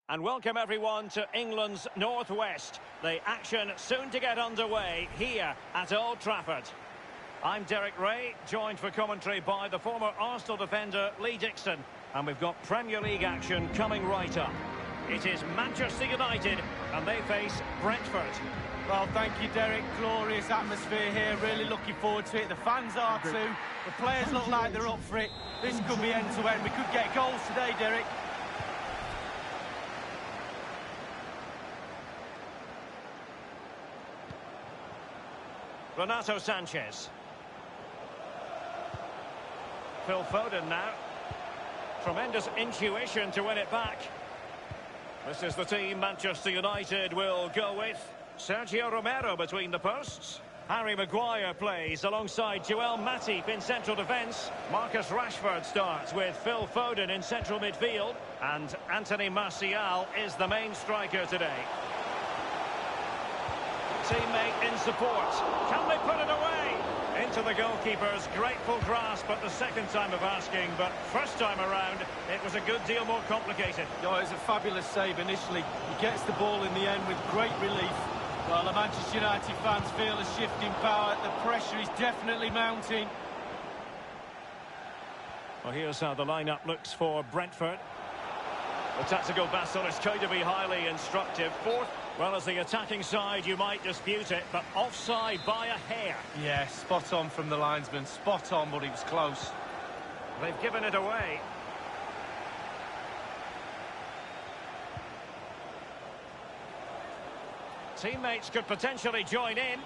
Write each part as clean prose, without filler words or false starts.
And welcome everyone to England's Northwest. The action soon to get underway here at Old Trafford. I'm Derek Ray, joined for commentary by the former Arsenal defender Lee Dixon. And we've got Premier League action coming right up. It is Manchester United and they face Brentford. Well, thank you, Derek. Glorious atmosphere here. Really looking forward to it. The fans are too. The players look like they're up for it. This could be end-to-end. We could get goals today, Derek. Renato Sanchez. Phil Foden now. Tremendous intuition to win it back. This is the team Manchester United will go with. Sergio Romero between the posts. Harry Maguire plays alongside Joel Matip in central defence. Marcus Rashford starts with Phil Foden in central midfield. And Anthony Martial is the main striker today. Teammate in support. Can they put it away? Into the goalkeeper's grateful grasp at the second time of asking, but first time around, it was a good deal more complicated. Oh, it was a fabulous save initially. He gets the ball in the end with great relief. Well, the Manchester United fans feel a shift in power. The pressure is definitely mounting. Well, here's how the lineup looks for Brentford. The tactical battle is going to be highly instructive. Fourth, well, as the attacking side, you might dispute it, but offside by a hair. Yeah, spot on from the linesman. Spot on, but he was close. They've given it away. Teammates could potentially join in.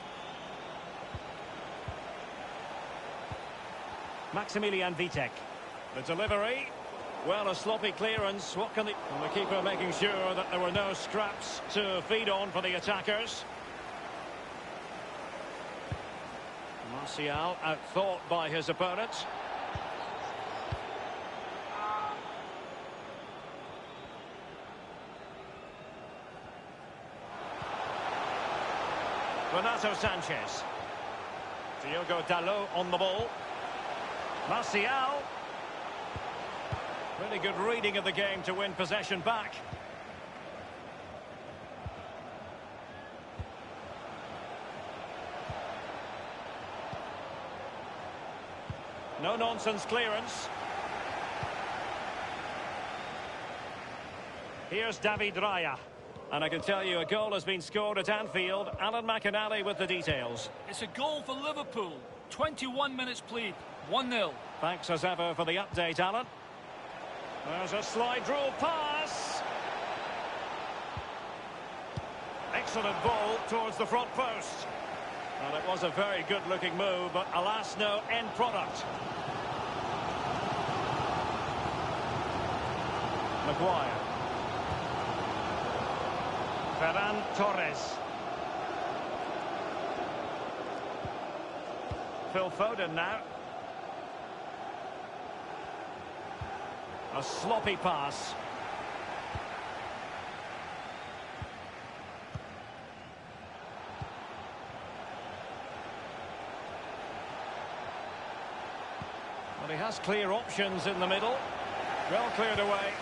Maximilian Vitek. The delivery. Well, a sloppy clearance. What can the keeper making sure that there were no scraps to feed on for the attackers. Martial outthought by his opponent. Renato Sanchez. Diogo Dalot on the ball. Martial. Really good reading of the game to win possession back. No-nonsense clearance. Here's David Raya. And I can tell you a goal has been scored at Anfield. Alan McInally with the details. It's a goal for Liverpool. 21 minutes played. 1-0. Thanks as ever for the update, Alan. There's a slide rule pass. Excellent ball towards the front post. Well, it was a very good-looking move, but alas, no end product. Maguire. Ferran Torres. Phil Foden now. A sloppy pass. Well, he has clear options in the middle. Well cleared away.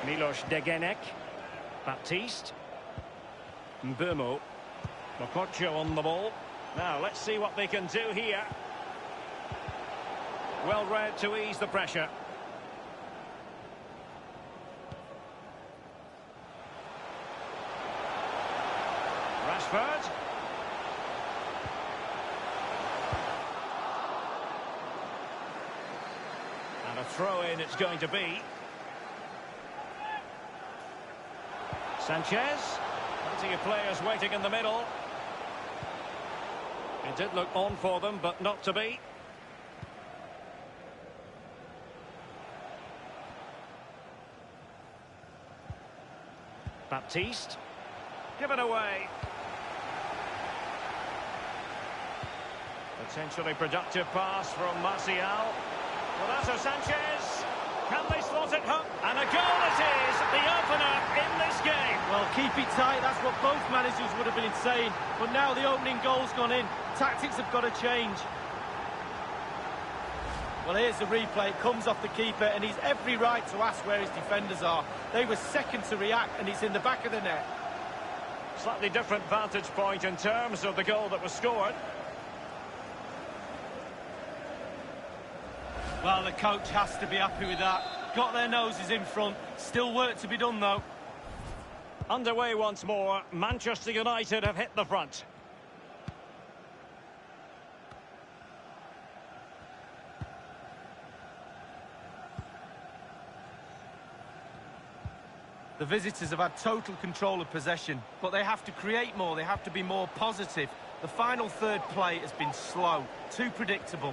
Milos Degenek. Baptiste. Mbeumo. Mokotjo on the ball. Now, let's see what they can do here. Well read to ease the pressure. Rashford. And a throw-in it's going to be. Sanchez. Plenty of players waiting in the middle. It did look on for them, but not to be. Baptiste. Given away. Potentially productive pass from Martial. Renato Sanchez. Can they slot it home? And a goal it is, the opener in this game. Well, keep it tight. That's what both managers would have been saying. But now the opening goal's gone in. Tactics have got to change. Well, here's the replay. It comes off the keeper, and he's every right to ask where his defenders are. They were second to react, and it's in the back of the net. Slightly different vantage point in terms of the goal that was scored. Well, the coach has to be happy with that. Got their noses in front. Still work to be done, though. Underway once more. Manchester United have hit the front. The visitors have had total control of possession, but they have to create more. They have to be more positive. The final third play has been slow, too predictable.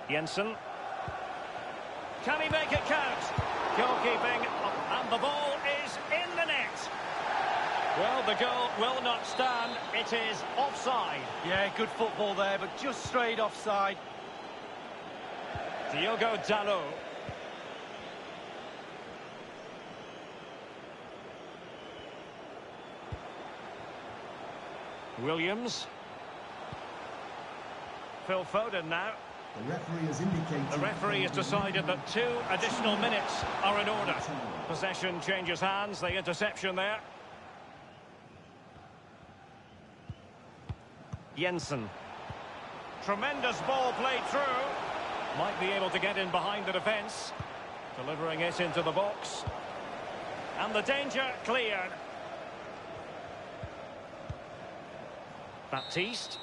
Jensen. Can he make it count? Goalkeeping, and the ball is in the net. Well, the goal will not stand. It is offside. Yeah, good football there, but just straight offside. Diogo Dalot. Williams. Phil Foden now. The referee has indicated... The referee has decided that 2 additional minutes are in order. Possession changes hands, the interception there. Jensen. Tremendous ball played through. Might be able to get in behind the defence. Delivering it into the box. And the danger cleared. Baptiste.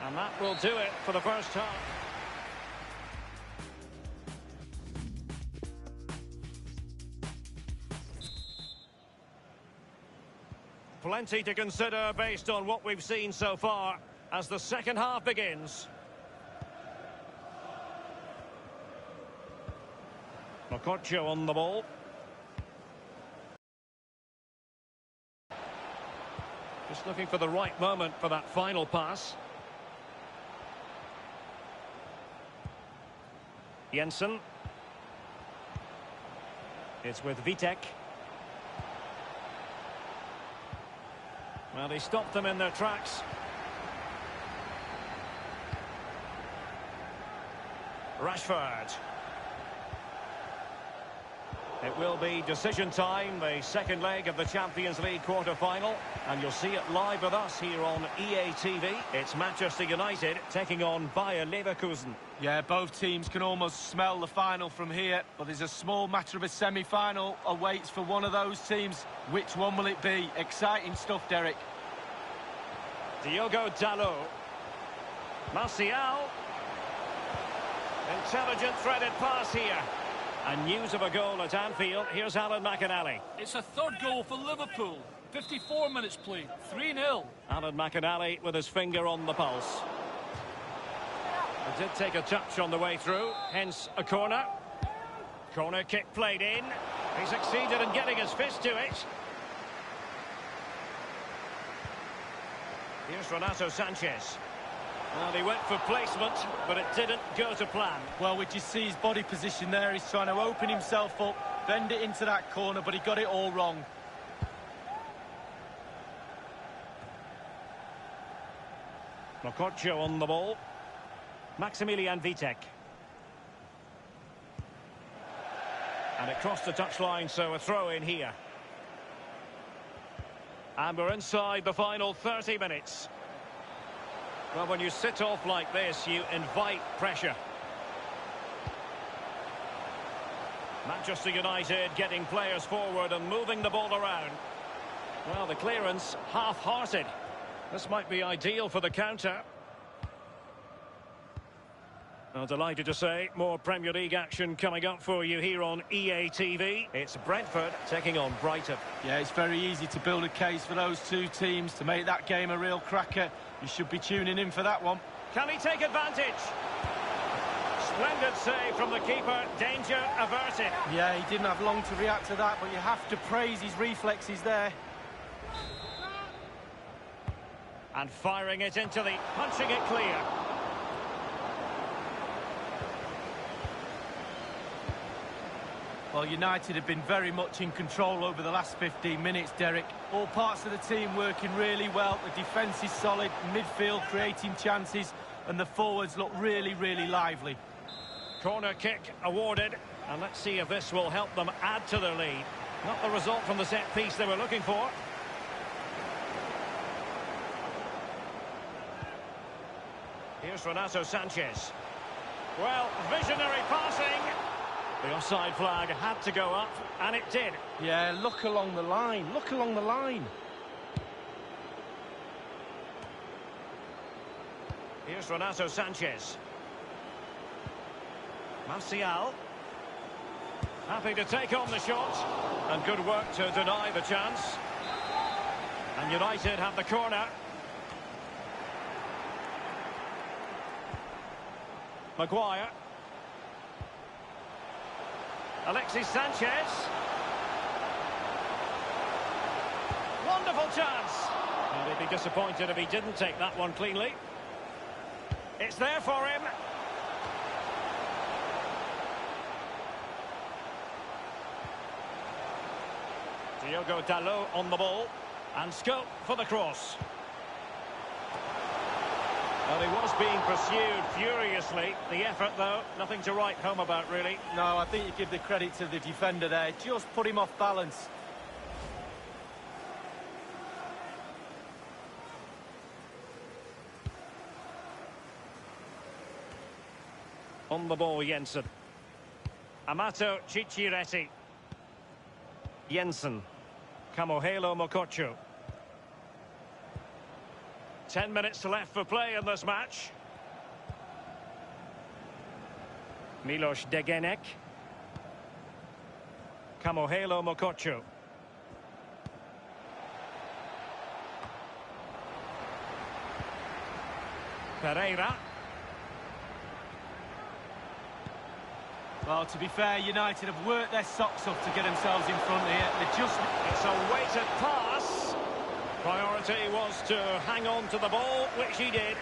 And that will do it for the first half. Plenty to consider based on what we've seen so far as the second half begins. Mokotjo on the ball. Just looking for the right moment for that final pass. Jensen. It's with Vitek. Well, he stopped them in their tracks. Rashford. It will be decision time, the second leg of the Champions League quarter-final, and you'll see it live with us here on EA TV. It's Manchester United taking on Bayer Leverkusen. Yeah, both teams can almost smell the final from here, but there's a small matter of a semi-final awaits for one of those teams. Which one will it be? Exciting stuff, Derek. Diogo Dalot. Martial. Intelligent threaded pass here. And news of a goal at Anfield. Here's Alan McInally. It's a third goal for Liverpool. 54 minutes played. 3-0. Alan McInally with his finger on the pulse. It did take a touch on the way through, hence a corner. Corner kick played in. He succeeded in getting his fist to it. Here's Renato Sanchez. Well, he went for placement, but it didn't go to plan. Well, we just see his body position there. He's trying to open himself up, bend it into that corner, but he got it all wrong. Mokotjo on the ball. Maximilian Vitek. And it crossed the touchline, so a throw in here. And we're inside the final 30 minutes. Well, when you sit off like this, you invite pressure. Manchester United getting players forward and moving the ball around. Well, the clearance half-hearted. This might be ideal for the counter. Well, delighted to say, more Premier League action coming up for you here on EA TV. It's Brentford taking on Brighton. Yeah, it's very easy to build a case for those two teams to make that game a real cracker. You should be tuning in for that one. Can he take advantage? Splendid save from the keeper. Danger averted. Yeah, he didn't have long to react to that, but you have to praise his reflexes there. And firing it into the... punching it clear. Well, United have been very much in control over the last 15 minutes, Derek. All parts of the team working really well. The defence is solid, midfield creating chances, and the forwards look really, really lively. Corner kick awarded, and let's see if this will help them add to their lead. Not the result from the set piece they were looking for. Here's Renato Sanchez. Well, visionary passing. The offside flag had to go up, and it did. Yeah, look along the line. Look along the line. Here's Renato Sanchez. Martial. Happy to take on the shot. And good work to deny the chance. And United have the corner. Maguire. Alexis Sanchez. Wonderful chance. And he'd be disappointed if he didn't take that one cleanly. It's there for him. Diogo Dalot on the ball. And scope for the cross. Well, he was being pursued furiously. The effort, though, nothing to write home about, really. No, I think you give the credit to the defender there. Just put him off balance. On the ball, Jensen. Amato Cicciretti. Jensen. Camohelo Mokotjo. 10 minutes left for play in this match. Milos Degenek. Camohelo Mokotjo. Pereira. Well, to be fair, United have worked their socks off to get themselves in front here. It's a weighted pass. Priority was to hang on to the ball, which he did.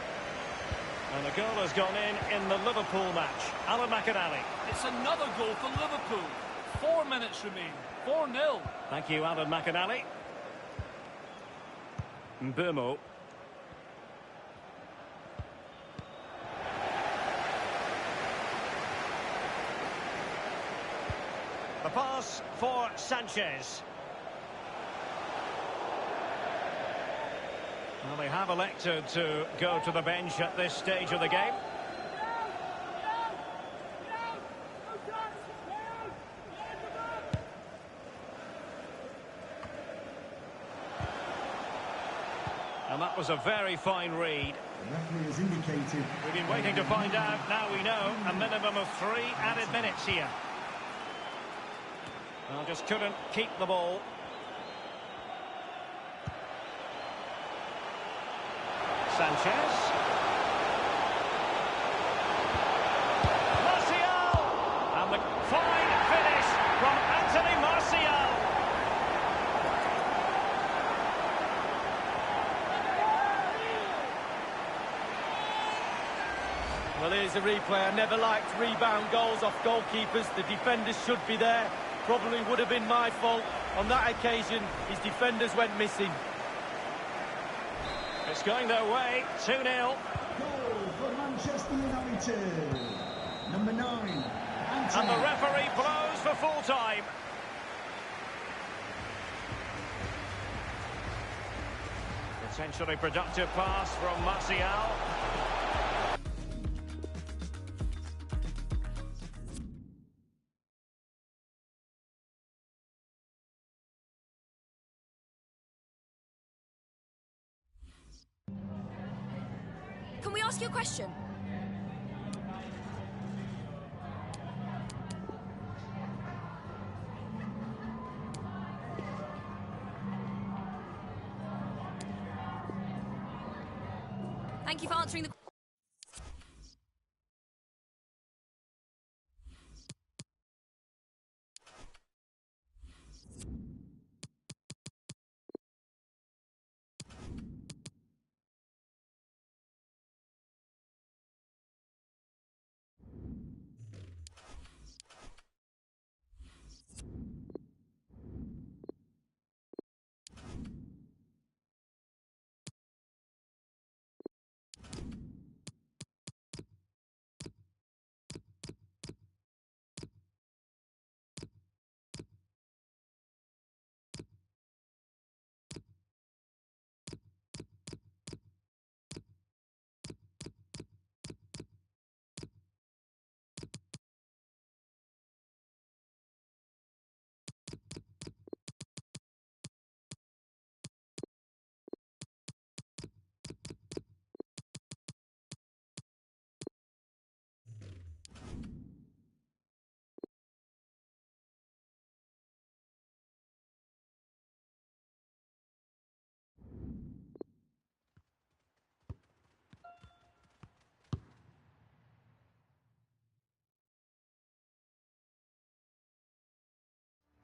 And the goal has gone in the Liverpool match. Alan McInally. It's another goal for Liverpool. 4 minutes remain. 4-0. Thank you, Alan McInally. Mbeumo. The pass for Sanchez. Well, they have elected to go to the bench at this stage of the game. And that was a very fine read. The referee has indicated. We've been waiting to find out. Now we know a minimum of 3 added minutes here. Well, just couldn't keep the ball. Sanchez. Martial! And the fine finish from Anthony Martial. Well, here's a replay. I never liked rebound goals off goalkeepers. The defenders should be there. Probably would have been my fault. On that occasion, his defenders went missing. It's going their way, 2-0. Goal for Manchester United. Number 9. And the referee blows for full time. Potentially productive pass from Martial. Can we ask you a question? Thank you for answering the...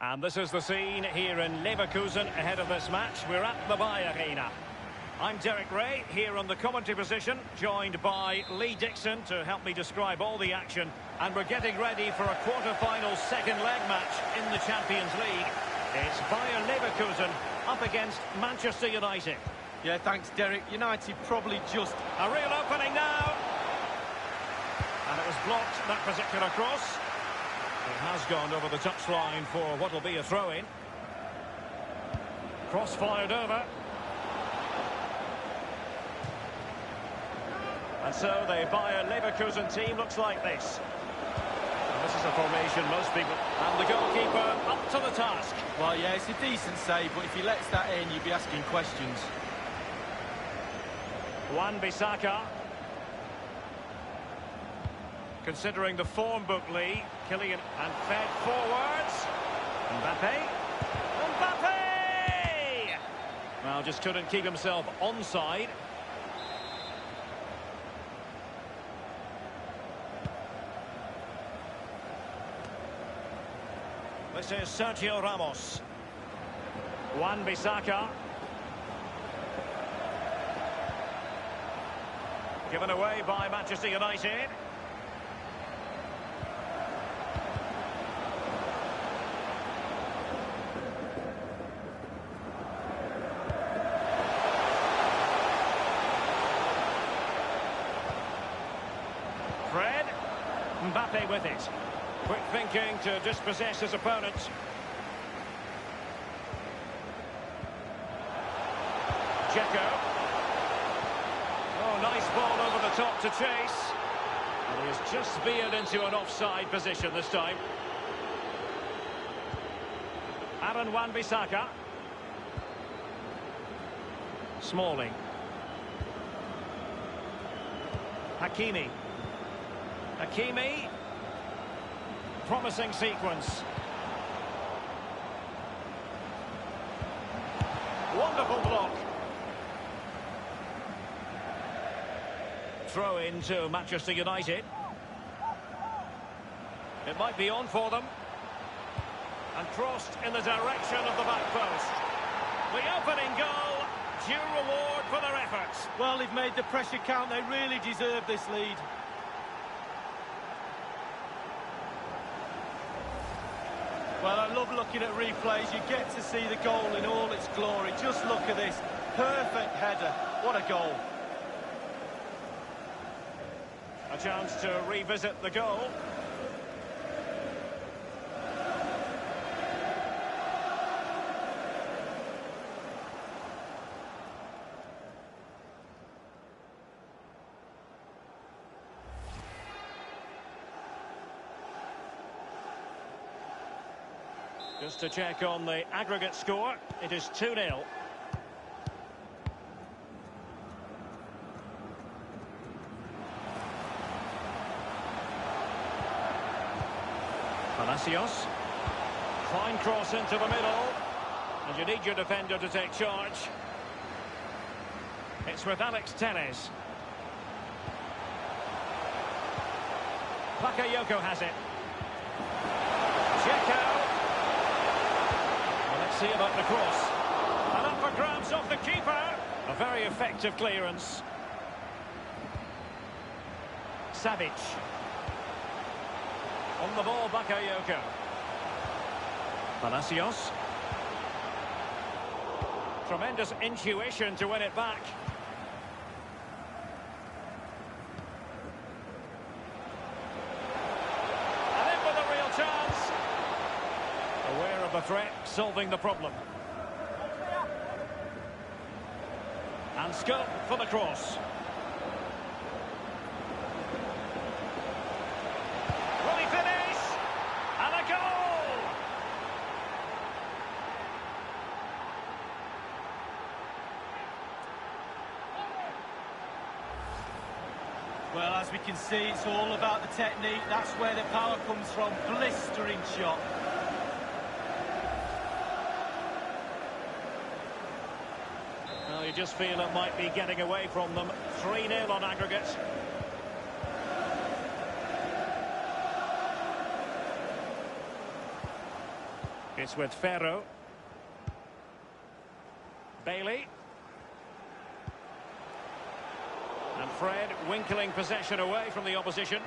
And this is the scene here in Leverkusen ahead of this match. We're at the Bayer Arena. I'm Derek Ray, here on the commentary position, joined by Lee Dixon to help me describe all the action. And we're getting ready for a quarter-final second leg match in the Champions League. It's Bayer Leverkusen up against Manchester United. Yeah, thanks, Derek. United probably just... A real opening now. And it was blocked, that particular cross. It has gone over the touchline for what will be a throw-in. Cross fired over. And so the Bayer Leverkusen team looks like this. And this is a formation most people... And the goalkeeper up to the task. Well, yeah, it's a decent save, but if he lets that in, you'd be asking questions. Wan-Bissaka. Considering the form book, Lee, Kylian and fed forwards. Mbappe. Mbappe! Well, just couldn't keep himself onside. This is Sergio Ramos. Wan-Bissaka. Given away by Manchester United. Fred. Mbappe with it. Quick thinking to dispossess his opponent. Dzeko. Oh, nice ball over the top to chase. And he has just veered into an offside position this time. Aaron Wan-Bissaka. Smalling. Hakimi. Hakimi. Promising sequence. Wonderful block. Throw into Manchester United. It might be on for them. And crossed in the direction of the back post. The opening goal, due reward for their efforts. Well, they've made the pressure count. They really deserve this lead. Well, I love looking at replays. You get to see the goal in all its glory. Just look at this. Perfect header. What a goal. A chance to revisit the goal. Just to check on the aggregate score, it is 2-0. Palacios. Fine cross into the middle. And you need your defender to take charge. It's with Alex Telles. Bakayoko has it. Dzeko. See about the cross. And up for grabs off the keeper. A very effective clearance. Savic. On the ball, Bakayoko. Palacios. Tremendous intuition to win it back. And in with a real chance. Aware of the threat, solving the problem. And scope for the cross. Will he finish? And a goal! Well, as we can see, it's all about the technique. That's where the power comes from. Blistering shot. Well, you just feel it might be getting away from them. 3-0 on aggregate. It's with Ferro. Bailey. And Fred winkling possession away from the opposition.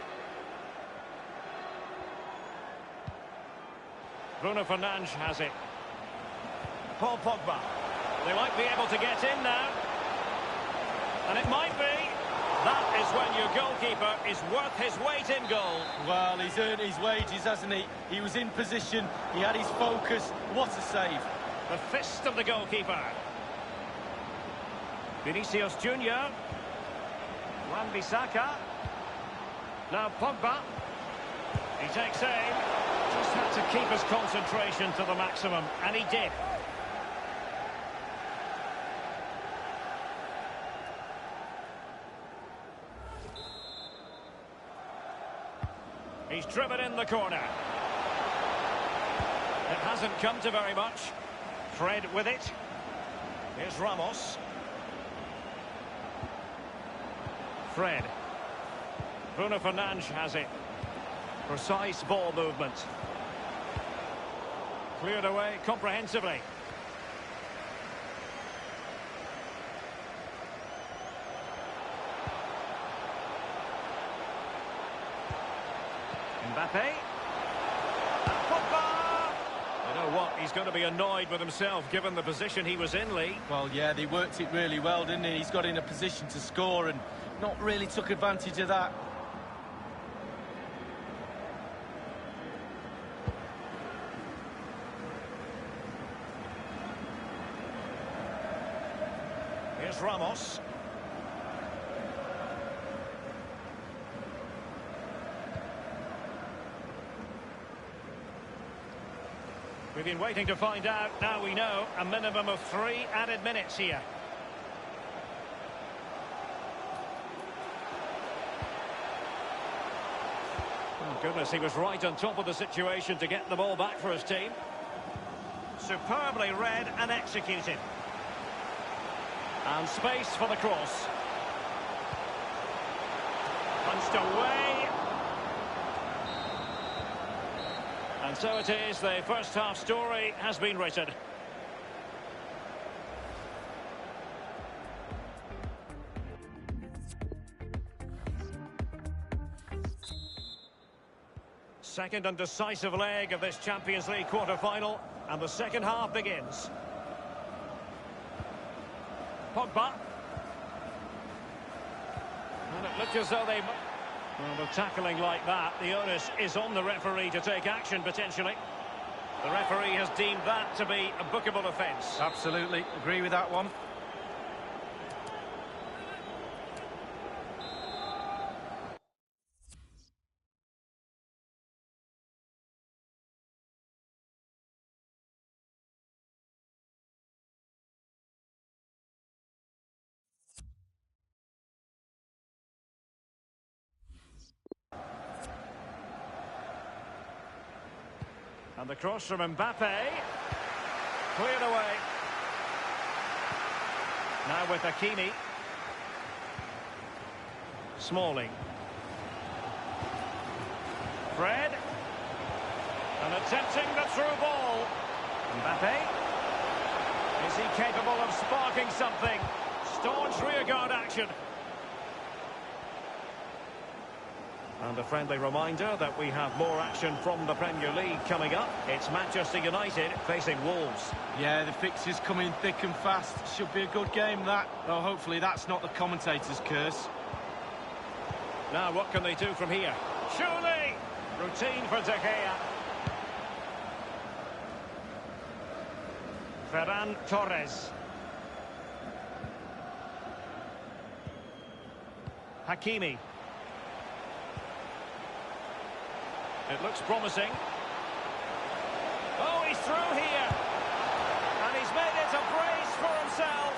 Bruno Fernandes has it. Paul Pogba. They might be able to get in now. And it might be. That is when your goalkeeper is worth his weight in goal. Well, he's earned his wages, hasn't he? He was in position, he had his focus. What a save. The fist of the goalkeeper. Vinicius Junior. Wan-Bissaka. Now Pogba. He takes aim. Just had to keep his concentration to the maximum, and he did. He's driven in the corner. It hasn't come to very much. Fred with it. Here's Ramos. Fred. Bruno Fernandes has it. Precise ball movement. Cleared away comprehensively. Mbappe. Pogba. You know what? He's going to be annoyed with himself given the position he was in, Lee. Well, yeah, they worked it really well, didn't he? He's got in a position to score and not really took advantage of that. Here's Ramos. We've been waiting to find out. Now we know a minimum of 3 added minutes here. Oh, goodness, he was right on top of the situation to get the ball back for his team. Superbly read and executed. And space for the cross. Punched away. And so it is, the first half story has been written. Second and decisive leg of this Champions League quarter-final, and the second half begins. Pogba. And it looked as though they... Well, with tackling like that, the onus is on the referee to take action, potentially. The referee has deemed that to be a bookable offence. Absolutely, agree with that one. And the cross from Mbappe. Cleared away. Now with Hakimi. Smalling. Fred. And attempting the through ball. Mbappe. Is he capable of sparking something? Staunch rearguard action. And a friendly reminder that we have more action from the Premier League coming up. It's Manchester United facing Wolves. Yeah, the fixtures coming thick and fast. Should be a good game, that. Well, hopefully that's not the commentator's curse. Now, what can they do from here? Surely! Routine for De Gea. Ferran Torres. Hakimi. It looks promising. Oh, he's through here. And he's made it a brace for himself.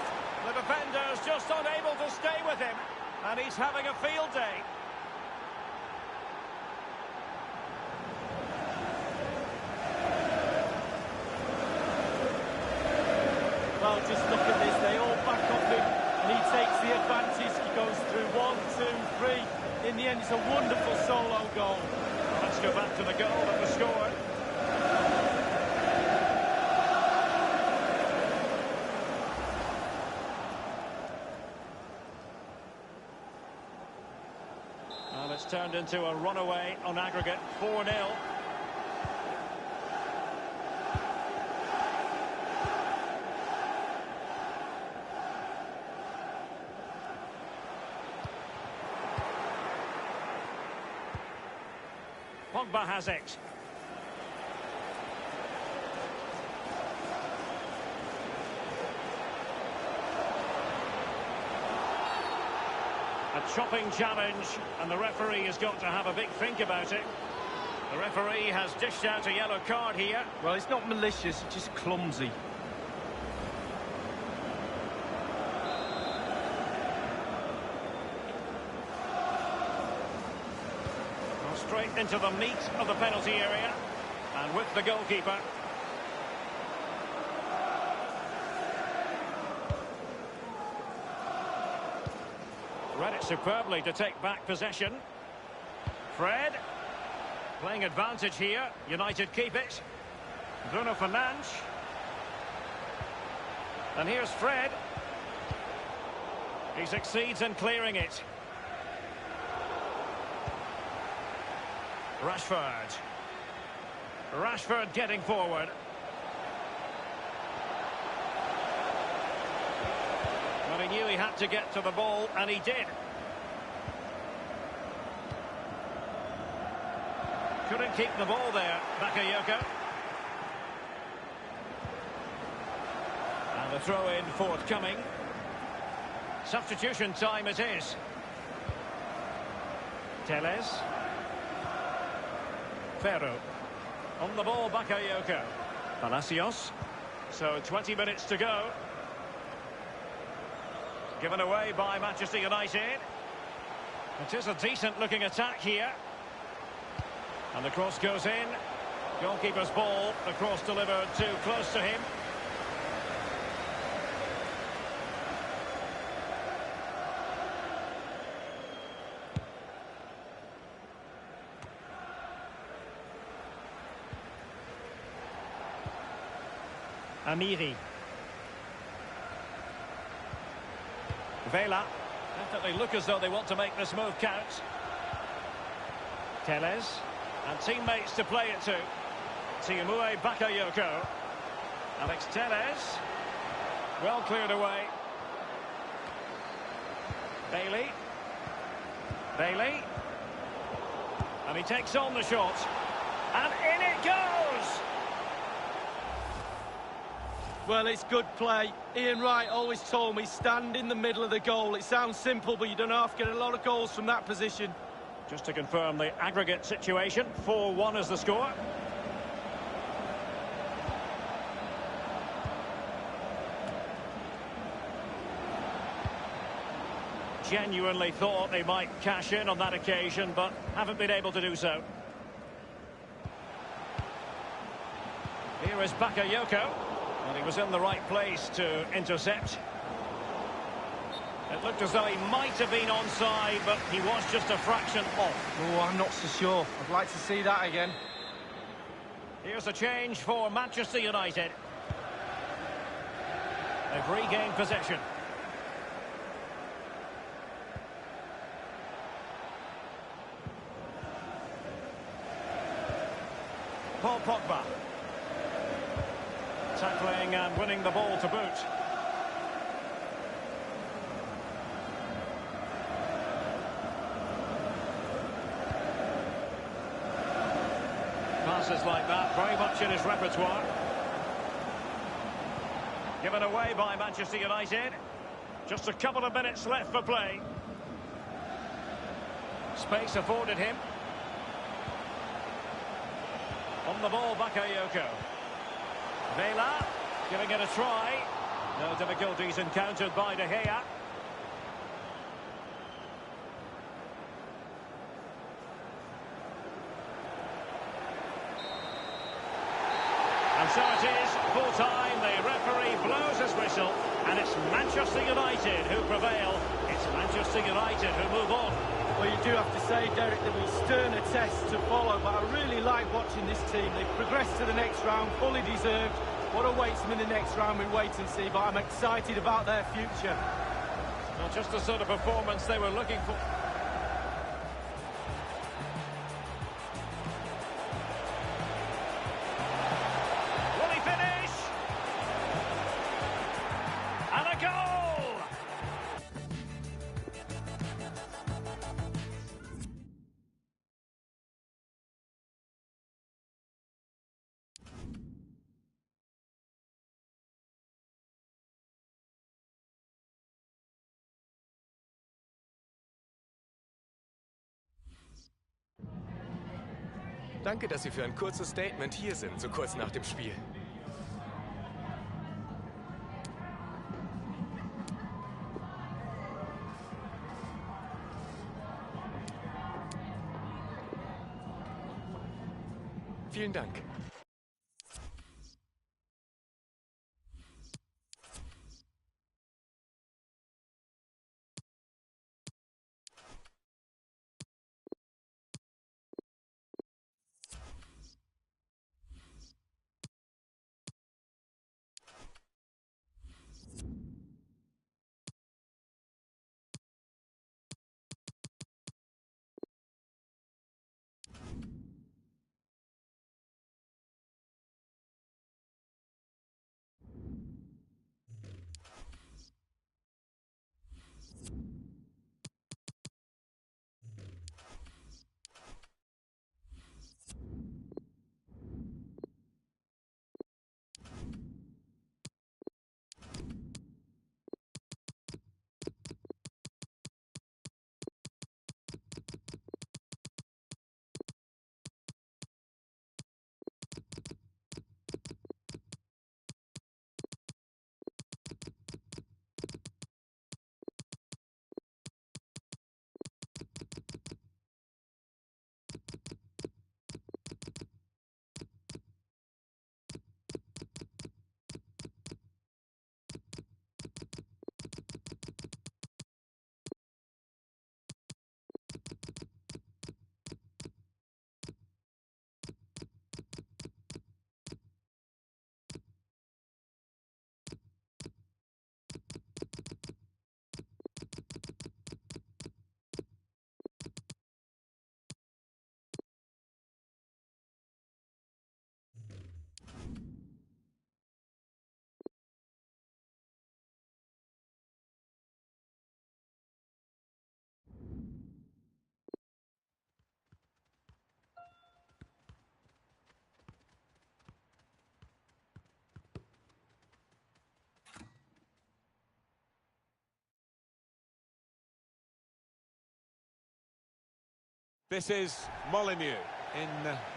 The defender's just unable to stay with him. And he's having a field day. Well, just look at this. They all back up him. And he takes the advantage. He goes through 1, 2, 3. In the end, it's a wonderful solo goal. Let's go back to the goal that was scored. turned into a runaway on aggregate, 4-0. Pogba has it. A chopping challenge, and the referee has got to have a big think about it. The referee has dished out a yellow card here. Well, it's not malicious, it's just clumsy. Straight into the meat of the penalty area, and with the goalkeeper. Read it superbly to take back possession. Fred, playing advantage here. United keep it. Bruno Fernandes. And here's Fred. He succeeds in clearing it. Rashford getting forward. Well, he knew he had to get to the ball, and he did. Couldn't keep the ball there, Bakayoko. And the throw-in forthcoming. Substitution time it is. Teles. Ferro. On the ball, Bakayoko. Palacios. So 20 minutes to go. Given away by Manchester United. It is a decent-looking attack here. And the cross goes in. Goalkeeper's ball. The cross delivered too close to him. Amiri. Vela. Definitely look as though they want to make this move count. Teles. And teammates to play it to. Tiamue Bakayoko. Alex Teles. Well cleared away. Bailey. And he takes on the shot. And in it goes! Well, it's good play. Ian Wright always told me, stand in the middle of the goal. It sounds simple, but you don't have to get a lot of goals from that position. Just to confirm the aggregate situation, 4-1 is the score. Genuinely thought they might cash in on that occasion, but haven't been able to do so. Here is Bakayoko. And he was in the right place to intercept. It looked as though he might have been onside, but he was just a fraction off. Oh, I'm not so sure. I'd like to see that again. Here's a change for Manchester United. They've regained possession. Paul Pogba. Tackling and winning the ball to boot. Passes like that, very much in his repertoire. Given away by Manchester United. Just a couple of minutes left for play. Space afforded him. On the ball, Bakayoko. Vela, giving it a try. No difficulties encountered by De Gea. And so it is, full time. The referee blows his whistle, and it's Manchester United who prevail. It's Manchester United who move on. Well, you do have to say, Derek, there'll be sterner tests to follow, but I really like watching this team. They've progressed to the next round, fully deserved. What awaits them in the next round, we wait and see, but I'm excited about their future. Not just the sort of performance they were looking for. Danke, dass Sie für ein kurzes Statement hier sind, so kurz nach dem Spiel. Vielen Dank. This is Molineux in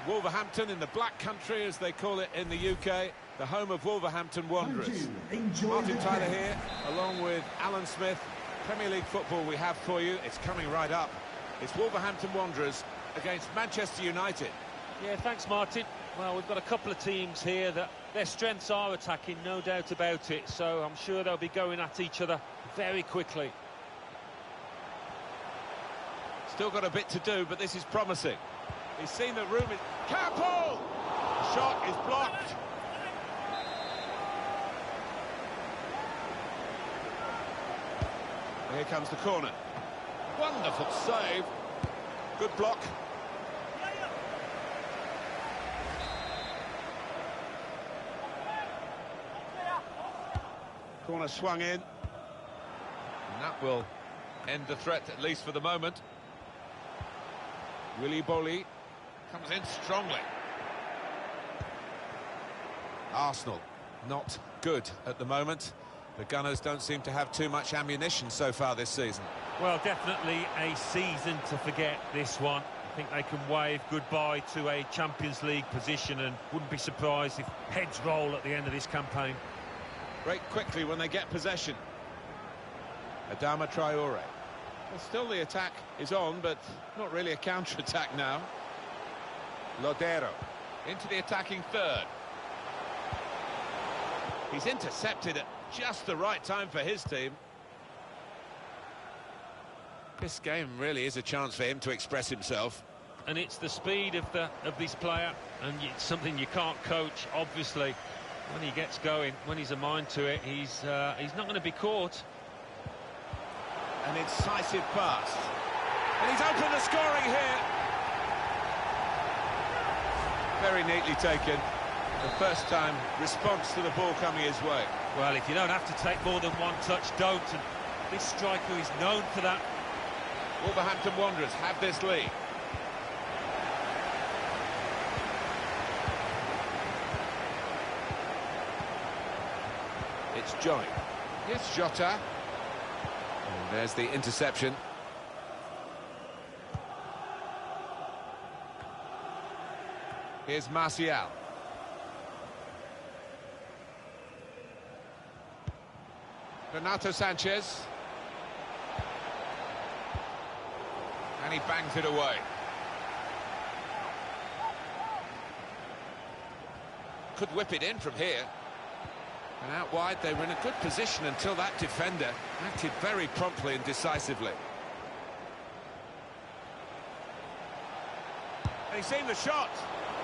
Wolverhampton, in the Black Country, as they call it in the UK, the home of Wolverhampton Wanderers. Martin Tyler here, along with Alan Smith. Premier League football we have for you. It's coming right up. It's Wolverhampton Wanderers against Manchester United. Yeah, thanks, Martin. Well, we've got a couple of teams here that their strengths are attacking, no doubt about it. So I'm sure they'll be going at each other very quickly. Still got a bit to do, but this is promising. He's seen the room is... Campbell! The shot is blocked. Here comes the corner. Wonderful save. Good block. Corner swung in. And that will end the threat, at least for the moment. Willy Bolly comes in strongly. Arsenal not good at the moment. The Gunners don't seem to have too much ammunition so far this season. Well, definitely a season to forget, this one. I think they can wave goodbye to a Champions League position, and wouldn't be surprised if heads roll at the end of this campaign. Break quickly when they get possession. Adama Traore. Well, still the attack is on, but not really a counter-attack now. Lodero into the attacking third. He's intercepted at just the right time for his team. This game really is a chance for him to express himself. And it's the speed of this player, and it's something you can't coach, obviously. When he gets going, when he's a mind to it, he's not going to be caught. An incisive pass. And he's opened the scoring here. Very neatly taken. The first time response to the ball coming his way. Well, if you don't have to take more than one touch, don't. And this striker is known for that. Wolverhampton Wanderers have this lead. It's Joy. Yes, Jota. And there's the interception. Here's Martial. Renato Sanchez. And he bangs it away. Could whip it in from here. And out wide, they were in a good position until that defender acted very promptly and decisively. And he's seen the shot.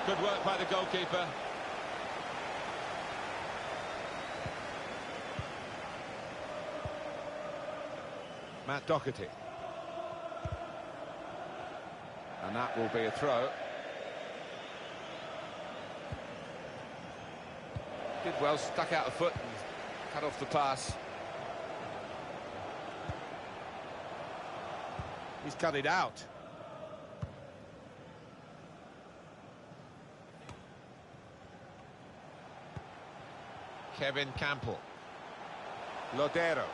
Good work by the goalkeeper. Matt Doherty. And that will be a throw. Did well, stuck out a foot and cut off the pass. He's cut it out. Kevin Campbell. Lodero.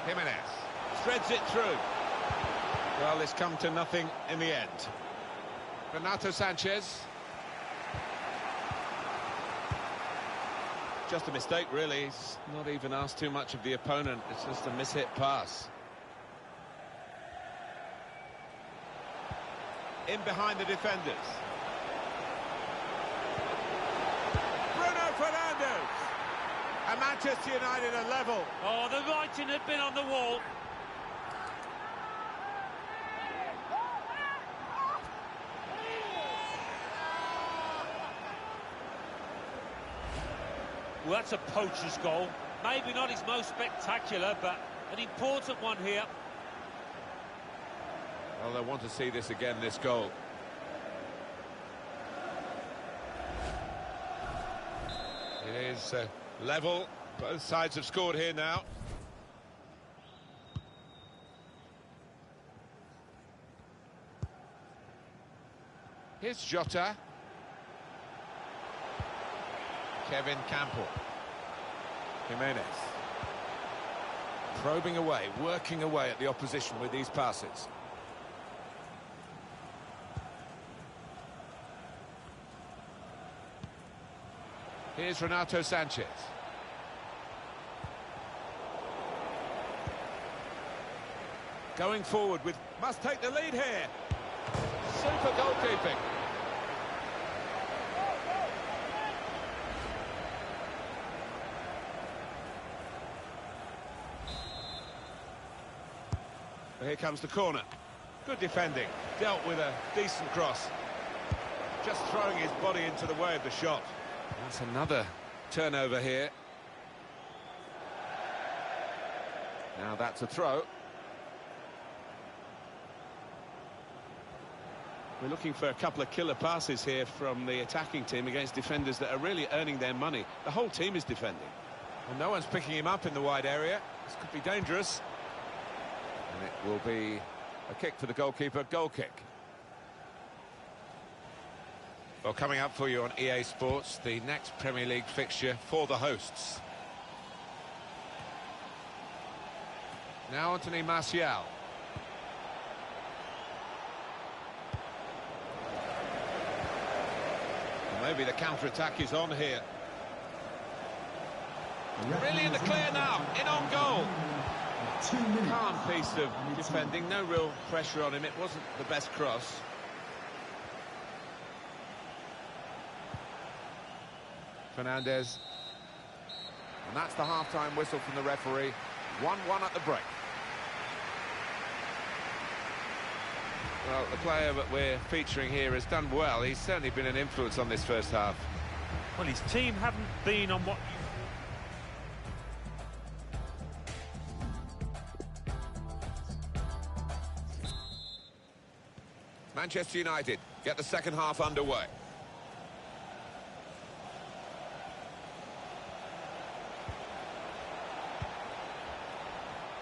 Jimenez. Threads it through. Well, it's come to nothing in the end. Renato Sanchez. Just a mistake, really. He's not even asked too much of the opponent. It's just a mishit pass. In behind the defenders. Bruno Fernandes. And Manchester United are level. Oh, the writing had been on the wall. Well, that's a poacher's goal. Maybe not his most spectacular, but an important one here. Well, they want to see this again, this goal. It is level. Both sides have scored here now. Here's Jota. Kevin Campbell. Jimenez. Probing away, working away at the opposition with these passes. Here's Renato Sanchez. Going forward with... must take the lead here. Super goalkeeping. Here comes the corner. Good defending. Dealt with a decent cross. Just throwing his body into the way of the shot. That's another turnover here. Now that's a throw. We're looking for a couple of killer passes here from the attacking team against defenders that are really earning their money. The whole team is defending. Well, no one's picking him up in the wide area. This could be dangerous. And it will be a kick for the goalkeeper, goal kick. Well, coming up for you on EA Sports, the next Premier League fixture for the hosts. Now Anthony Martial. Well, maybe the counter-attack is on here. Really in the clear now, in on goal. Calm piece of defending, no real pressure on him. It wasn't the best cross. Fernandes. And that's the half-time whistle from the referee. 1-1 at the break. Well, the player that we're featuring here has done well. He's certainly been an influence on this first half. Well, his team haven't been on what... Manchester United get the second half underway.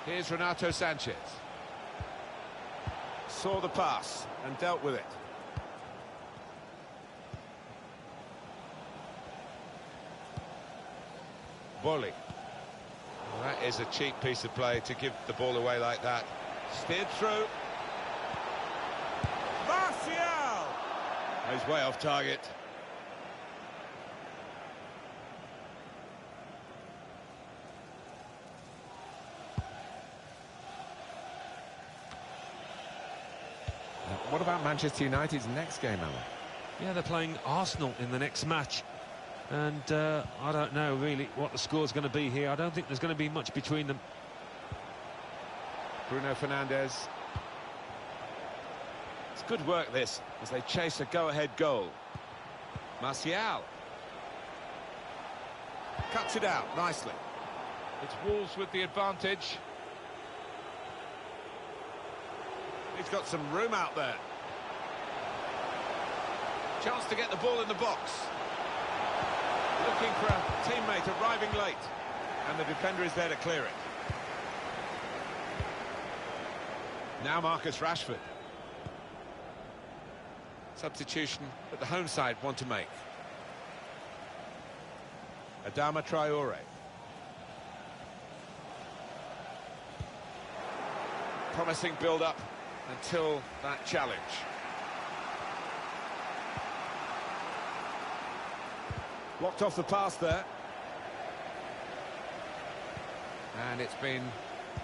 Here's Renato Sanchez. Saw the pass and dealt with it. Bolly. Well, that is a cheap piece of play to give the ball away like that. Steered through. Martial! He's way off target. What about Manchester United's next game, Alan? Yeah, they're playing Arsenal in the next match. And I don't know really what the score's going to be here. I don't think there's going to be much between them. Bruno Fernandes. It's good work, this, as they chase a go-ahead goal. Martial. Cuts it out nicely. It's Wolves with the advantage. He's got some room out there. Chance to get the ball in the box. Looking for a teammate arriving late. And the defender is there to clear it. Now Marcus Rashford. Substitution that the home side want to make. Adama Traore. Promising build-up until that challenge. Blocked off the pass there. And it's been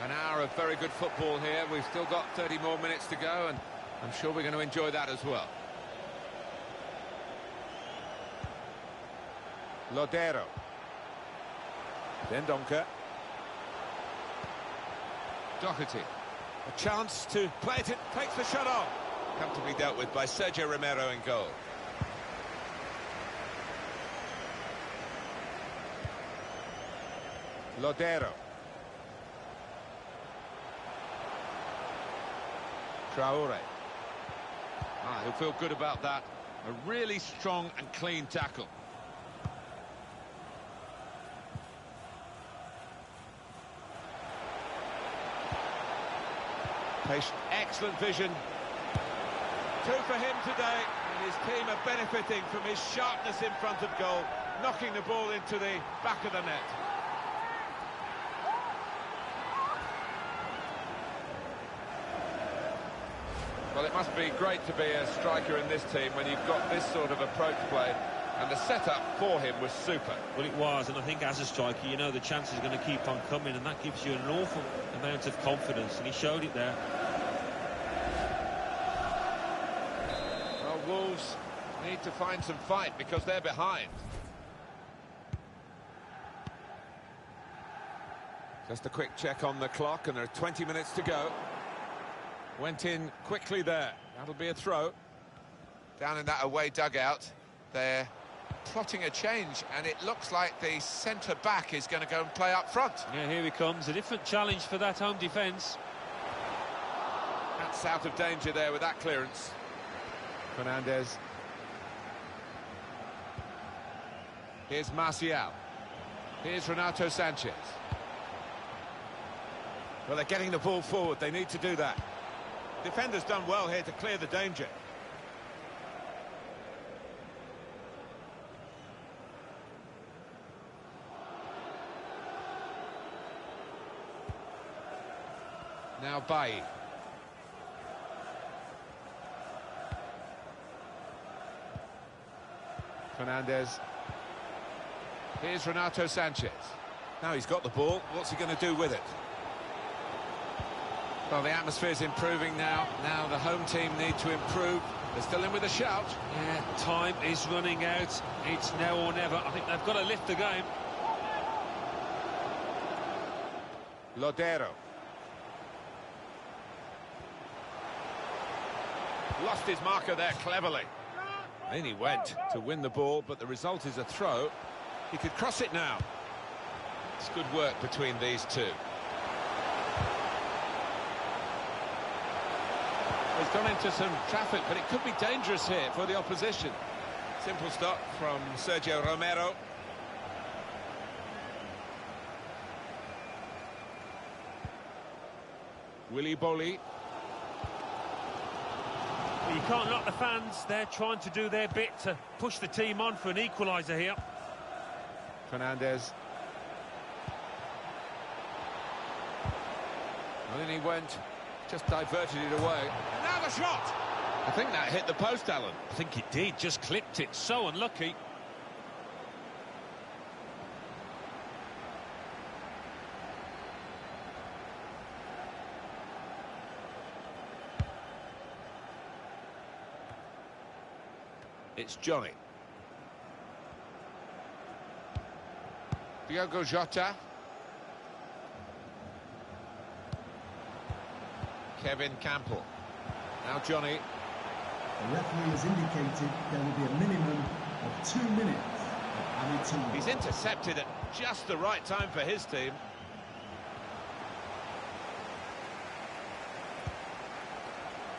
an hour of very good football here. We've still got 30 more minutes to go, and I'm sure we're going to enjoy that as well. Lodero. Dendoncker. Doherty. A chance to play it, takes the shot on. Comfortably dealt with by Sergio Romero in goal. Lodero. Traore. He'll feel good about that. A really strong and clean tackle. Patient, excellent vision. Two for him today, and his team are benefiting from his sharpness in front of goal, knocking the ball into the back of the net. Well, it must be great to be a striker in this team when you've got this sort of approach play, and the setup for him was super. Well, it was, and I think as a striker, you know the chance is going to keep on coming, and that gives you an awful amount of confidence, and he showed it there. Well, Wolves need to find some fight because they're behind. Just a quick check on the clock, and there are 20 minutes to go. Went in quickly there. That'll be a throw. Down in that away dugout, they're plotting a change, and it looks like the centre-back is going to go and play up front. Yeah, here he comes. A different challenge for that home defence. That's out of danger there with that clearance. Fernandes. Here's Martial. Here's Renato Sanchez. Well, they're getting the ball forward. They need to do that. Defender's done well here to clear the danger. Now Bailly. Fernandes. Here's Renato Sanchez. Now he's got the ball. What's he going to do with it? Well, the atmosphere's improving now. Now the home team need to improve. They're still in with a shout. Yeah, time is running out. It's now or never. I think they've got to lift the game. Lodero. Lost his marker there cleverly. In he went to win the ball, but the result is a throw. He could cross it now. It's good work between these two. He's gone into some traffic, but it could be dangerous here for the opposition. Simple stop from Sergio Romero. Willy Boly. Well, you can't knock the fans. They're trying to do their bit to push the team on for an equaliser here. Fernandes. And then he went, just diverted it away. Now the shot! I think that hit the post, Alan. I think it did, just clipped it. So unlucky. It's Johnny. Diogo Jota. Kevin Campbell. Now Johnny. The referee has indicated there will be a minimum of 2 minutes of added time. He's intercepted at just the right time for his team.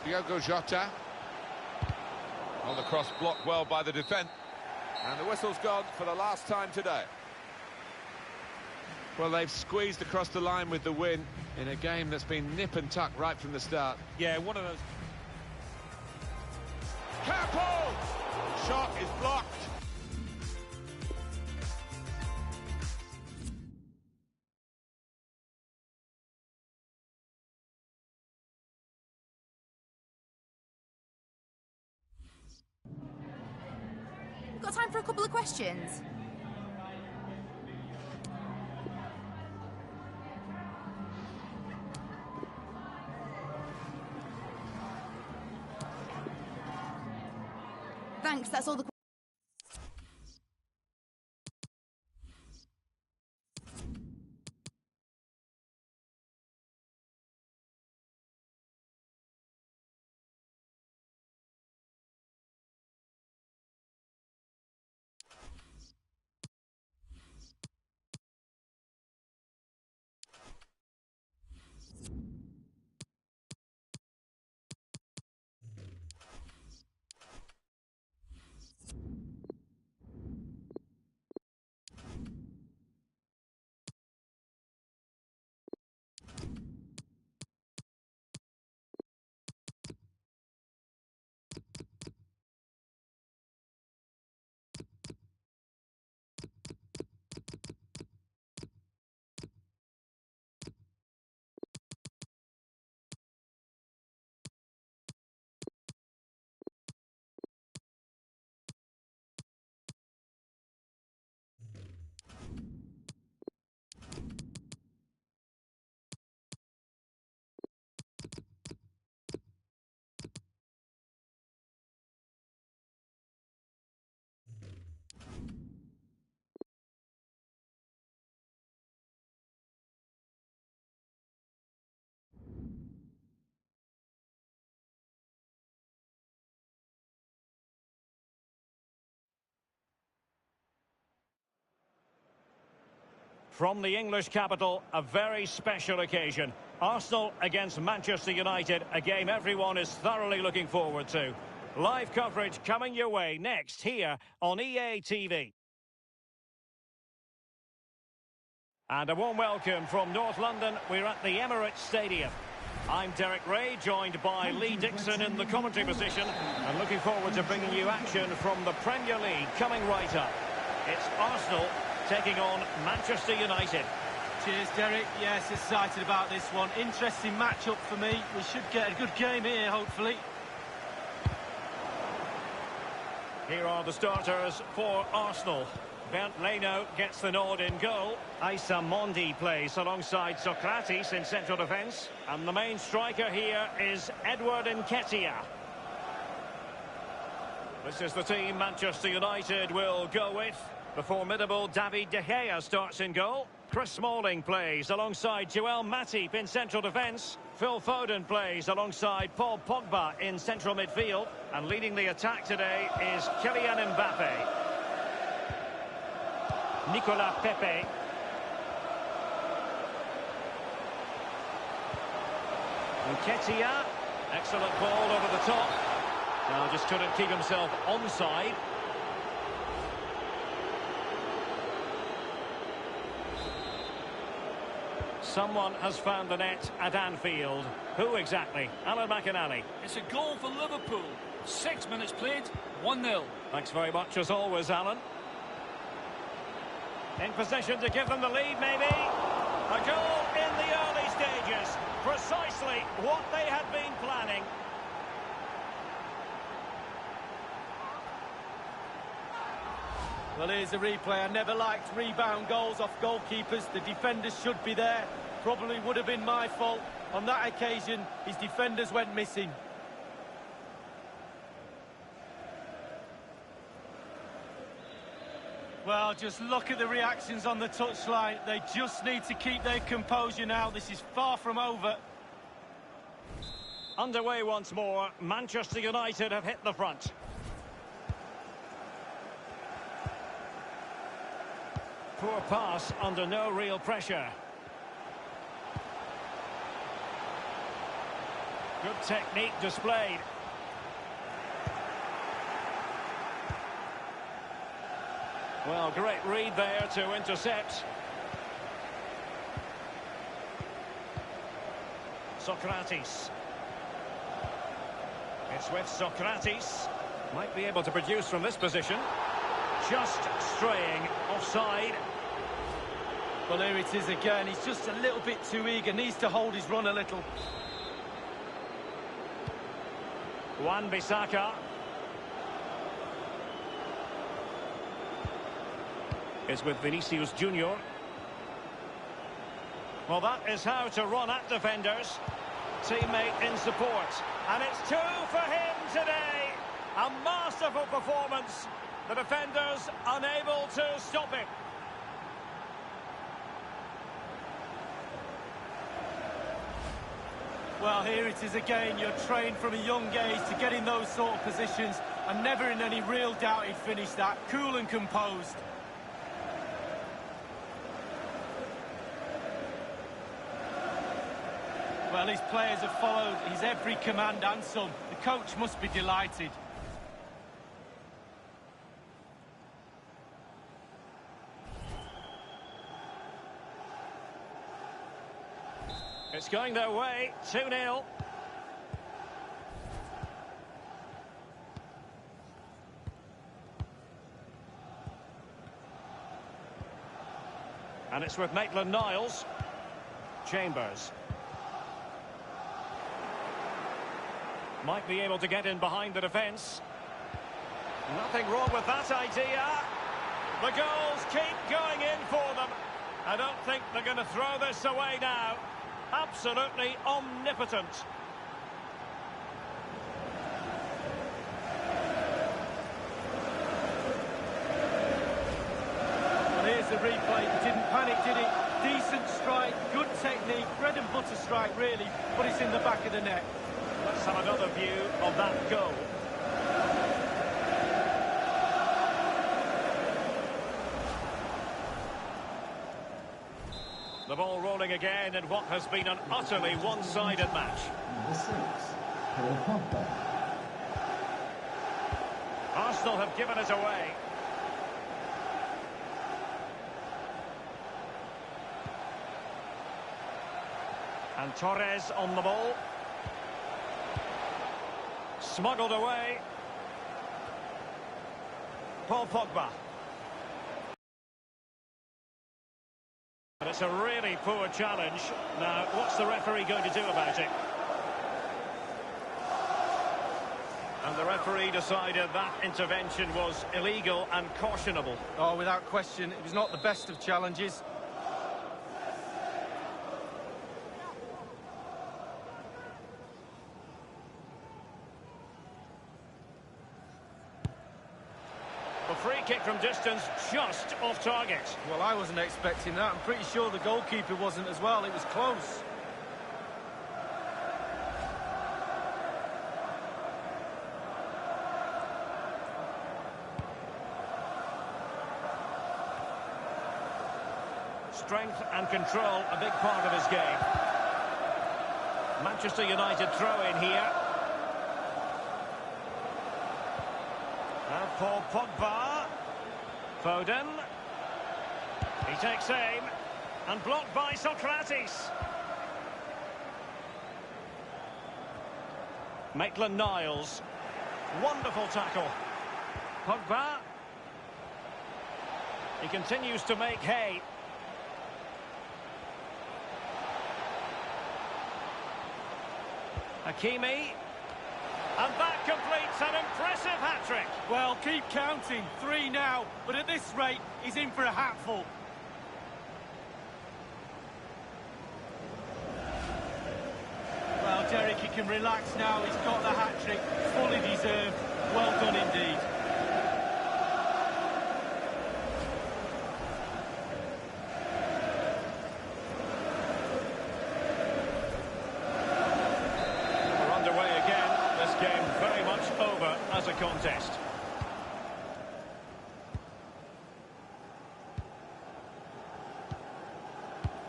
Diogo Jota. Oh, the cross blocked well by the defence. And the whistle's gone for the last time today. Well, they've squeezed across the line with the win in a game that's been nip and tuck right from the start. Yeah, one of those... Campbell! Shot is blocked. Got time for a couple of questions? Thanks, that's all the... From the English capital, a very special occasion. Arsenal against Manchester United, a game everyone is thoroughly looking forward to. Live coverage coming your way next here on EA TV. And a warm welcome from North London. We're at the Emirates Stadium. I'm Derek Ray, joined by Lee Dixon in the commentary position, and looking forward to bringing you action from the Premier League coming right up. It's Arsenal taking on Manchester United. Cheers, Derek. Yes, excited about this one. Interesting matchup for me. We should get a good game here, hopefully. Here are the starters for Arsenal. Bernd Leno gets the nod in goal. Issa Mondi plays alongside Socrates in central defence. And the main striker here is Edward Nketiah. This is the team Manchester United will go with. The formidable David De Gea starts in goal. Chris Smalling plays alongside Joel Matip in central defence. Phil Foden plays alongside Paul Pogba in central midfield. And leading the attack today is Kylian Mbappe. Nicolas Pepe. Nketiah. Excellent ball over the top. Now just couldn't keep himself onside. Someone has found the net at Anfield. Who exactly? Alan McInally. It's a goal for Liverpool. 6 minutes played, 1-0. Thanks very much as always, Alan. In position to give them the lead, maybe. A goal in the early stages. Precisely what they had been planning. Well, here's a replay. I never liked rebound goals off goalkeepers. The defenders should be there. Probably would have been my fault. On that occasion, his defenders went missing. Well, just look at the reactions on the touchline. They just need to keep their composure now. This is far from over. Underway once more. Manchester United have hit the front. Poor pass under no real pressure. Good technique displayed. Well, great read there to intercept. Socrates. It's with Socrates. Might be able to produce from this position. Just straying offside. Well, here it is again. He's just a little bit too eager. Needs to hold his run a little. Wan-Bissaka. Is with Vinicius Junior. Well, that is how to run at defenders. Teammate in support. And it's 2 for him today. A masterful performance. The defenders unable to stop him. Well, here it is again. You're trained from a young age to get in those sort of positions, and never in any real doubt he'd finish that. Cool and composed. Well, his players have followed his every command and some. The coach must be delighted. It's going their way, 2-0. And it's with Maitland-Niles. Chambers. Might be able to get in behind the defence. Nothing wrong with that idea. The goals keep going in for them. I don't think they're going to throw this away now. Absolutely omnipotent. Well, here's the replay. He didn't panic, did he? Decent strike, good technique, bread and butter strike, really, but it's in the back of the net. Let's have another view of that goal. The ball rolling again in what has been an utterly one-sided match. Number 6, Paul Pogba. Arsenal have given it away. And Torres on the ball. Smuggled away. Paul Pogba. But it's a really poor challenge. Now, what's the referee going to do about it? And the referee decided that intervention was illegal and cautionable. Oh, without question, it was not the best of challenges. A free kick from distance, just off target. Well, I wasn't expecting that. I'm pretty sure the goalkeeper wasn't as well. It was close. Strength and control, a big part of his game. Manchester United throw in here. Now Paul Pogba. Foden. He takes aim. And blocked by Socrates. Maitland-Niles. Wonderful tackle. Pogba. He continues to make hay. Hakimi. And that completes an impressive hat-trick. Well, keep counting. 3 now, but at this rate, he's in for a hatful. Well, Derek, he can relax now. He's got the hat-trick. Fully deserved. Well done indeed. We're underway again. This game very much over as a contest.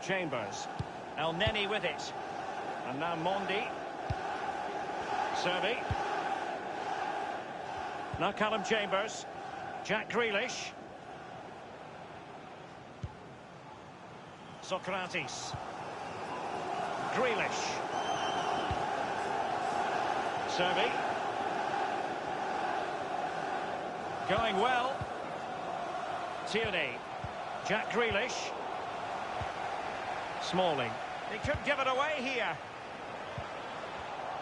Chambers. El Neni with it. And now Mondi. Servi. Now Callum Chambers. Jack Grealish. Socrates. Grealish. Servi. Going well. Tierney. Jack Grealish. Smalling. He could give it away here.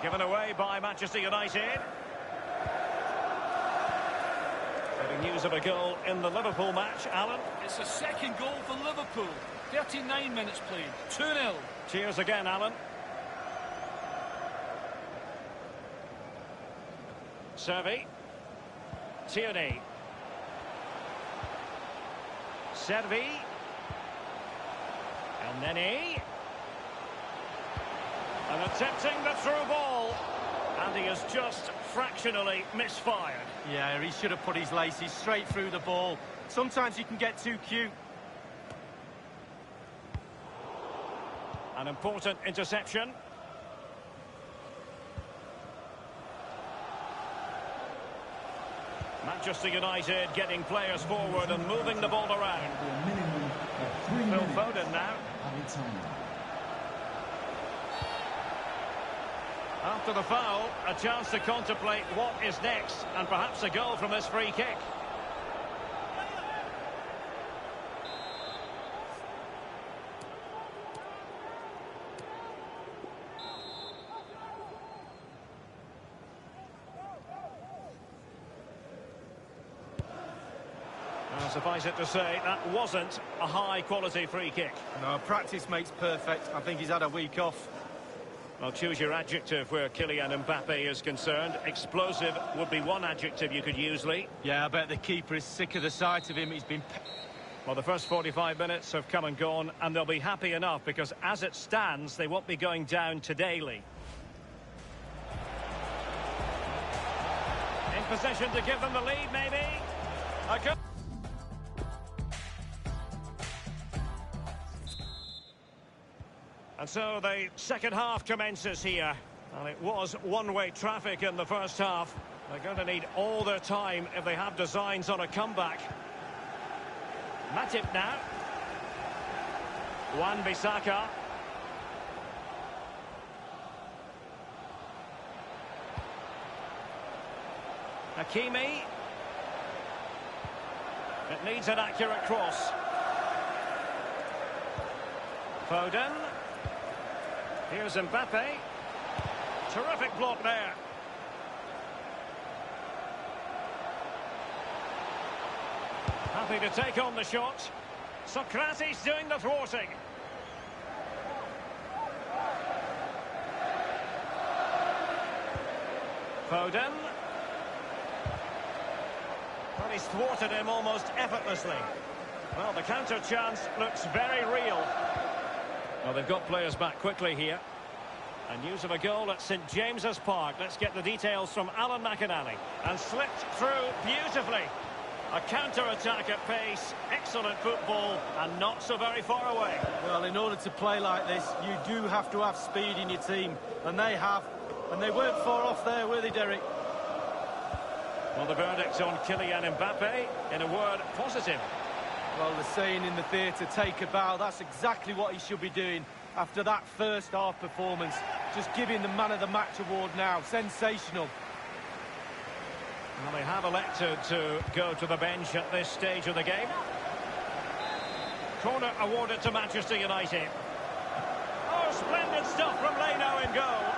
Given away by Manchester United. Getting news of a goal in the Liverpool match, Alan. It's a second goal for Liverpool. 39 minutes played. 2-0. Cheers again, Alan. Servi. Tierney. Servi. And Neni. And attempting the through ball. And he has just fractionally misfired. Yeah, he should have put his laces straight through the ball. Sometimes you can get too cute. An important interception. Manchester United getting players forward and moving the ball around. A minimum of 3 Phil minutes. Foden now. Added time. After the foul, a chance to contemplate what is next, and perhaps a goal from this free kick. Well, suffice it to say, that wasn't a high-quality free kick. No, practice makes perfect. I think he's had a week off. Well, choose your adjective where Kylian Mbappe is concerned. Explosive would be one adjective you could use, Lee. Yeah, I bet the keeper is sick of the sight of him. He's been... Well, the first 45 minutes have come and gone, and they'll be happy enough because, as it stands, they won't be going down today, Lee. In position to give them the lead, maybe. A good... And so the second half commences here. And it was one-way traffic in the first half. They're going to need all their time if they have designs on a comeback. Matip now. Wan-Bissaka. Hakimi. It needs an accurate cross. Foden. Here's Mbappe. Terrific block there. Happy to take on the shot. Socrates doing the thwarting. Foden. Well, he's thwarted him almost effortlessly. Well, the counter chance looks very real. Well, they've got players back quickly here. And news of a goal at St James's Park. Let's get the details from Alan McInally. And slipped through beautifully. A counter-attack at pace, excellent football, and not so very far away. Well, in order to play like this, you do have to have speed in your team. And they have. And they weren't far off there, were they, Derek? Well, the verdict on Kylian Mbappe, in a word, positive. Well, the saying in the theatre, take a bow, that's exactly what he should be doing after that first half performance. Just giving the man of the match award now. Sensational. Well, they have elected to go to the bench at this stage of the game. Corner awarded to Manchester United. Oh, splendid stuff from Leno in goal.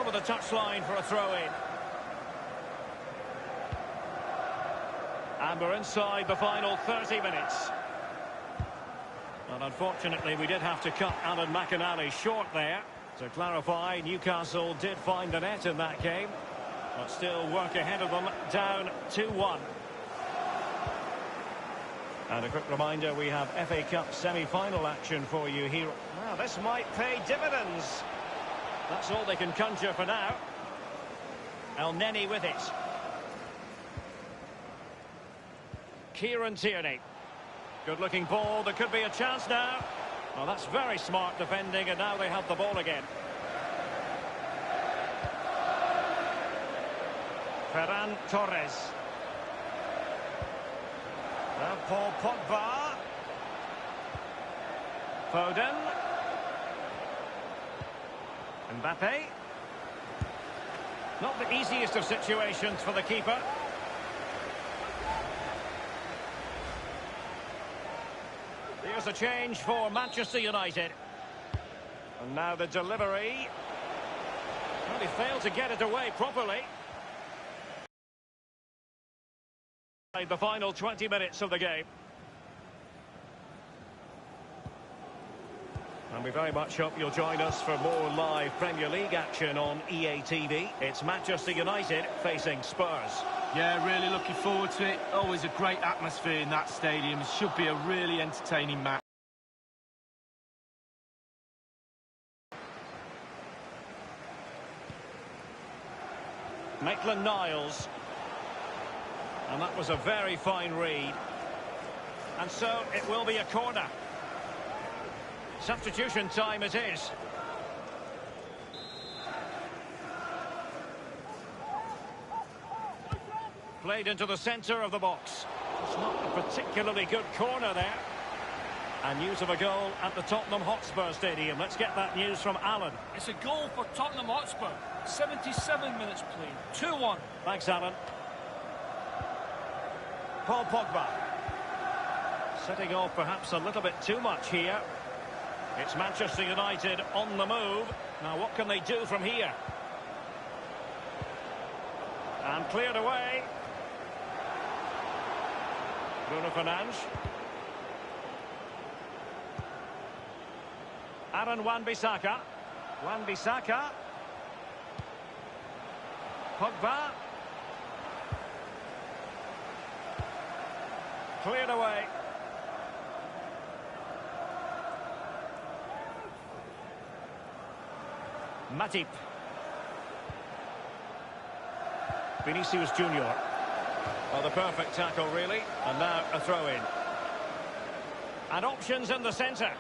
over the touchline for a throw-in. And we're inside the final 30 minutes. And unfortunately, we did have to cut Alan McInally short there. To clarify, Newcastle did find the net in that game, but still work ahead of them, down 2-1. And a quick reminder, we have FA Cup semi-final action for you here. Well, this might pay dividends. That's all they can conjure for now. El Neni with it. Kieran Tierney. Good-looking ball. There could be a chance now. Well, that's very smart defending, and now they have the ball again. Ferran Torres. Now Paul Pogba. Foden. Mbappe. Not the easiest of situations for the keeper. Here's a change for Manchester United. And now the delivery. Well, he failed to get it away properly. The final 20 minutes of the game. And we very much hope you'll join us for more live Premier League action on EA TV. It's Manchester United facing Spurs. Yeah, really looking forward to it. Always a great atmosphere in that stadium. It should be a really entertaining match. Maitland-Niles. And that was a very fine read. And so it will be a corner. Substitution time it is. Played into the centre of the box. It's not a particularly good corner there. And news of a goal at the Tottenham Hotspur Stadium. Let's get that news from Alan. It's a goal for Tottenham Hotspur. 77 minutes played. 2-1. Thanks, Alan. Paul Pogba. Setting off perhaps a little bit too much here. It's Manchester United on the move. Now what can they do from here? And cleared away. Bruno Fernandes. Aaron Wan-Bissaka. Wan-Bissaka. Pogba. Cleared away. Matip. Vinicius Junior. Well, the perfect tackle, really. And now a throw-in. And options in the centre.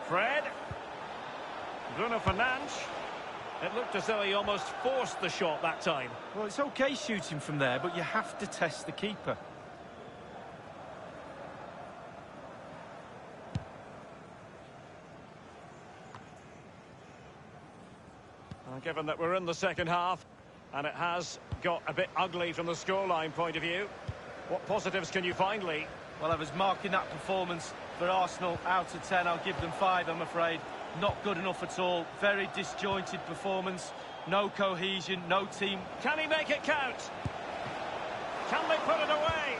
Fred. Bruno Fernandes. It looked as though he almost forced the shot that time. Well, it's okay shooting from there, but you have to test the keeper. Given that we're in the second half, and it has got a bit ugly from the scoreline point of view, what positives can you find, Lee? Well, I was marking that performance for Arsenal out of 10. I'll give them 5, I'm afraid. Not good enough at all. Very disjointed performance. No cohesion, no team. Can he make it count? Can they put it away?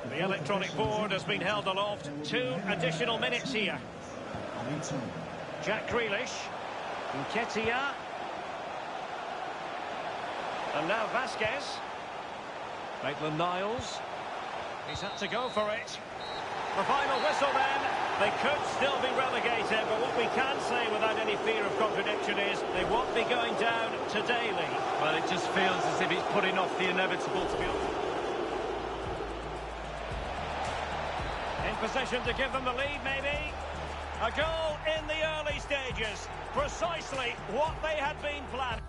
The electronic board has been held aloft. 2 additional minutes here. Jack Grealish. Nketiah. And now Vasquez. Maitland-Niles. He's had to go for it. The final whistle then. They could still be relegated, but what we can say without any fear of contradiction is they won't be going down today, Lee. Well, it just feels as if it's putting off the inevitable, to be honest. Position to give them the lead, maybe. A goal in the early stages. Precisely what they had been planning.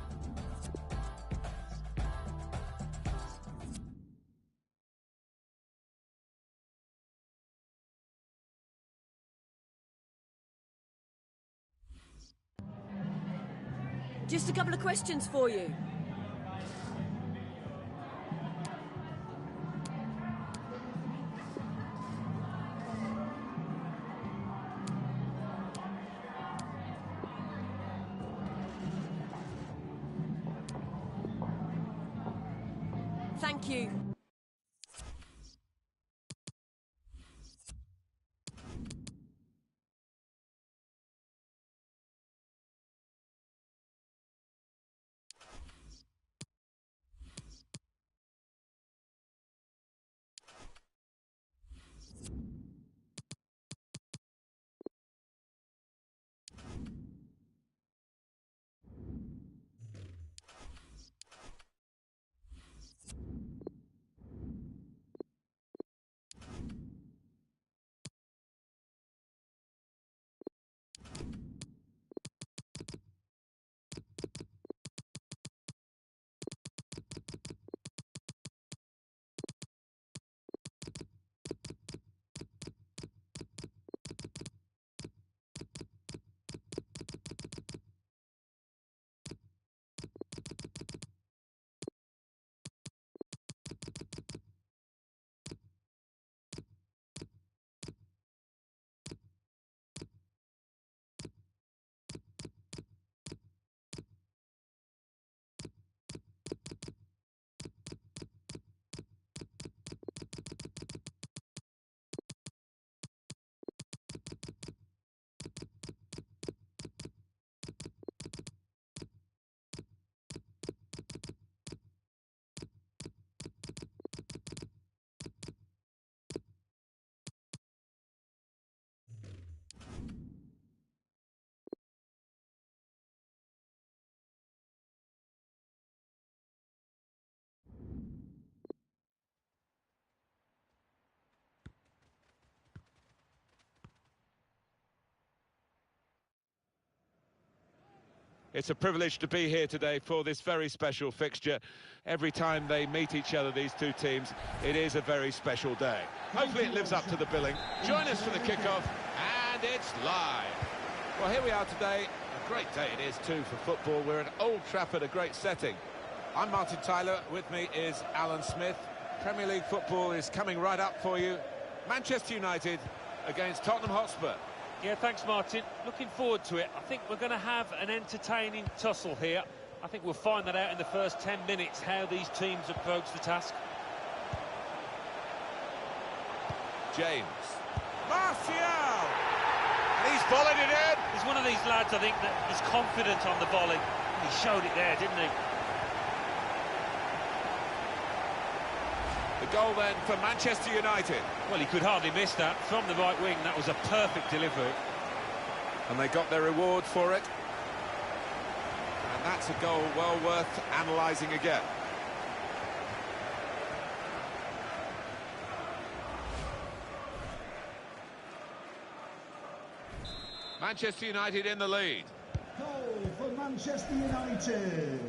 Just a couple of questions for you. Thank you. It's a privilege to be here today for this very special fixture. Every time they meet each other, these two teams, it is a very special day. Hopefully it lives up to the billing. Join us for the kickoff, and it's live. Well, here we are today. A great day it is too for football. We're at Old Trafford, a great setting. I'm Martin Tyler. With me is Alan Smith. Premier League football is coming right up for you. Manchester United against Tottenham Hotspur. Yeah, thanks, Martin. Looking forward to it. I think we're going to have an entertaining tussle here. I think we'll find that out in the first 10 minutes, how these teams approach the task. James. Martial! And he's volleyed it in. He's one of these lads, I think, that is confident on the volley. He showed it there, didn't he? The goal then for Manchester United. Well, he could hardly miss that. From the right wing, that was a perfect delivery. And they got their reward for it. And that's a goal well worth analysing again. Manchester United in the lead. Goal for Manchester United.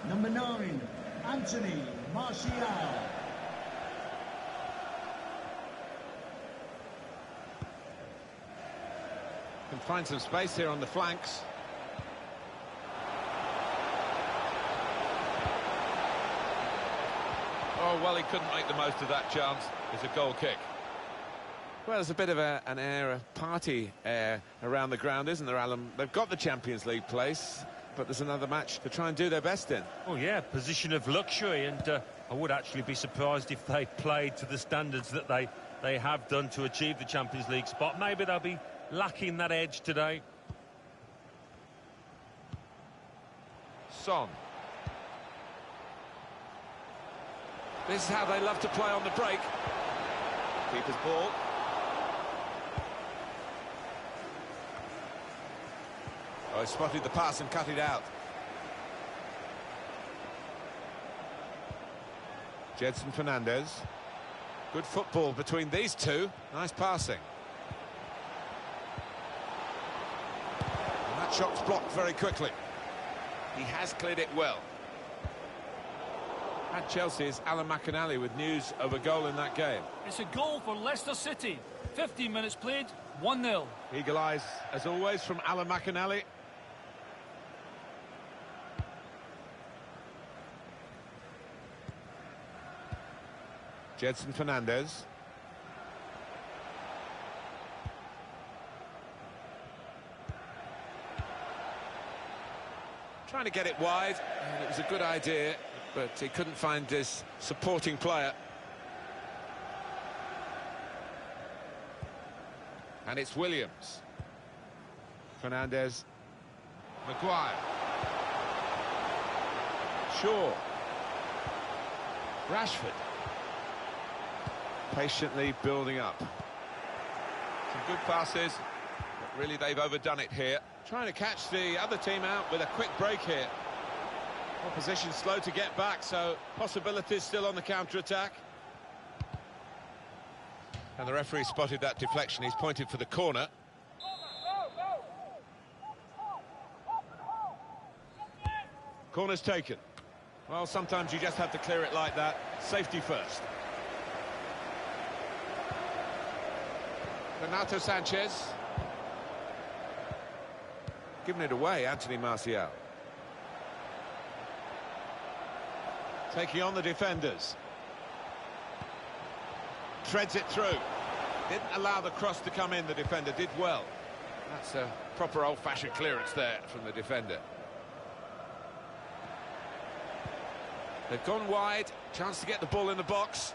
Number 9, Anthony Martial. Can find some space here on the flanks. Oh, well, he couldn't make the most of that chance. It's a goal kick. Well, there's a bit of an air, a party air around the ground, isn't there, Alan? They've got the Champions League place, but there's another match to try and do their best in. Oh, yeah, position of luxury, and I would actually be surprised if they played to the standards that they have done to achieve the Champions League spot. Maybe they'll be lacking that edge today. Son. This is how they love to play on the break. Keeper's ball. Oh, he spotted the pass and cut it out. Jedson Fernandez. Good football between these two. Nice passing. And that shot's blocked very quickly. He has cleared it well. At Chelsea's Alan McInally with news of a goal in that game. It's a goal for Leicester City. 15 minutes played, 1-0. Eagle eyes, as always, from Alan McInally. Jedson Fernandez. Trying to get it wide, and it was a good idea. but he couldn't find his supporting player. And it's Williams. Fernandez. Maguire. Shaw. Rashford. Patiently building up. Some good passes, but really they've overdone it here. Trying to catch the other team out with a quick break here. Opposition slow to get back, so possibilities still on the counter-attack. And the referee spotted that deflection. He's pointed for the corner. Corner's taken. Well, sometimes you just have to clear it like that. Safety first. Renato Sanchez. Giving it away, Anthony Martial. Taking on the defenders. Treads it through. Didn't allow the cross to come in, the defender did well. That's a proper old-fashioned clearance there from the defender. They've gone wide, chance to get the ball in the box.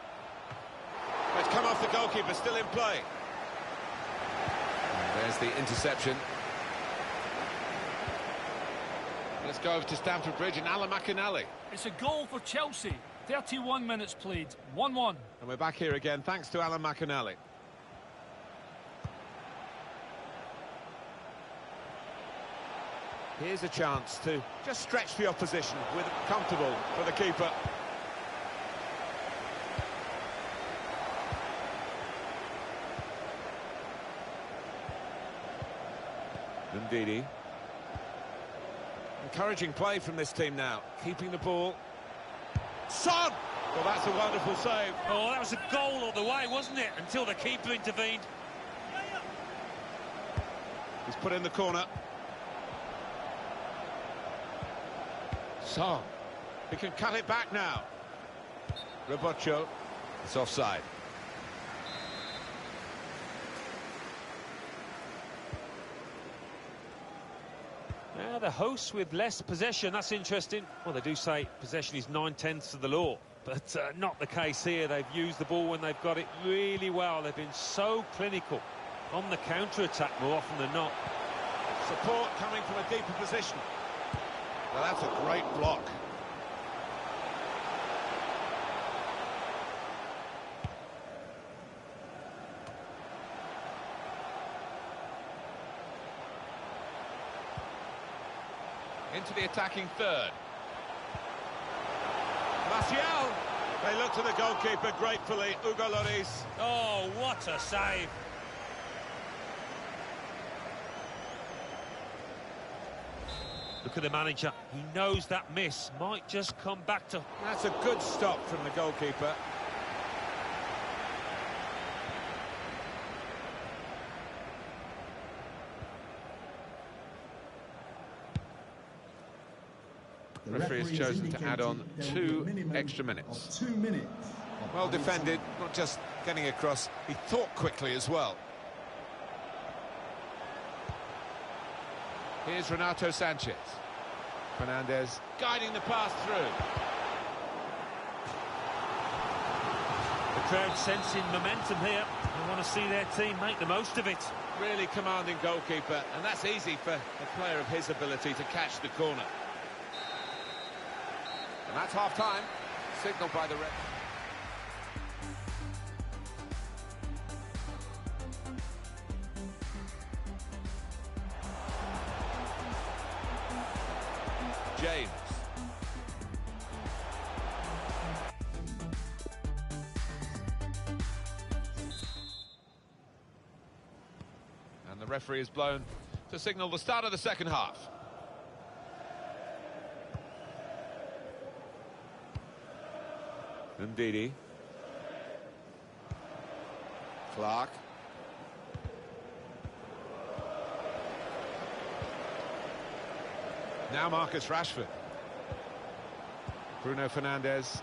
It's come off the goalkeeper, still in play. And there's the interception. Let's go over to Stamford Bridge and Alan McInally. It's a goal for Chelsea. 31 minutes played, 1-1. And we're back here again, thanks to Alan McInally. Here's a chance to just stretch the opposition with comfortable for the keeper. Ndidi. Encouraging play from this team now, keeping the ball. Son! Well, that's a wonderful save. Oh, that was a goal all the way, wasn't it? Until the keeper intervened. He's put in the corner. Son. He can cut it back now. Robocho. It's offside. Now the hosts with less possession, that's interesting. Well, they do say possession is 9/10 of the law, but not the case here. They've used the ball when they've got it really well. They've been so clinical on the counter-attack more often than not. Support coming from a deeper position. Well, that's a great block. Into the attacking third. Martial! They look to the goalkeeper gratefully, Hugo Lloris. Oh, what a save! Look at the manager. He knows that miss might just come back to... That's a good stop from the goalkeeper. The referee has chosen to add on 2 extra minutes. 2 minutes. Well defended, not just getting across, he thought quickly as well. Here's Renato Sanchez. Fernandez guiding the pass through. The crowd sensing momentum here. They want to see their team make the most of it. Really commanding goalkeeper, and that's easy for a player of his ability to catch the corner. And that's half-time, signalled by the ref. James. And the referee is blown to signal the start of the second half. Ndidi. Clark. Now Marcus Rashford. Bruno Fernandes.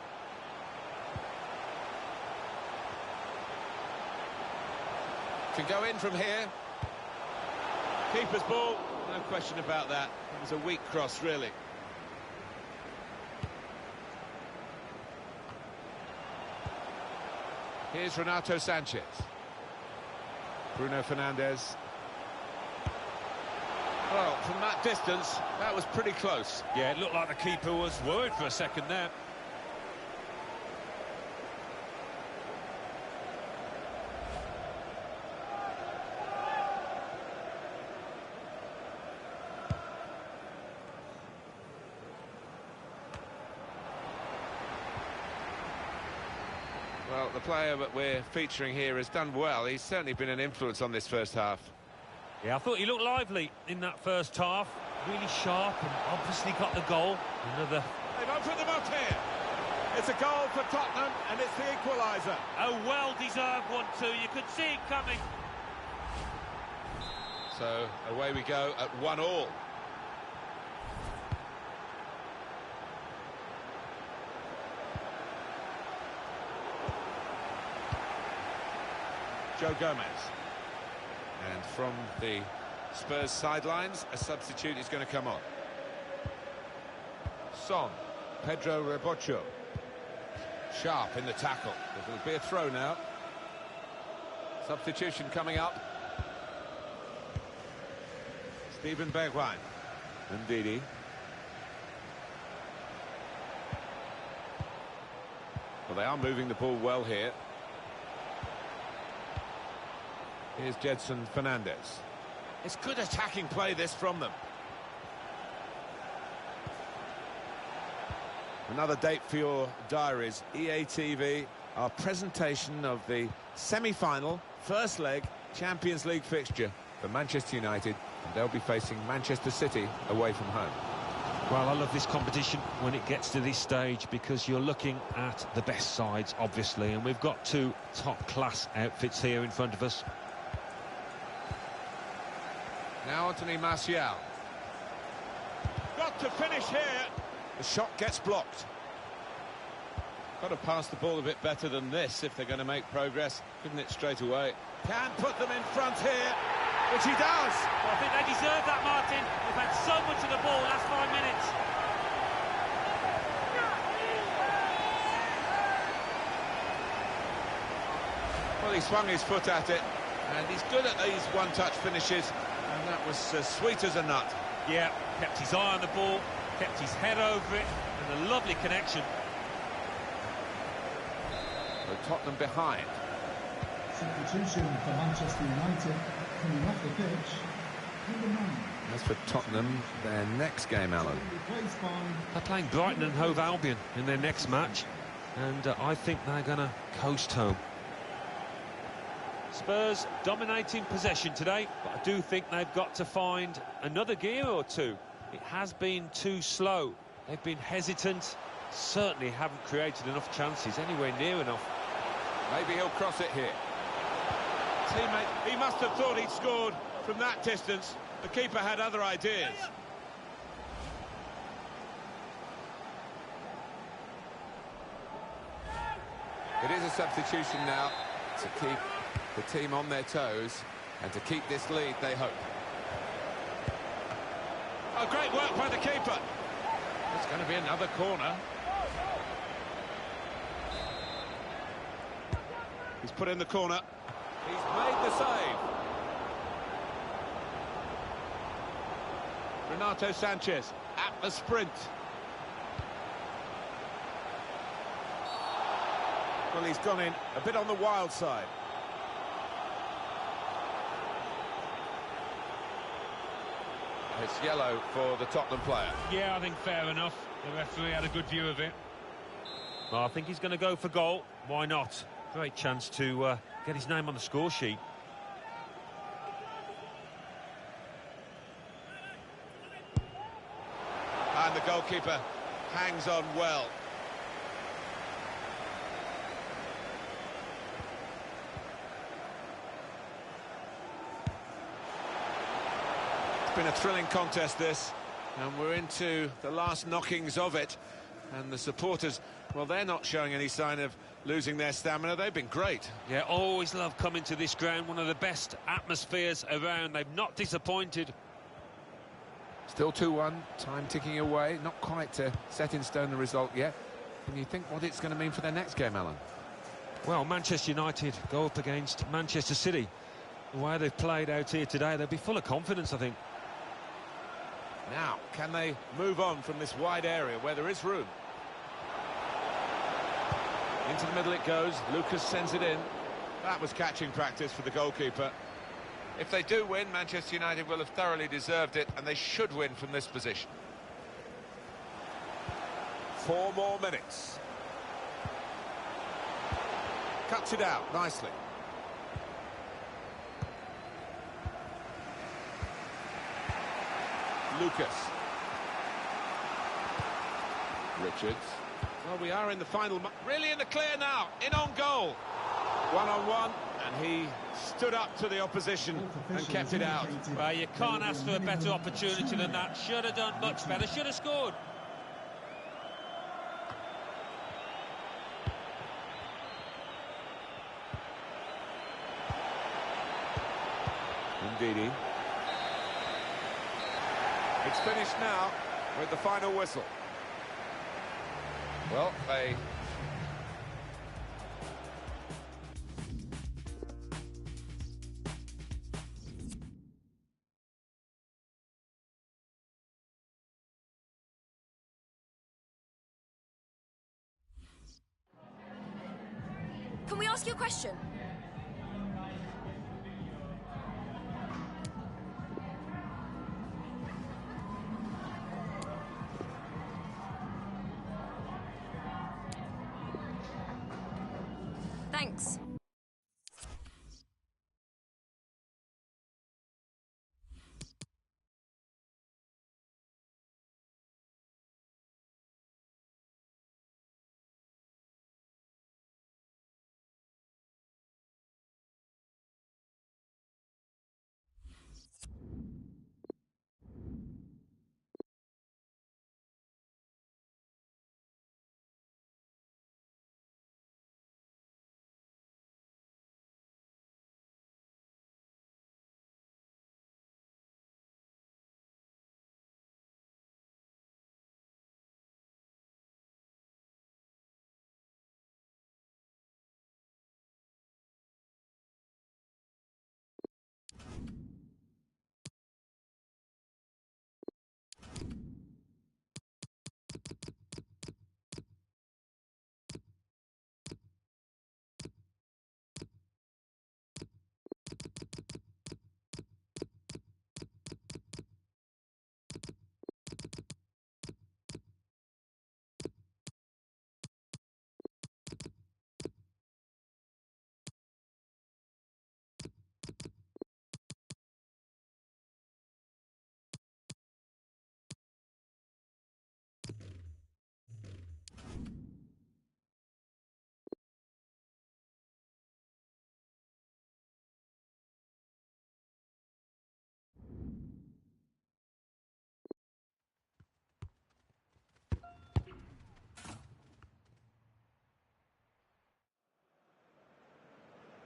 Can go in from here. Keeper's ball, no question about that. It was a weak cross, really. Here's Renato Sanchez. Bruno Fernandes. Well, from that distance, that was pretty close. Yeah, it looked like the keeper was worried for a second there. Well, the player that we're featuring here has done well. He's certainly been an influence on this first half. Yeah, I thought he looked lively in that first half. Really sharp and obviously got the goal. Another... They've opened them up here. It's a goal for Tottenham and it's the equaliser. A well-deserved one too. You could see it coming. So away we go at 1-1. Joe Gomez. And from the Spurs sidelines, a substitute is going to come on. Son, Pedro Rebocho. Sharp in the tackle. There'll be a throw now. Substitution coming up. Steven Bergwijn. And Didi. Well, they are moving the ball well here. Here's Jedson Fernandes. It's good attacking play, this, from them. Another date for your diaries. EA TV, our presentation of the semi-final, first leg, Champions League fixture for Manchester United. And they'll be facing Manchester City away from home. Well, I love this competition when it gets to this stage because you're looking at the best sides, obviously. And we've got two top-class outfits here in front of us. Now Anthony Martial. Got to finish here. The shot gets blocked. Got to pass the ball a bit better than this if they're going to make progress. Giving it straight away. Can put them in front here, which he does. Well, I think they deserve that, Martin. They've had so much of the ball last 5 minutes. Well, he swung his foot at it, and he's good at these one-touch finishes. And that was as sweet as a nut. Yeah, kept his eye on the ball, kept his head over it, and a lovely connection. So Tottenham behind. Substitution for Manchester United coming off the pitch. Number 9. As for Tottenham, their next game, Alan. They're playing Brighton and Hove Albion in their next match, and I think they're going to coast home. Spurs dominating possession today, but I do think they've got to find another gear or two. It has been too slow. They've been hesitant, certainly haven't created enough chances, anywhere near enough. Maybe he'll cross it here. Teammate, he must have thought he'd scored from that distance. The keeper had other ideas. It is a substitution now to keep the team on their toes and to keep this lead, they hope. Oh, great work by the keeper. It's going to be another corner. He's put in the corner. He's made the save. Renato Sanchez at the sprint. Well, he's gone in a bit on the wild side. It's yellow for the Tottenham player. Yeah, I think fair enough. The referee had a good view of it. Well, I think he's going to go for goal. Why not? Great chance to get his name on the score sheet. And the goalkeeper hangs on well. It's been a thrilling contest, this, and we're into the last knockings of it. And the supporters, well, they're not showing any sign of losing their stamina. They've been great. Yeah, always love coming to this ground. One of the best atmospheres around. They've not disappointed. Still 2-1, time ticking away. Not quite set in stone the result yet. Can you think what it's going to mean for their next game, Alan? Well, Manchester United go up against Manchester City. The way they've played out here today, they'll be full of confidence, I think. Now, can they move on from this wide area where there is room? Into the middle it goes. Lucas sends it in. That was catching practice for the goalkeeper. If they do win, Manchester United will have thoroughly deserved it, and they should win from this position. 4 more minutes. Cuts it out nicely. Lucas. Richards. Well, we are in the final... Really in the clear now. In on goal. One-on-one, and he stood up to the opposition and kept it out. Well, you can't ask for a better opportunity than that. Should have done much better. Should have scored. Indeed. It's finished now with the final whistle. Well, they... Can we ask you a question? Thanks.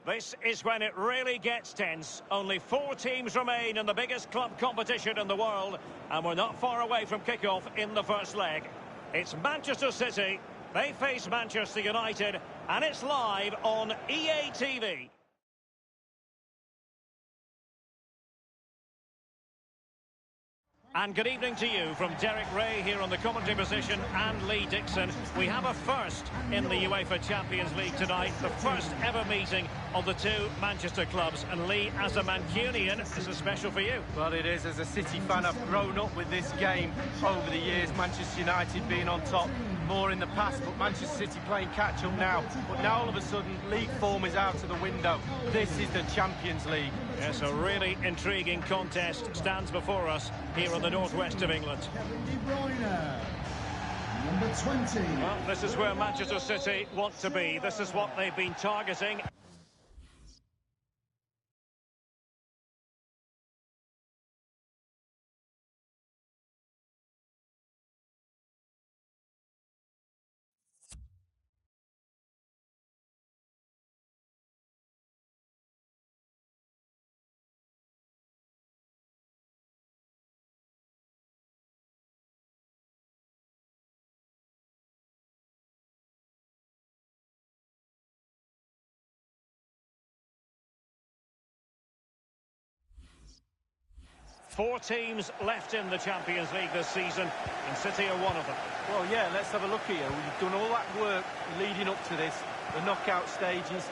This is when it really gets tense. Only 4 teams remain in the biggest club competition in the world, and we're not far away from kickoff in the first leg. It's Manchester City. They face Manchester United, and it's live on EA TV. And good evening to you from Derek Ray here on the commentary position and Lee Dixon. We have a first in the UEFA Champions League tonight, the first ever meeting of the 2 Manchester clubs. And Lee, as a Mancunian, this is special for you. Well, it is. As a City fan, I've grown up with this game over the years. Manchester United being on top more in the past, but Manchester City playing catch-up now. But now, all of a sudden, league form is out of the window. This is the Champions League. Yes, a really intriguing contest stands before us here on the northwest of England. Number 20. Well, this is where Manchester City want to be. This is what they've been targeting. 4 teams left in the Champions League this season, and City are one of them. Well, yeah, let's have a look here. We've done all that work leading up to this, the knockout stages,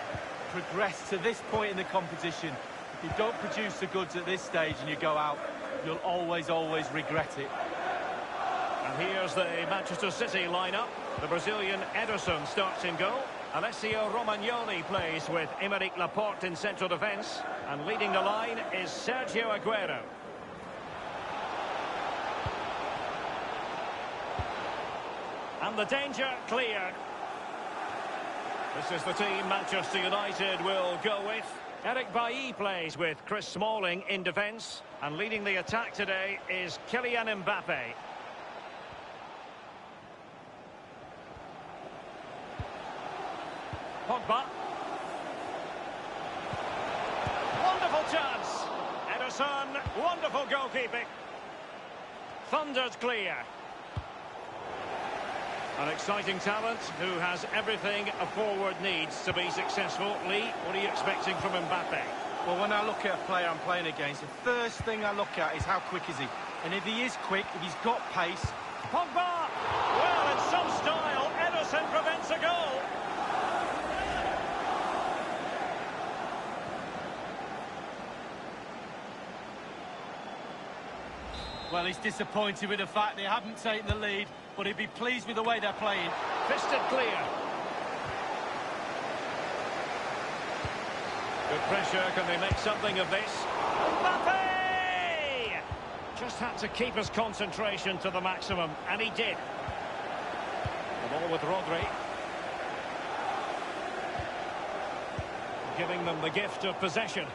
progressed to this point in the competition. If you don't produce the goods at this stage and you go out, you'll always regret it. And here's the Manchester City lineup. The Brazilian Ederson starts in goal. Alessio Romagnoli plays with Aymeric Laporte in central defence. And leading the line is Sergio Aguero. And the danger cleared. This is the team Manchester United will go with. Eric Bailly plays with Chris Smalling in defence. And leading the attack today is Kylian Mbappe. Pogba. Wonderful chance. Ederson, wonderful goalkeeping. Thundered clear. An exciting talent who has everything a forward needs to be successful. Lee, what are you expecting from Mbappe? Well, when I look at a player I'm playing against, the first thing I look at is how quick is he. And if he is quick, if he's got pace... Pogba! Well, in some style, Ederson prevents a goal. Well, he's disappointed with the fact they haven't taken the lead, but he'd be pleased with the way they're playing. Fisted clear. Good pressure. Can they make something of this? Mbappe! Just had to keep his concentration to the maximum, and he did. The ball with Rodri. Giving them the gift of possession.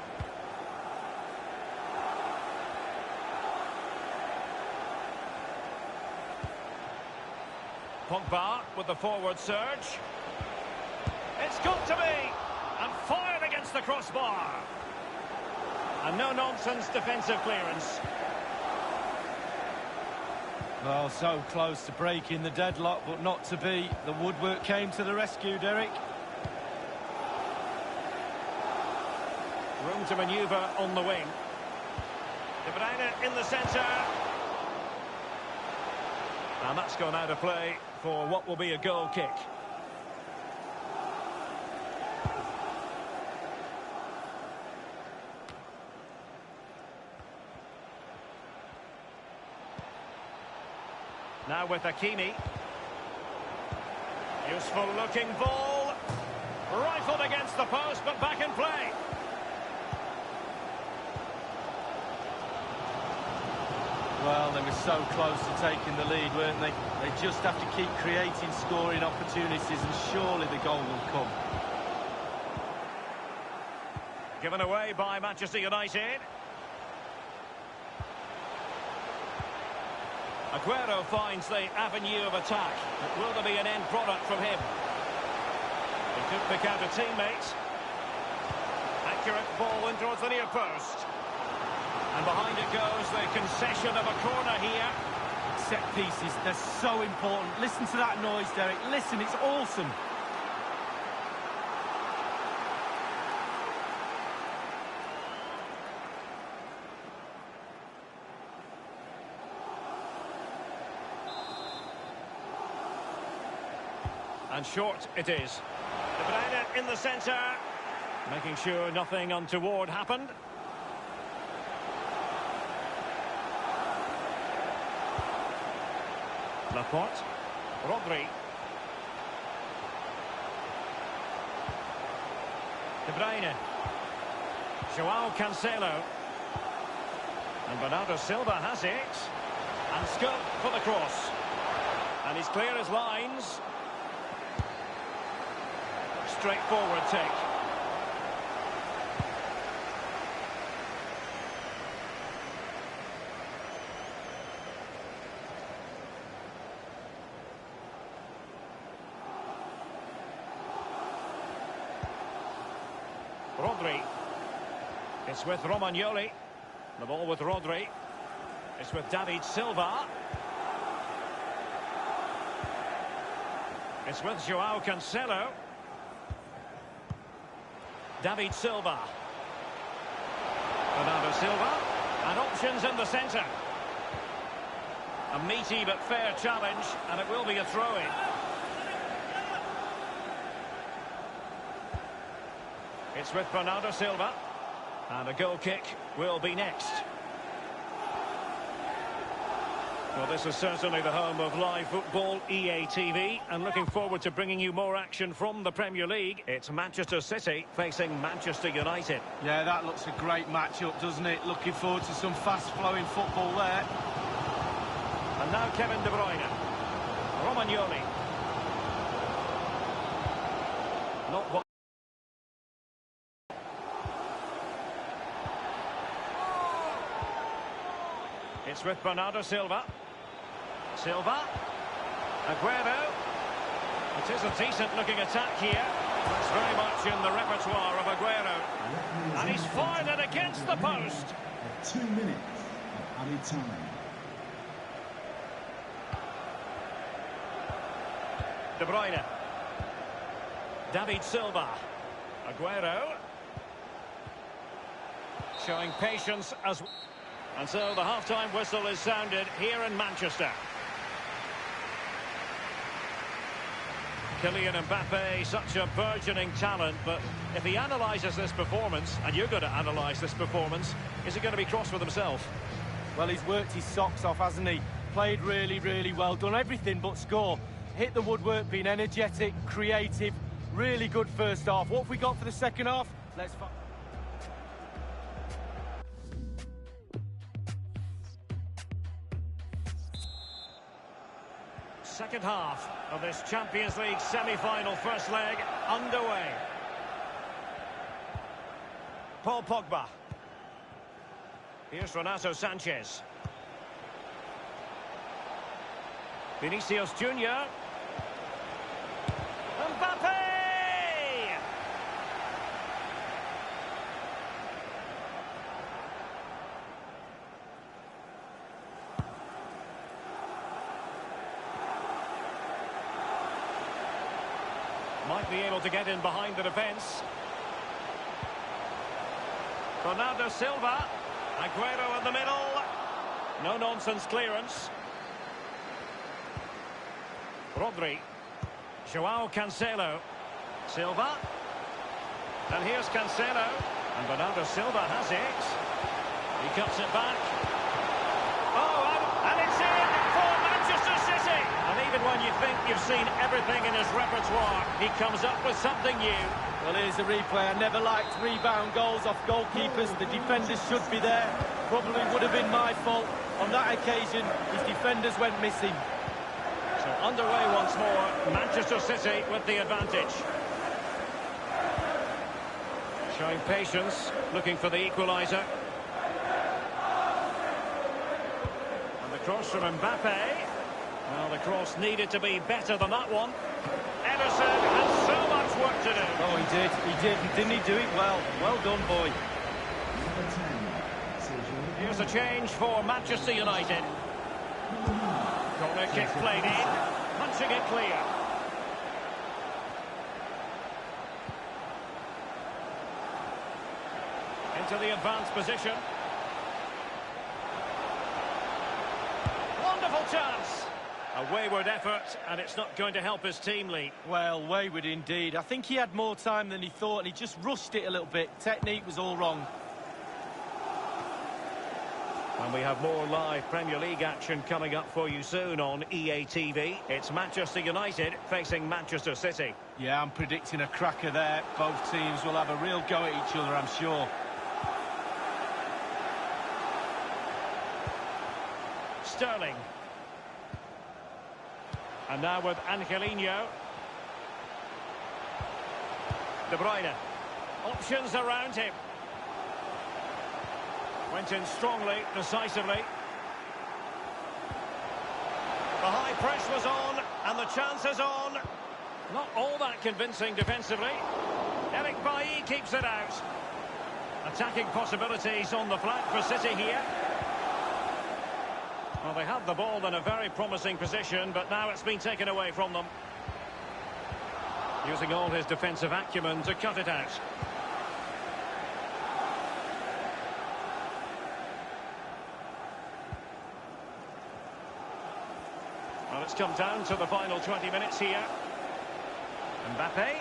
Pogba with the forward surge. It's got to be! And fired against the crossbar. And no-nonsense defensive clearance. Well, so close to breaking the deadlock, but not to be. The woodwork came to the rescue, Derek. Room to manoeuvre on the wing. De Bruyne in the centre. And that's gone out of play for what will be a goal kick. Now with Hakimi. Useful looking ball. Rifled against the post, but back in play. Well, they were so close to taking the lead, weren't they? They just have to keep creating scoring opportunities, and surely the goal will come. Given away by Manchester United. Aguero finds the avenue of attack. But will there be an end product from him? He could pick out a teammate. Accurate ball in towards the near post. And behind it goes the concession of a corner here. Set pieces, they're so important. Listen to that noise, Derek. Listen, it's awesome. And short it is. De Bruyne in the centre. Making sure nothing untoward happened. Laporte. Rodri. De Bruyne. João Cancelo. And Bernardo Silva has it. And scope for the cross. And he's clear as lines. Straightforward take. Rodri. It's with Romagnoli. The ball with Rodri. It's with David Silva. It's with João Cancelo. David Silva. Bernardo Silva. And options in the centre. A meaty but fair challenge, and it will be a throw-in. It's with Bernardo Silva. And a goal kick will be next. Well, this is certainly the home of live football, EA TV, and looking forward to bringing you more action from the Premier League. It's Manchester City facing Manchester United. Yeah, that looks a great match-up, doesn't it? Looking forward to some fast-flowing football there. And now Kevin De Bruyne. Romagnoli. Not what. It's with Bernardo Silva. Silva. Aguero. It is a decent-looking attack here. It's very much in the repertoire of Aguero. And he's fired it against the post. 2 minutes of added time. De Bruyne. David Silva. Aguero. Showing patience as... And so the half-time whistle is sounded here in Manchester. Kylian Mbappe, such a burgeoning talent, but if he analyses this performance, and you're going to analyse this performance, is he going to be cross with himself? Well, he's worked his socks off, hasn't he? Played really, really well, done everything but score. Hit the woodwork, been energetic, creative, really good first half. What have we got for the second half? Let's find. Second half of this Champions League semi-final first leg underway. Paul Pogba. Here's Renato Sanchez. Vinicius Junior. Mbappe! Might be able to get in behind the defence. Bernardo Silva. Aguero in the middle. No-nonsense clearance. Rodri. Joao Cancelo. Silva. And here's Cancelo. And Bernardo Silva has it. He cuts it back. Oh, and it's in for Manchester City. And even when you think you've seen everything in his repertoire, he comes up with something new. Well, here's a replay. I never liked rebound goals off goalkeepers. The defenders should be there. Probably would have been my fault. On that occasion, his defenders went missing. So underway once more, Manchester City with the advantage. Showing patience, looking for the equaliser. And the cross from Mbappe. Well, the cross needed to be better than that one. Ederson has so much work to do. Oh, he did. And didn't he do it well? Well done, boy. Here's a change for Manchester United. Corner kick played in, punching it clear. Into the advanced position. Wonderful chance. A wayward effort, and it's not going to help his team, Lee. Well, wayward indeed. I think he had more time than he thought, and he just rushed it a little bit. Technique was all wrong. And we have more live Premier League action coming up for you soon on EA TV. It's Manchester United facing Manchester City. Yeah, I'm predicting a cracker there. Both teams will have a real go at each other, I'm sure. Sterling. And now with Angelino. De Bruyne. Options around him. Went in strongly, decisively. The high press was on, and the chance is on. Not all that convincing defensively. Eric Bailly keeps it out. Attacking possibilities on the flank for City here. Well, they had the ball in a very promising position, but now it's been taken away from them. Using all his defensive acumen to cut it out. it's come down to the final 20 minutes here. Mbappe,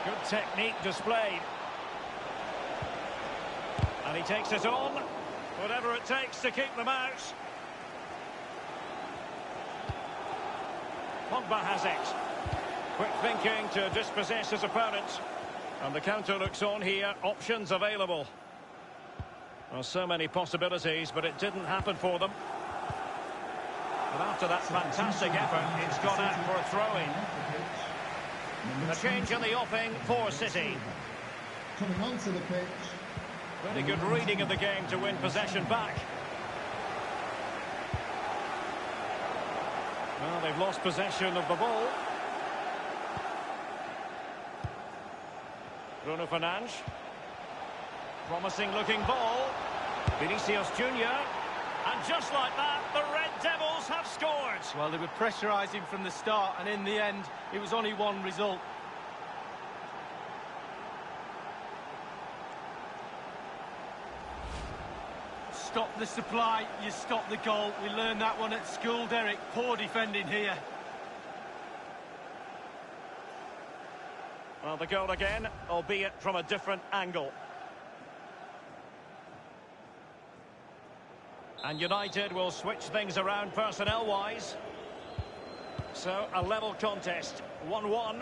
good technique displayed. And he takes it on, whatever it takes to keep them out. Pogba has it. Quick thinking to dispossess his opponent. And the counter looks on here, options available. Well, so many possibilities, but it didn't happen for them. But after that fantastic effort, it's gone out for a throw-in. A change in the offing for City. Coming onto the pitch. Really good reading of the game to win possession back. Well, they've lost possession of the ball. Bruno Fernandes. Promising looking ball. Vinicius Junior. And just like that, the Red Devils have scored. Well, they were pressurising from the start, and in the end, it was only one result. Stop the supply, you stop the goal. We learned that one at school, Derek. Poor defending here. Well, the goal again, albeit from a different angle. And United will switch things around personnel-wise. So, a level contest, 1-1.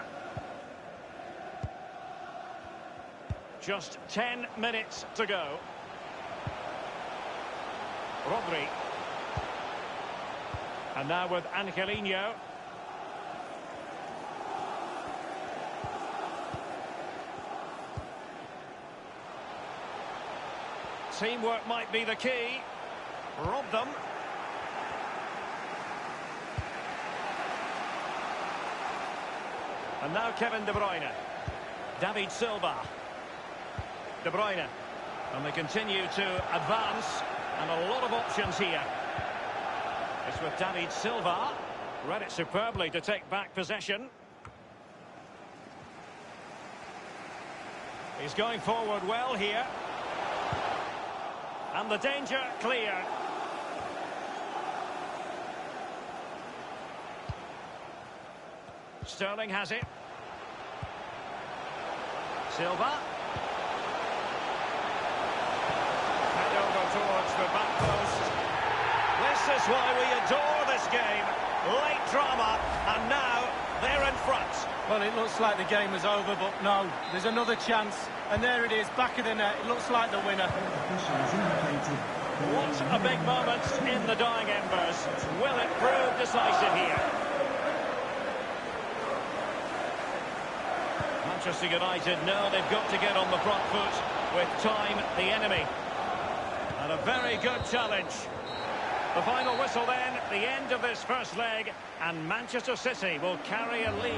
Just 10 minutes to go. Rodri. And now with Angelino. Teamwork might be the key. Rob them. And now Kevin De Bruyne. David Silva. De Bruyne. And they continue to advance. And a lot of options here. It's with David Silva. Read it superbly to take back possession. He's going forward well here. And the danger clear. Sterling has it. Silva. And over towards the back post. This is why we adore this game. Late drama, and now they're in front. Well, it looks like the game was over, but no, there's another chance. And there it is, back of the net. It looks like the winner. What a big moment in the dying embers. Will it prove decisive here? Manchester United know they've got to get on the front foot with time the enemy. And a very good challenge. The final whistle then, the end of this first leg, and Manchester City will carry a lead.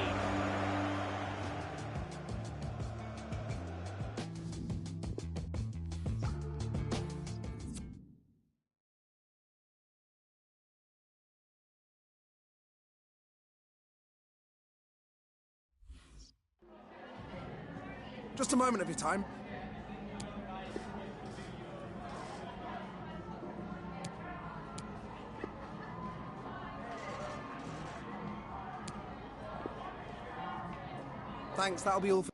Just a moment of your time. Thanks, that'll be all for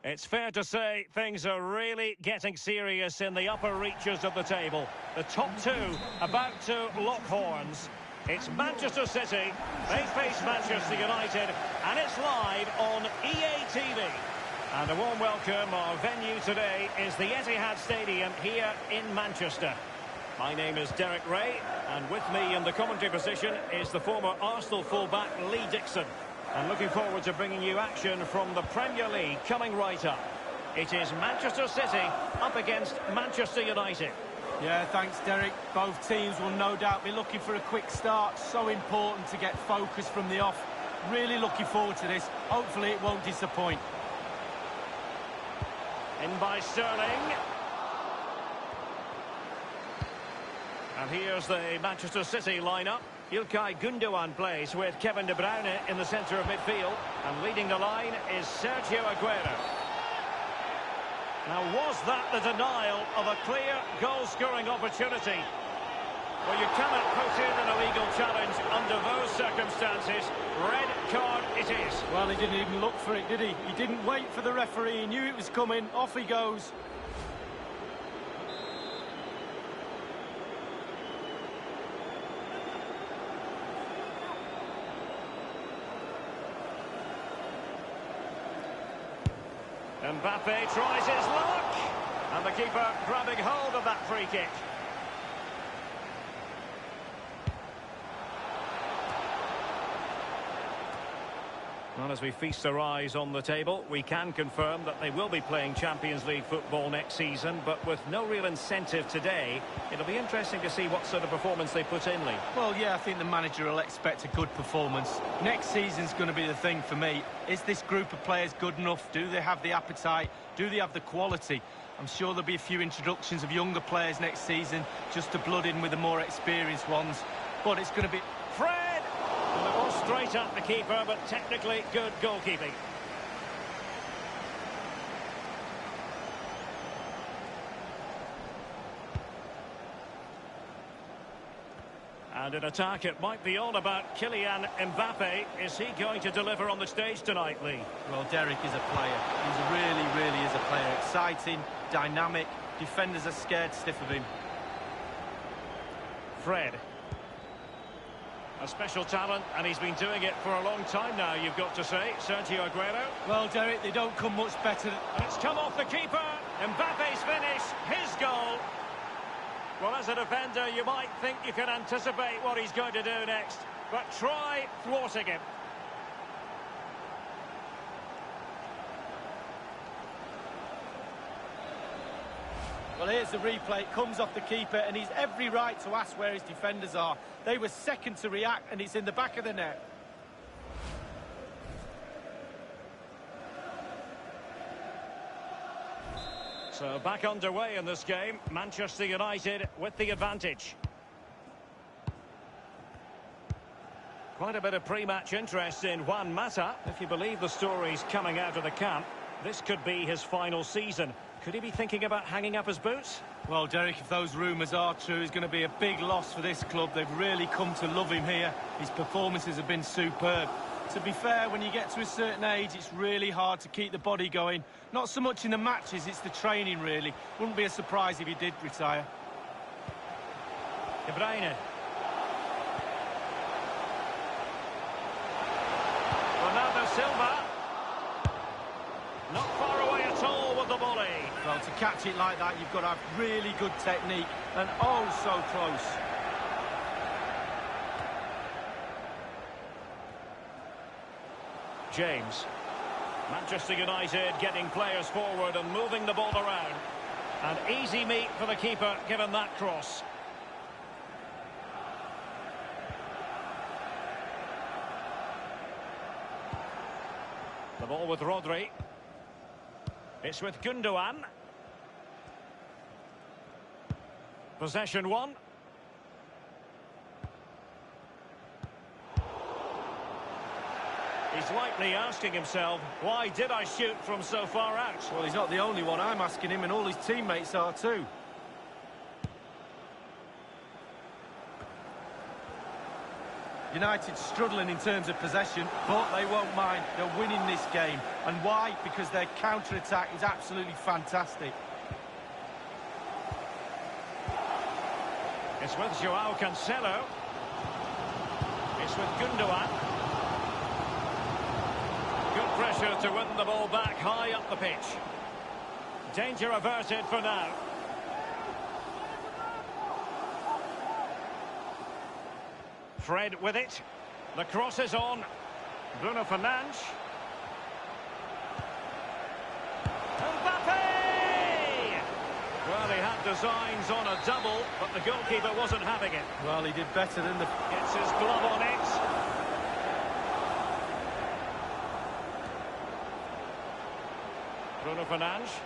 It's fair to say things are really getting serious in the upper reaches of the table. The top two about to lock horns. It's Manchester City, they face Manchester United, and it's live on EA TV. And a warm welcome. Our venue today is the Etihad Stadium here in Manchester. My name is Derek Ray, and with me in the commentary position is the former Arsenal fullback Lee Dixon. And looking forward to bringing you action from the Premier League coming right up. It is Manchester City up against Manchester United. Yeah, thanks, Derek. Both teams will no doubt be looking for a quick start. So important to get focus from the off. Really looking forward to this. Hopefully it won't disappoint. In by Sterling. And here's the Manchester City lineup. İlkay Gündoğan plays with Kevin De Bruyne in the centre of midfield. And leading the line is Sergio Aguero. Now, was that the denial of a clear goal-scoring opportunity? Well, you cannot put in an illegal challenge under those circumstances. Red card it is. Well, he didn't even look for it, did he? He didn't wait for the referee. He knew it was coming. Off he goes. Mbappe tries his luck, and the keeper grabbing hold of that free kick. Well, as we feast our eyes on the table, we can confirm that they will be playing Champions League football next season, but with no real incentive today. It'll be interesting to see what sort of performance they put in, Lee. Well, yeah, I think the manager will expect a good performance. Next season's going to be the thing for me. Is this group of players good enough? Do they have the appetite? Do they have the quality? I'm sure there'll be a few introductions of younger players next season, just to blood in with the more experienced ones. But it's going to be... Fred! Well, it was straight at the keeper, but technically good goalkeeping. And in attack, it might be all about Kylian Mbappe. Is he going to deliver on the stage tonight, Lee? Well, Derek is a player. He really is a player. Exciting, dynamic. Defenders are scared stiff of him. Fred. A special talent, and he's been doing it for a long time now, you've got to say. Sergio Aguero. Well, Derek, they don't come much better. And it's come off the keeper. Mbappe's finish, his goal. Well, as a defender, you might think you can anticipate what he's going to do next, but try thwarting him. Well, here's the replay. It comes off the keeper, and he's every right to ask where his defenders are. They were second to react, and it's in the back of the net. So back underway in this game. Manchester United with the advantage. Quite a bit of pre-match interest in Juan Mata. If you believe the stories coming out of the camp, this could be his final season. Could he be thinking about hanging up his boots? Well, Derek, if those rumours are true, he's going to be a big loss for this club. They've really come to love him here. His performances have been superb. To be fair, when you get to a certain age, it's really hard to keep the body going. Not so much in the matches, it's the training, really. Wouldn't be a surprise if he did retire. De Bruyne. Bernardo Silva. Not far away at all with the volley. Well, to catch it like that, you've got to have really good technique. And oh, so close. James. Manchester United getting players forward and moving the ball around. And easy meat for the keeper, given that cross. The ball with Rodri. It's with Gündoğan. Possession one. He's likely asking himself, why did I shoot from so far out? Well, he's not the only one. I'm asking him, and all his teammates are too. United struggling in terms of possession, but they won't mind. They're winning this game. And why? Because their counter-attack is absolutely fantastic. It's with Joao Cancelo. It's with Gundogan. Good pressure to win the ball back high up the pitch. Danger averted for now. Fred with it. The cross is on. Bruno Fernandes. Mbappe! Well, he had designs on a double, but the goalkeeper wasn't having it. Well, he did better than the... Gets his glove on it. Bruno Fernandes.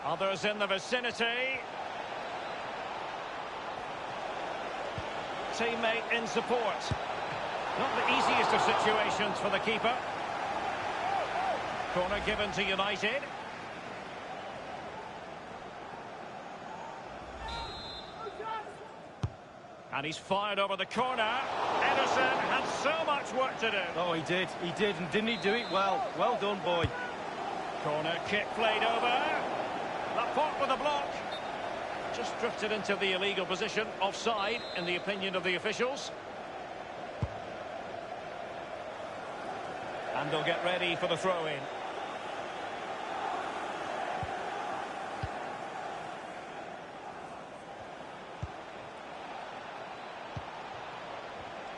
Others in the vicinity. Teammate in support. Not the easiest of situations for the keeper. Corner given to United. And he's fired over the corner. Ederson had so much work to do. Oh, he did, and didn't he do it well? Well done, boy. Corner kick played over. Laporte with a block. Just drifted into the illegal position, offside, in the opinion of the officials. And they'll get ready for the throw-in.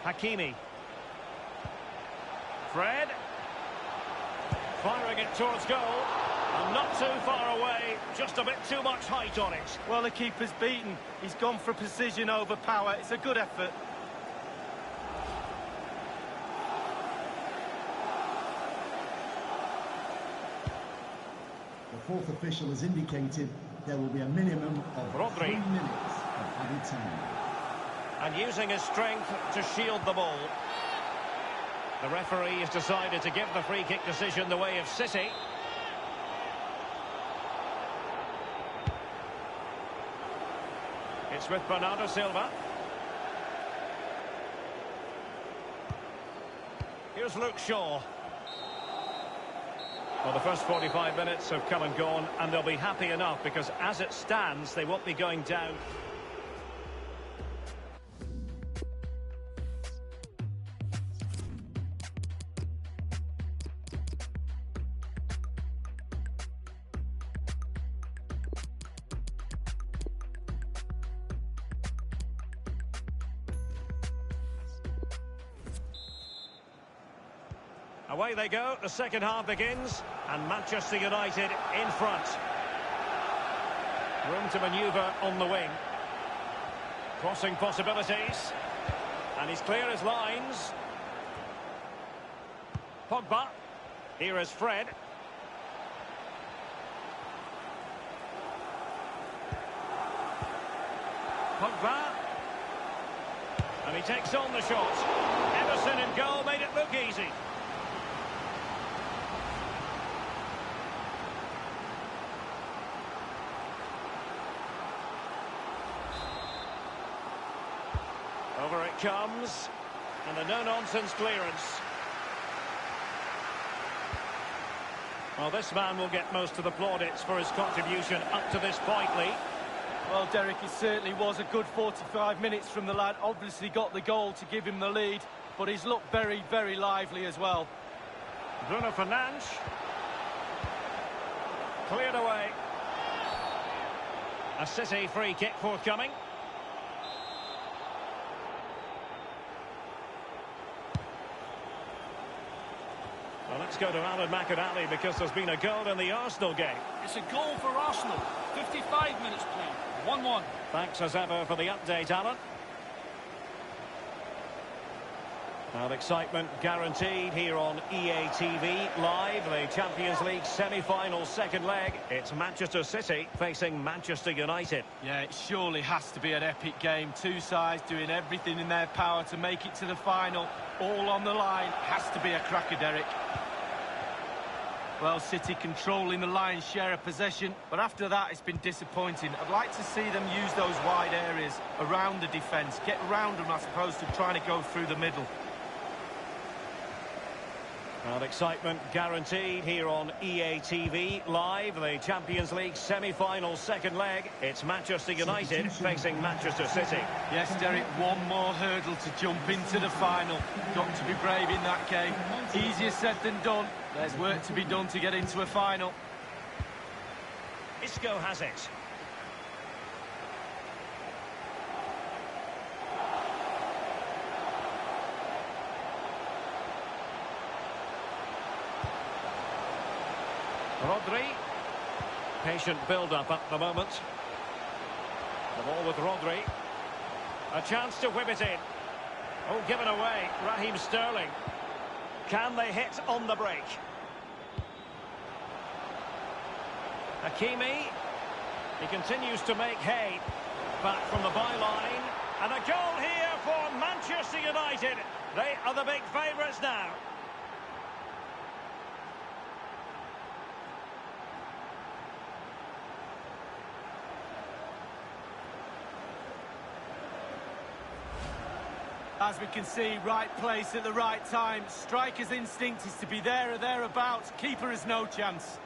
Hakimi. Fred. Firing it towards goal. And not too far away, just a bit too much height on it. Well, the keeper's beaten. He's gone for precision over power. It's a good effort. The fourth official has indicated there will be a minimum of Rodri. 3 minutes of added time. And using his strength to shield the ball. The referee has decided to give the free kick decision the way of City. It's with Bernardo Silva. Here's Luke Shaw. Well, the first 45 minutes have come and gone, and they'll be happy enough because as it stands, they won't be going down. Away they go, the second half begins, and Manchester United in front. Room to manoeuvre on the wing. Crossing possibilities. And he's clear as lines. Pogba. Here is Fred. Pogba. And he takes on the shot. Ederson in goal made it look easy. Over it comes, and a no-nonsense clearance. Well, this man will get most of the plaudits for his contribution up to this point, Lee. Well, Derek, it certainly was a good 45 minutes from the lad. Obviously got the goal to give him the lead, but he's looked very, very lively as well. Bruno Fernandes. Cleared away. A City free kick forthcoming. Well, let's go to Alan McInally because there's been a goal in the Arsenal game. It's a goal for Arsenal. 55 minutes played. 1-1. Thanks as ever for the update, Alan. Well, excitement guaranteed here on EA TV Live, the Champions League semi-final second leg. It's Manchester City facing Manchester United. Yeah, it surely has to be an epic game. Two sides doing everything in their power to make it to the final. All on the line. Has to be a cracker, Derek. Well, City controlling the lion's share of possession, but after that it's been disappointing. I'd like to see them use those wide areas around the defence, get around them as opposed to trying to go through the middle. Well, excitement guaranteed here on EA TV Live, the Champions League semi-final second leg. It's Manchester United facing Manchester City. Yes, Derek, one more hurdle to jump into the final. Got to be brave in that game. Easier said than done. There's work to be done to get into a final. Isco has it. Rodri. Patient build-up at the moment. The ball with Rodri. A chance to whip it in. Oh, given away. Raheem Sterling. Can they hit on the break? Hakimi. He continues to make hay. Back from the byline. And a goal here for Manchester United. They are the big favourites now. As we can see, right place at the right time. Striker's instinct is to be there or thereabouts. Keeper has no chance.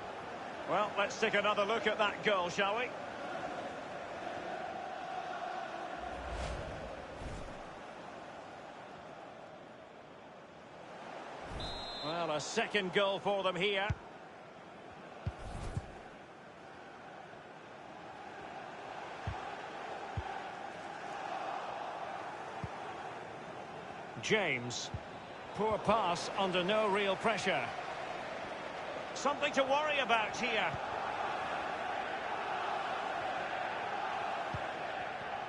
Well, let's take another look at that goal, shall we? Well, a second goal for them here. James. Poor pass under no real pressure. Something to worry about here.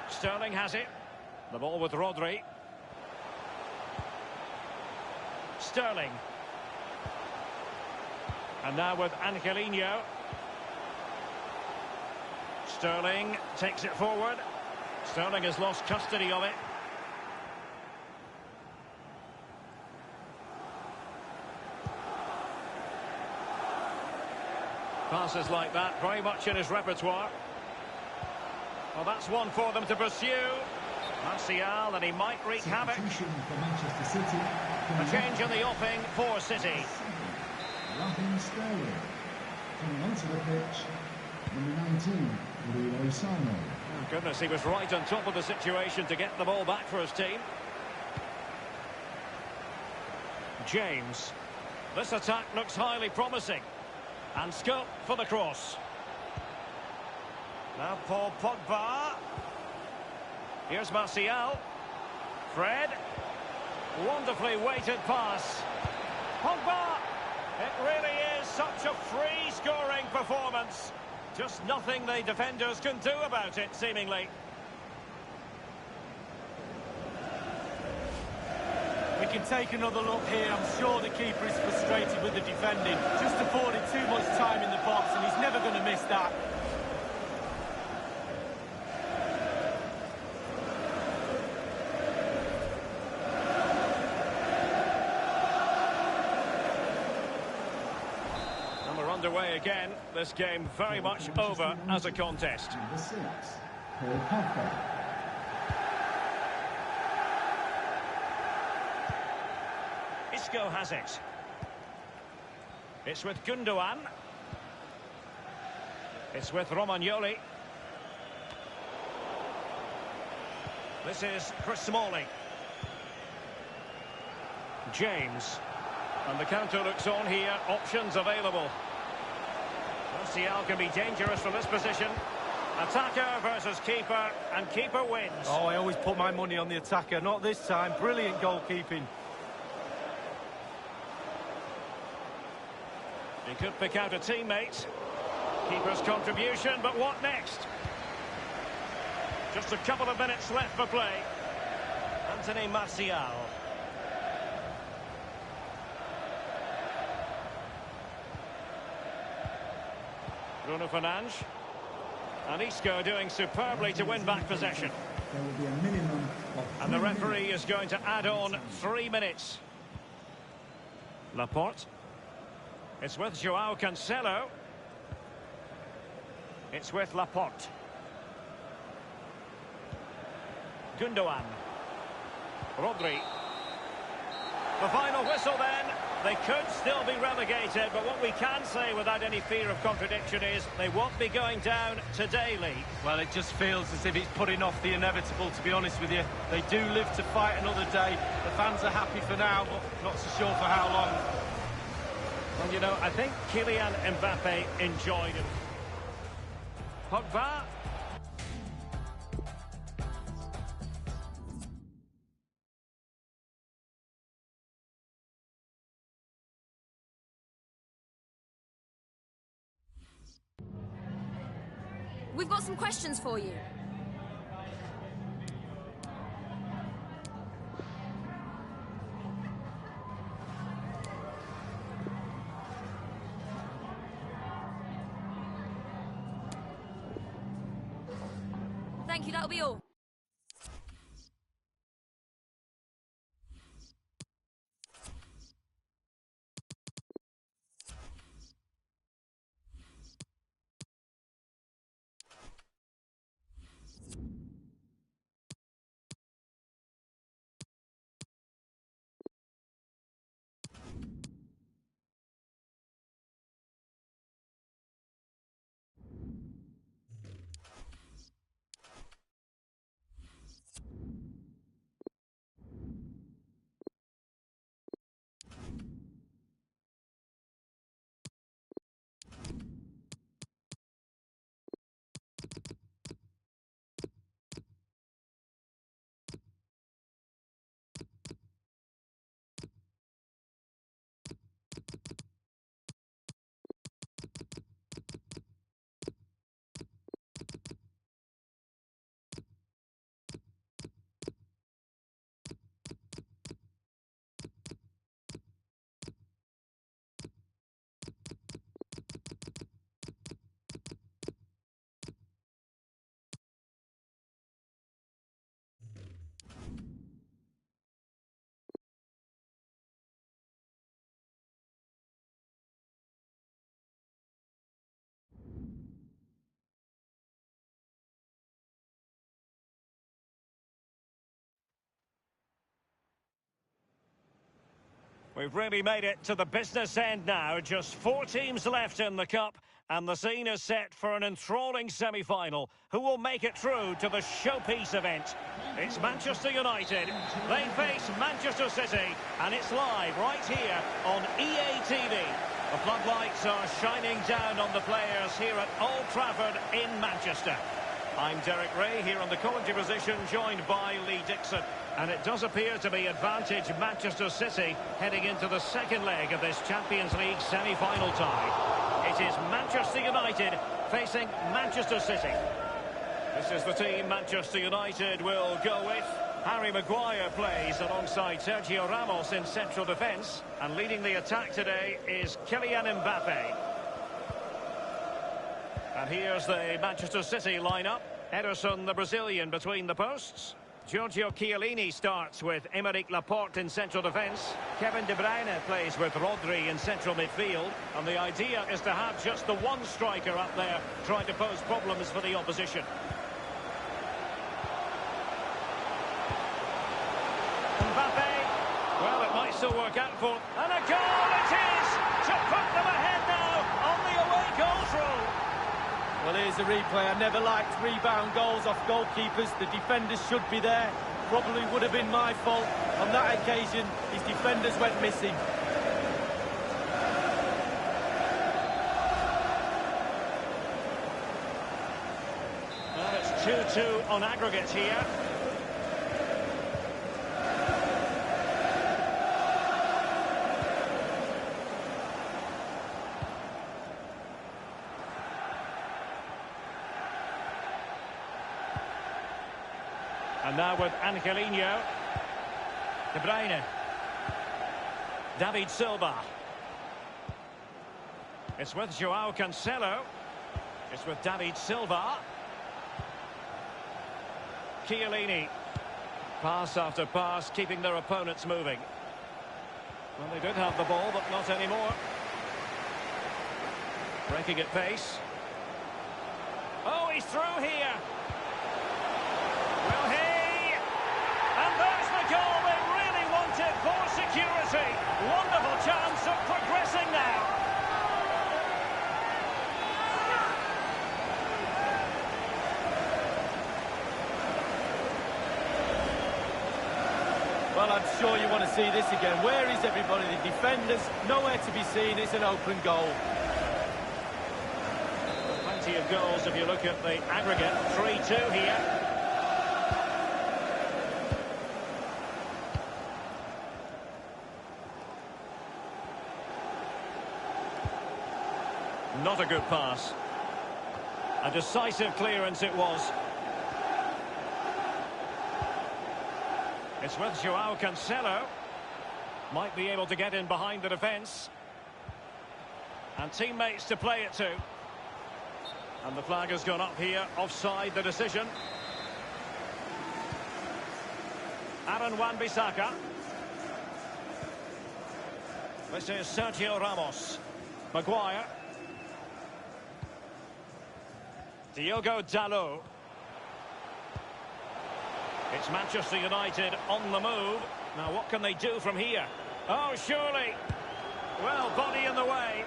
Sterling has it. The ball with Rodri. Sterling. And now with Angelino. Sterling takes it forward. Sterling has lost custody of it. Passes like that, very much in his repertoire. Well, that's one for them to pursue. Martial, and he might wreak havoc. For Manchester City. A change in the offing for City. Raheem Sterling. Coming onto the pitch, number 19, Lilo Sano. Oh, goodness, he was right on top of the situation to get the ball back for his team. James. This attack looks highly promising. And scope for the cross. Now Paul Pogba. Here's Martial. Fred. Wonderfully weighted pass. Pogba. It really is such a free-scoring performance. Just nothing the defenders can do about it, seemingly. We can take another look here. I'm sure the keeper is frustrated with the defending. Just afforded too much time in the box, and he's never going to miss that. And we're underway again. This game very much over as a contest. Number 6, Paul Pogba. Isco has it. It's with Gundogan. It's with Romagnoli. This is Chris Smalling. James. And the counter looks on here. Options available. Martial can be dangerous from this position. Attacker versus keeper, and keeper wins. Oh, I always put my money on the attacker. Not this time. Brilliant goalkeeping. He could pick out a teammate. Keeper's contribution, but what next? Just a couple of minutes left for play. Anthony Martial. Bruno Fernandes. And Isco doing superbly to win back possession. There will be a minimum of 3 And the referee minutes. is going to add on 3 minutes. Laporte. It's with Joao Cancelo. It's with Laporte. Gundogan. Rodri. The final whistle then. They could still be relegated, but what we can say without any fear of contradiction is they won't be going down today, Lee. Well, it just feels as if it's putting off the inevitable, to be honest with you. They do live to fight another day. The fans are happy for now, but not so sure for how long. Well, you know, I think Kylian Mbappe enjoyed it. Pogba. We've got some questions for you. Thank you, that'll be all. We've really made it to the business end now. Just 4 teams left in the Cup, and the scene is set for an enthralling semi-final. Who will make it through to the showpiece event? It's Manchester United. They face Manchester City, and it's live right here on EA TV. The floodlights are shining down on the players here at Old Trafford in Manchester. I'm Derek Ray here on the commentary position, joined by Lee Dixon. And it does appear to be advantage Manchester City heading into the second leg of this Champions League semi-final tie. It is Manchester United facing Manchester City. This is the team Manchester United will go with. Harry Maguire plays alongside Sergio Ramos in central defence. And leading the attack today is Kylian Mbappe. And here's the Manchester City lineup. Ederson, the Brazilian, between the posts. Giorgio Chiellini starts with Aymeric Laporte in central defence. Kevin De Bruyne plays with Rodri in central midfield. And the idea is to have just the one striker up there trying to pose problems for the opposition. Mbappe. Well, it might still work out for... And a goal it is! To put them ahead now on the away goals rule. Well, here's a replay. I never liked rebound goals off goalkeepers. The defenders should be there. Probably would have been my fault. On that occasion, his defenders went missing. Well, it's 2-2 on aggregate here. And now with Angelino. De Bruyne. David Silva. It's with Joao Cancelo. It's with David Silva. Chiellini. Pass after pass, keeping their opponents moving. Well, they did have the ball, but not anymore. Breaking at pace. Oh, he's through here. Will he? And there's the goal they really wanted for security. Wonderful chance of progressing now. Well, I'm sure you want to see this again. Where is everybody? The defenders, nowhere to be seen. It's an open goal. Plenty of goals if you look at the aggregate. 3-2 here. Not a good pass. A decisive clearance it was. It's with João Cancelo. Might be able to get in behind the defence. And teammates to play it to. And the flag has gone up here. Offside the decision. Aaron Wan-Bissaka. This is Sergio Ramos. Maguire. Diogo Dalot. It's Manchester United on the move. Now what can they do from here? Oh, surely. Well, body in the way.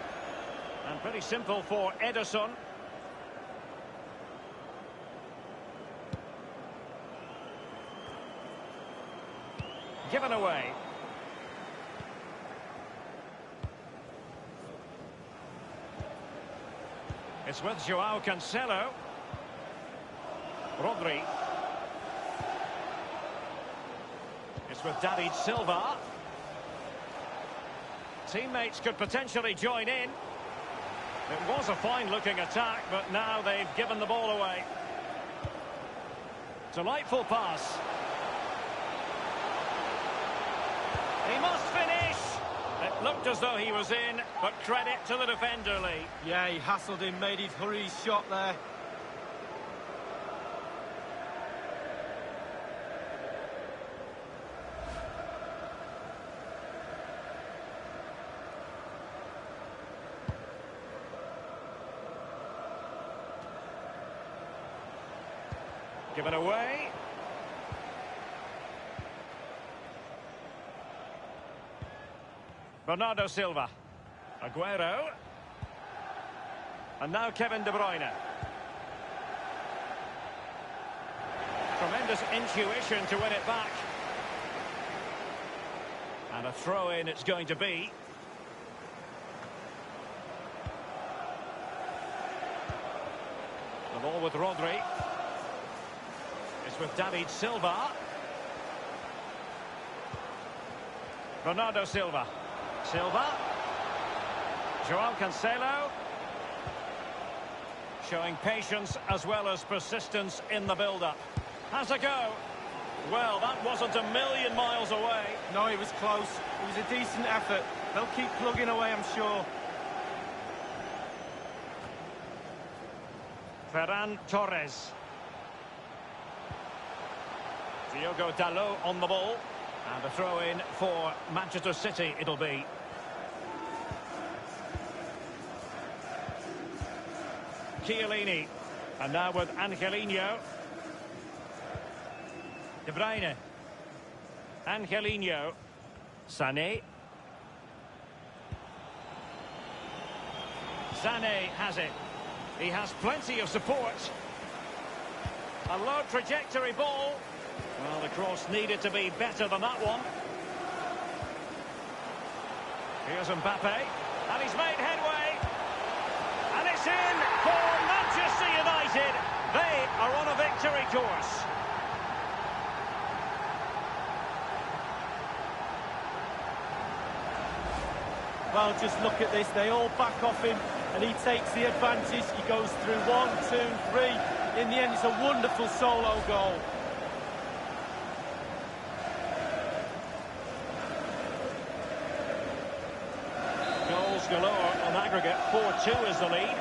And pretty simple for Ederson. Given away. It's with João Cancelo. Rodri. It's with David Silva. Teammates could potentially join in. It was a fine-looking attack, but now they've given the ball away. Delightful pass. He must finish. It looked as though he was in, but credit to the defender, Lee. Yeah, he hassled him, made his hurried shot there. Given away. Bernardo Silva. Aguero. And now Kevin De Bruyne. Tremendous intuition to win it back. And a throw-in it's going to be. The ball with Rodri. It's with David Silva. Bernardo Silva. Silva. João Cancelo. Showing patience as well as persistence in the build-up. Has a go. Well, that wasn't a million miles away. No, it was close. It was a decent effort. They'll keep plugging away, I'm sure. Ferran Torres. Diogo Dalot on the ball. And a throw-in for Manchester City it'll be. Chiellini. And now with Angelino. De Bruyne. Angelino. Sané. Sané has it. He has plenty of support. A low trajectory ball. Well, the cross needed to be better than that one. Here's Mbappe. And he's made headway. And it's in for Manchester United. They are on a victory course. Well, just look at this. They all back off him, and he takes the advantage. He goes through 1, 2, 3. In the end, it's a wonderful solo goal. Goals galore on aggregate. 4-2 is the lead.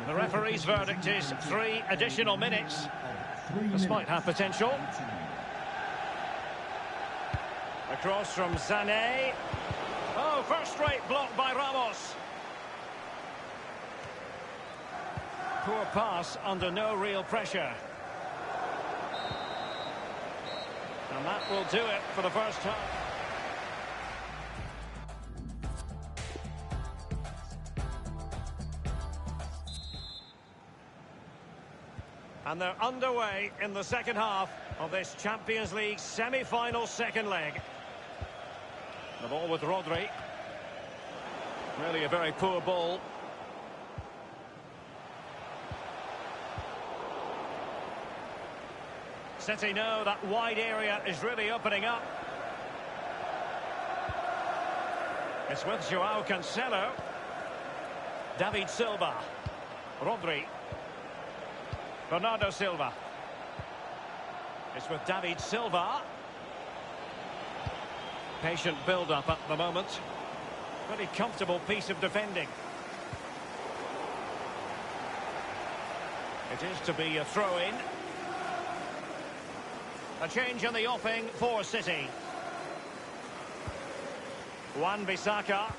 The referee's verdict is 3 additional minutes. This might have potential. A Cross from Sané. Oh, first-rate block by Ramos. Poor pass under no real pressure. And that will do it for the first half. And they're underway in the second half of this Champions League semi-final second leg. The ball with Rodri. Really a very poor ball. City know that wide area is really opening up. It's with Joao Cancelo. David Silva. Rodri. Bernardo Silva. It's with David Silva. Patient build-up at the moment. Pretty comfortable piece of defending. It is to be a throw-in. A change in the offing for City. Wan-Bissaka.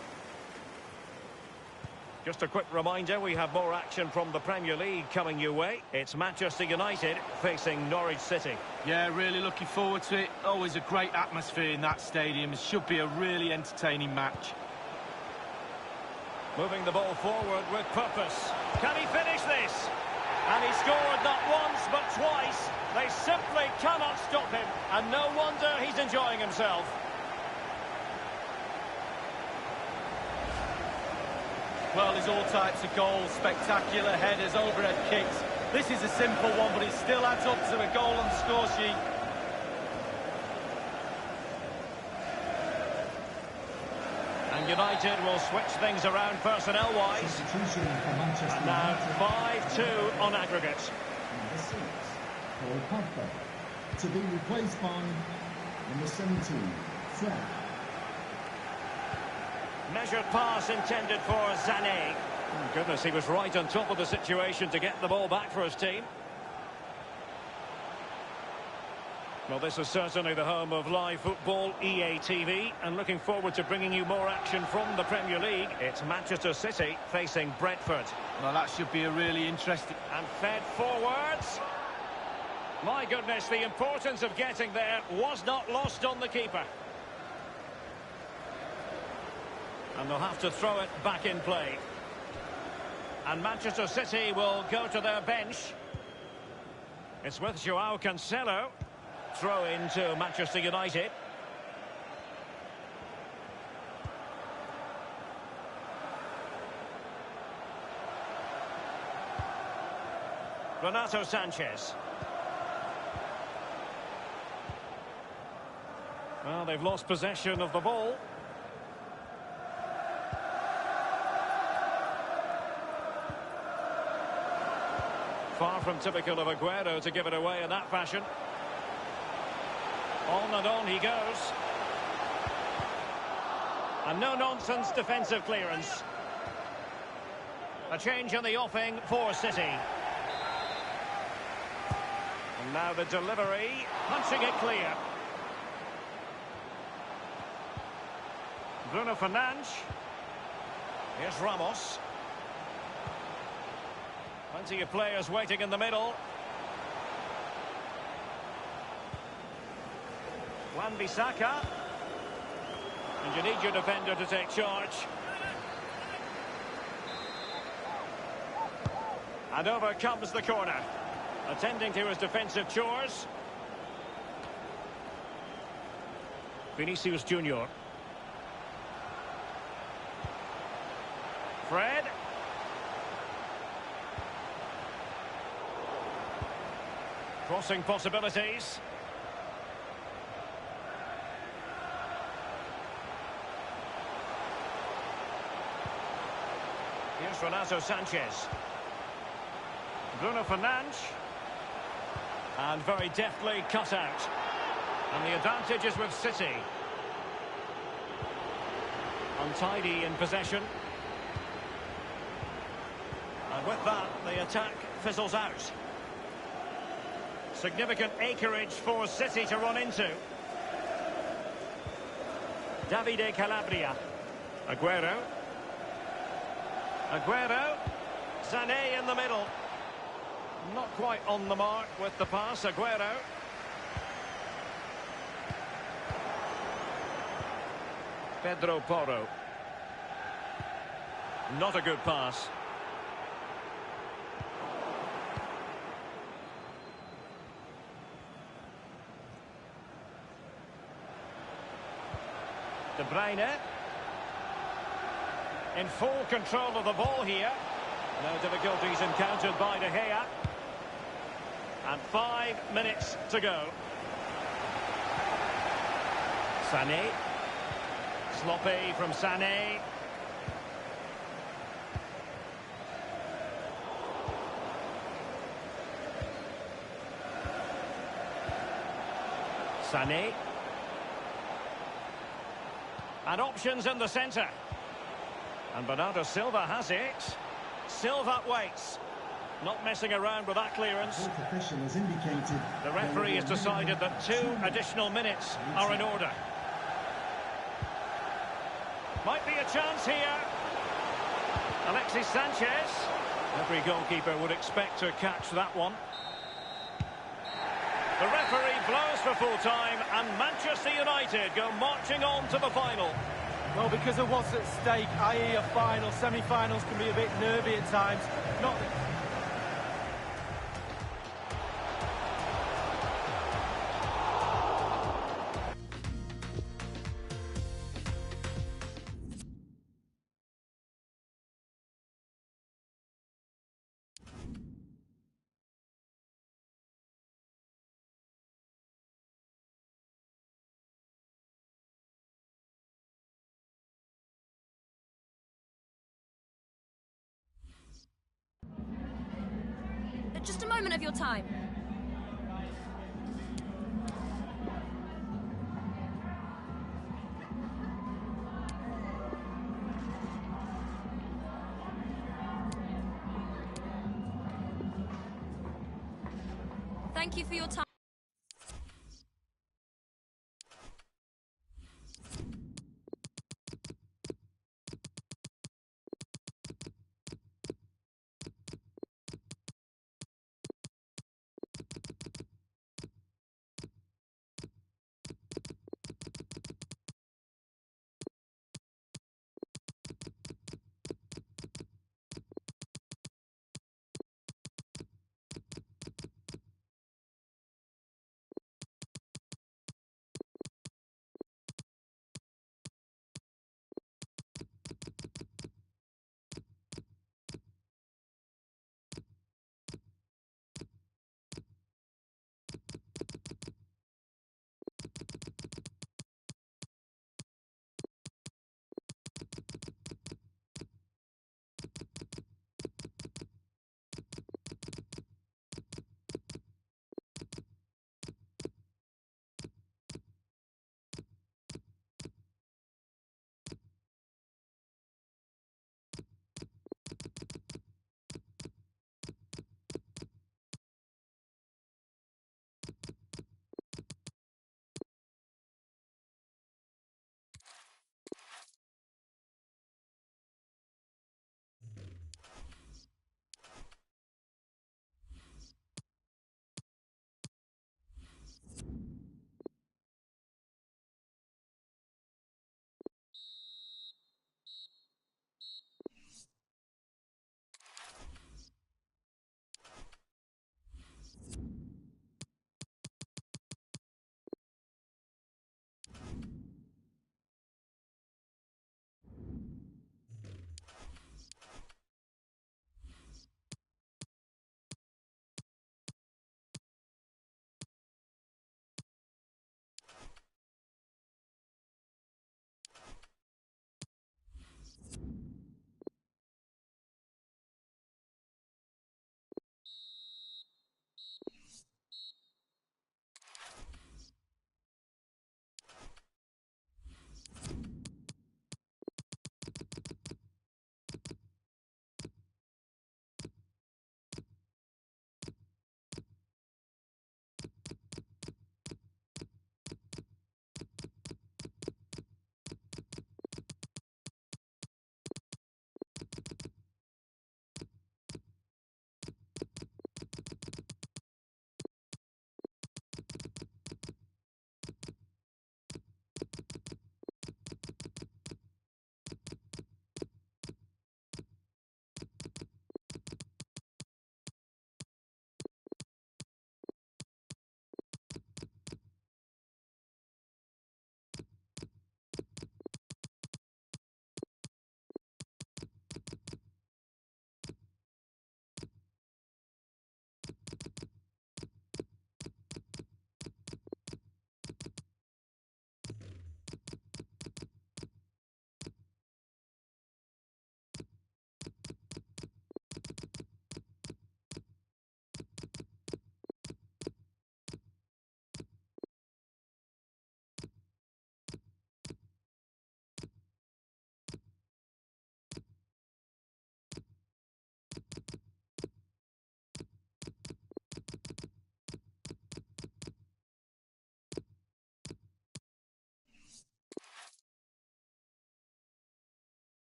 Just a quick reminder, we have more action from the Premier League coming your way. It's Manchester United facing Norwich City. Yeah, really looking forward to it. Always a great atmosphere in that stadium. It should be a really entertaining match. Moving the ball forward with purpose. Can he finish this? And he scored not once but twice. They simply cannot stop him. And no wonder he's enjoying himself. Well, there's all types of goals, spectacular headers, overhead kicks. This is a simple one, but it still adds up to a goal on the score sheet. And United will switch things around personnel-wise. And now 5-2 on aggregate. Number 6, Paul Pogba. To be replaced by number 17, Fred. Measured pass intended for Sané. Oh, goodness, he was right on top of the situation to get the ball back for his team. Well, this is certainly the home of live football, EA TV, and looking forward to bringing you more action from the Premier League. It's Manchester City facing Brentford. Well, that should be a really interesting... And fed forwards. My goodness, the importance of getting there was not lost on the keeper. And they'll have to throw it back in play. And Manchester City will go to their bench. It's with Joao Cancelo. Throw into Manchester United. Renato Sanchez. Well, they've lost possession of the ball. Far from typical of Aguero to give it away in that fashion. On and on he goes. And no-nonsense defensive clearance. A change in the offing for City. And now the delivery, punching it clear. Bruno Fernandes. Here's Ramos. Plenty of players waiting in the middle. Wan-Bissaka. And you need your defender to take charge. And over comes the corner. Attending to his defensive chores. Vinicius Junior. Fred. Crossing possibilities. Here's Renato Sanchez. Bruno Fernandes. And very deftly cut out. And the advantage is with City. Untidy in possession. And with that, the attack fizzles out. Significant acreage for City to run into. Davide Calabria. Aguero. Aguero. Sané in the middle. Not quite on the mark with the pass, Aguero. Pedro Porro. Not a good pass. De Bruyne. In full control of the ball here. No difficulties encountered by De Gea. And 5 minutes to go. Sané. Sloppy from Sané. Sané. And options in the centre. And Bernardo Silva has it. Silva waits. Not messing around with that clearance. The fourth official has indicated The referee has decided that 2 additional minutes are in order. Might be a chance here. Alexis Sanchez. Every goalkeeper would expect to catch that one. The referee blows for full time and Manchester United go marching on to the final. Well, because of what's at stake, i.e. a final, semi-finals can be a bit nervy at times. Not Just a moment of your time. Thank you for your time.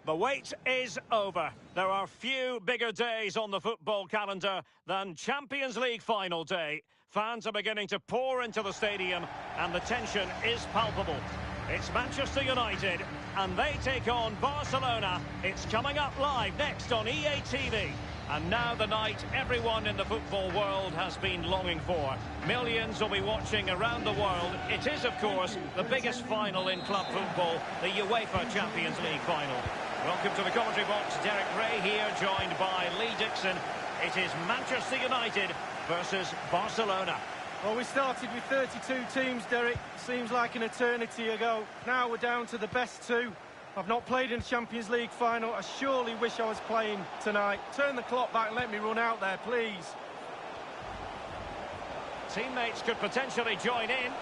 The wait is over. There are few bigger days on the football calendar than Champions League final day. Fans are beginning to pour into the stadium and the tension is palpable. It's Manchester United and they take on Barcelona. It's coming up live next on EA TV. And now the night everyone in the football world has been longing for. Millions will be watching around the world. It is, of course, the biggest final in club football, the UEFA Champions League final. Welcome to the commentary box. Derek Ray here, joined by Lee Dixon. It is Manchester United versus Barcelona. Well, we started with 32 teams, Derek. Seems like an eternity ago. Now we're down to the best two. I've not played in the Champions League final. I surely wish I was playing tonight. Turn the clock back and let me run out there, please. Teammates could potentially join in.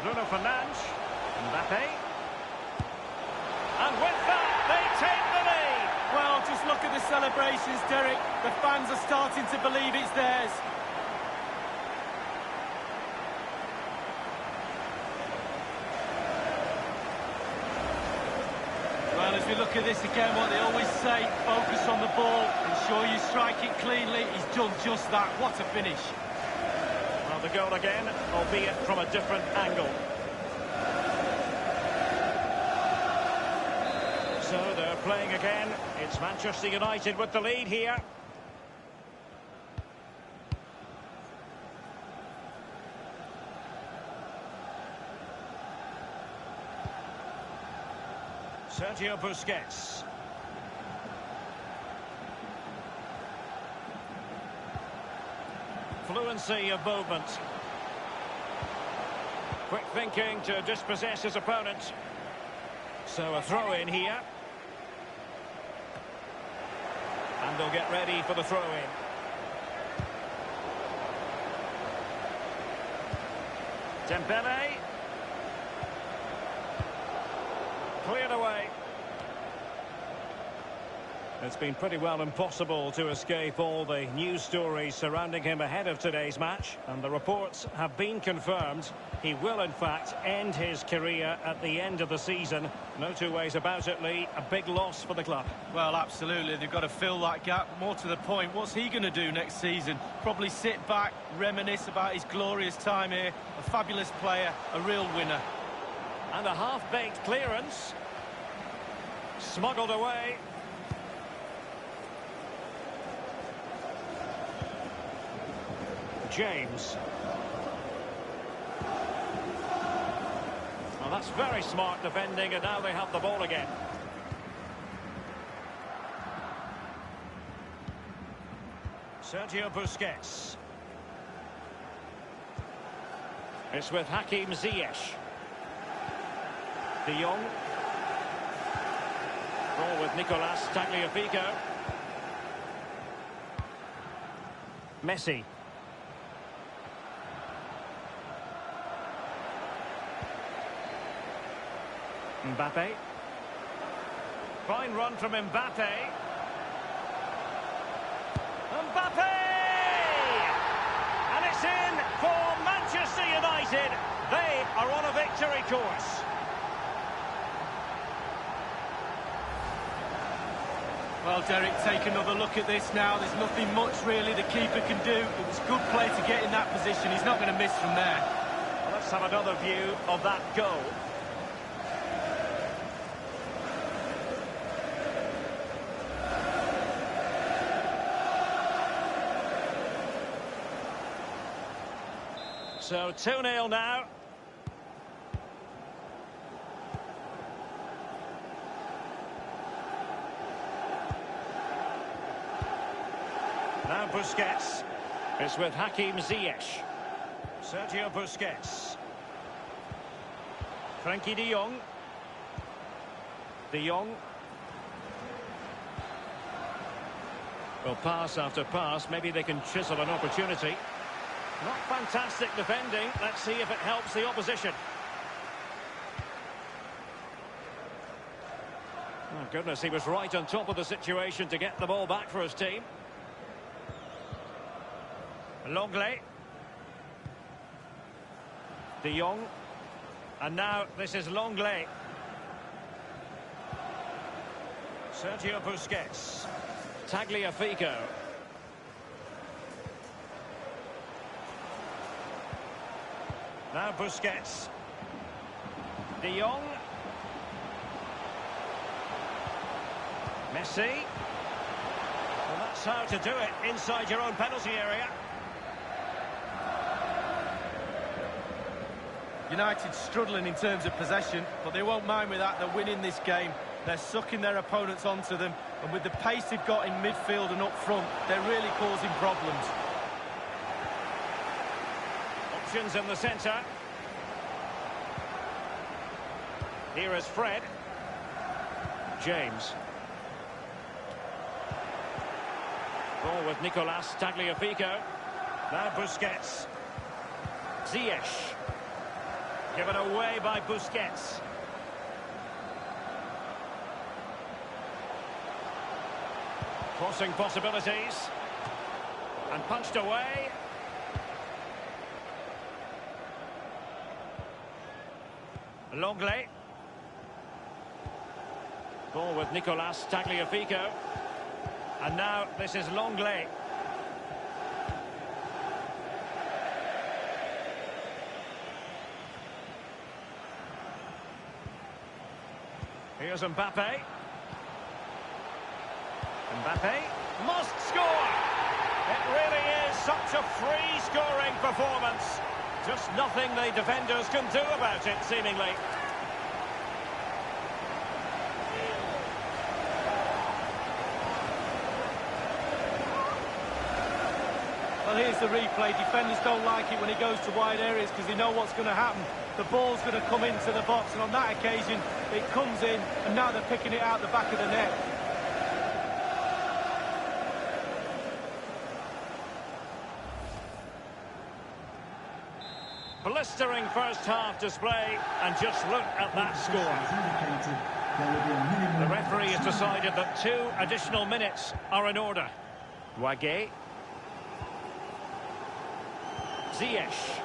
Bruno Fernandes. Mbappe. And with that, they take the lead. Well, just look at the celebrations, Derek. The fans are starting to believe it's theirs. Well, as we look at this again, what they always say, focus on the ball, ensure you strike it cleanly. He's done just that. What a finish. Well, the goal again, albeit from a different angle. So they're playing again. It's Manchester United with the lead here. Sergio Busquets. Fluency of movement. Quick thinking to dispossess his opponent. So a throw in here. And they'll get ready for the throw-in. Dembele. Cleared away. It's been pretty well impossible to escape all the news stories surrounding him ahead of today's match, and the reports have been confirmed. He will, in fact, end his career at the end of the season. No two ways about it, Lee. A big loss for the club. Well, absolutely. They've got to fill that gap. More to the point, what's he going to do next season? Probably sit back, reminisce about his glorious time here. A fabulous player, a real winner. And a half-baked clearance. Smuggled away. James. Well, that's very smart defending, and now they have the ball again. Sergio Busquets. It's with Hakim Ziyech. De Jong. Ball with Nicolas Tagliafico. Messi. Mbappe. Fine run from Mbappe. Mbappe! And it's in for Manchester United. They are on a victory course. Well, Derek, take another look at this now. There's nothing much, really, the keeper can do. It was good play to get in that position. He's not going to miss from there. Well, let's have another view of that goal. So 2-0 now. Now Busquets. It's with Hakim Ziyech. Sergio Busquets. Frankie de Jong. De Jong. Well, pass after pass, maybe they can chisel an opportunity. Not fantastic defending. Let's see if it helps the opposition. Oh, goodness, he was right on top of the situation to get the ball back for his team. Longley. De Jong. And now this is Longley. Sergio Busquets. Tagliafico. Now Busquets. De Jong. Messi. Well, that's how to do it inside your own penalty area. United struggling in terms of possession, but they won't mind with that. They're winning this game. They're sucking their opponents onto them, and with the pace they've got in midfield and up front, they're really causing problems. Options in the centre. Here is Fred. James. Ball with Nicolas Tagliafico. Now Busquets. Ziyech. Given away by Busquets. Crossing possibilities. And punched away. Longley. Ball with Nicolas Tagliafico. And now this is Longley. Here's Mbappe. Mbappe must score! It really is such a free-scoring performance. Just nothing the defenders can do about it, seemingly. Well, here's the replay. Defenders don't like it when he goes to wide areas because they know what's going to happen. The ball's going to come into the box, and on that occasion, it comes in, and now they're picking it out the back of the net. Blistering first half display, and just look at that score. The referee has decided that 2 additional minutes are in order. Wagué. Ziyech.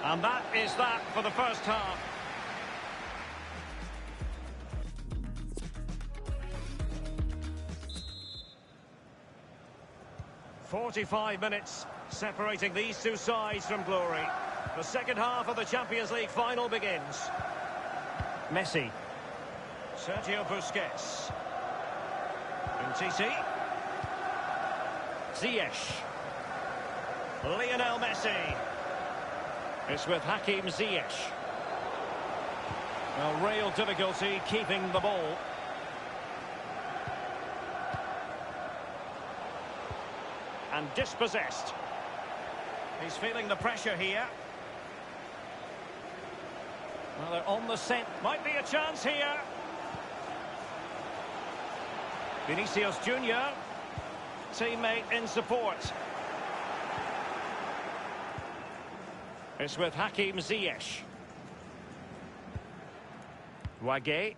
And that is that for the first half. "45 minutes separating these two sides from glory. The second half of the Champions League final begins. Messi. Sergio Busquets. Umtiti. Ziyech. Lionel Messi. It's with Hakim Ziyech. Well, real difficulty keeping the ball. And dispossessed. He's feeling the pressure here. Well, they're on the scent. Might be a chance here. Vinicius Junior. Teammate in support. It's with Hakim Ziyech. Wagué.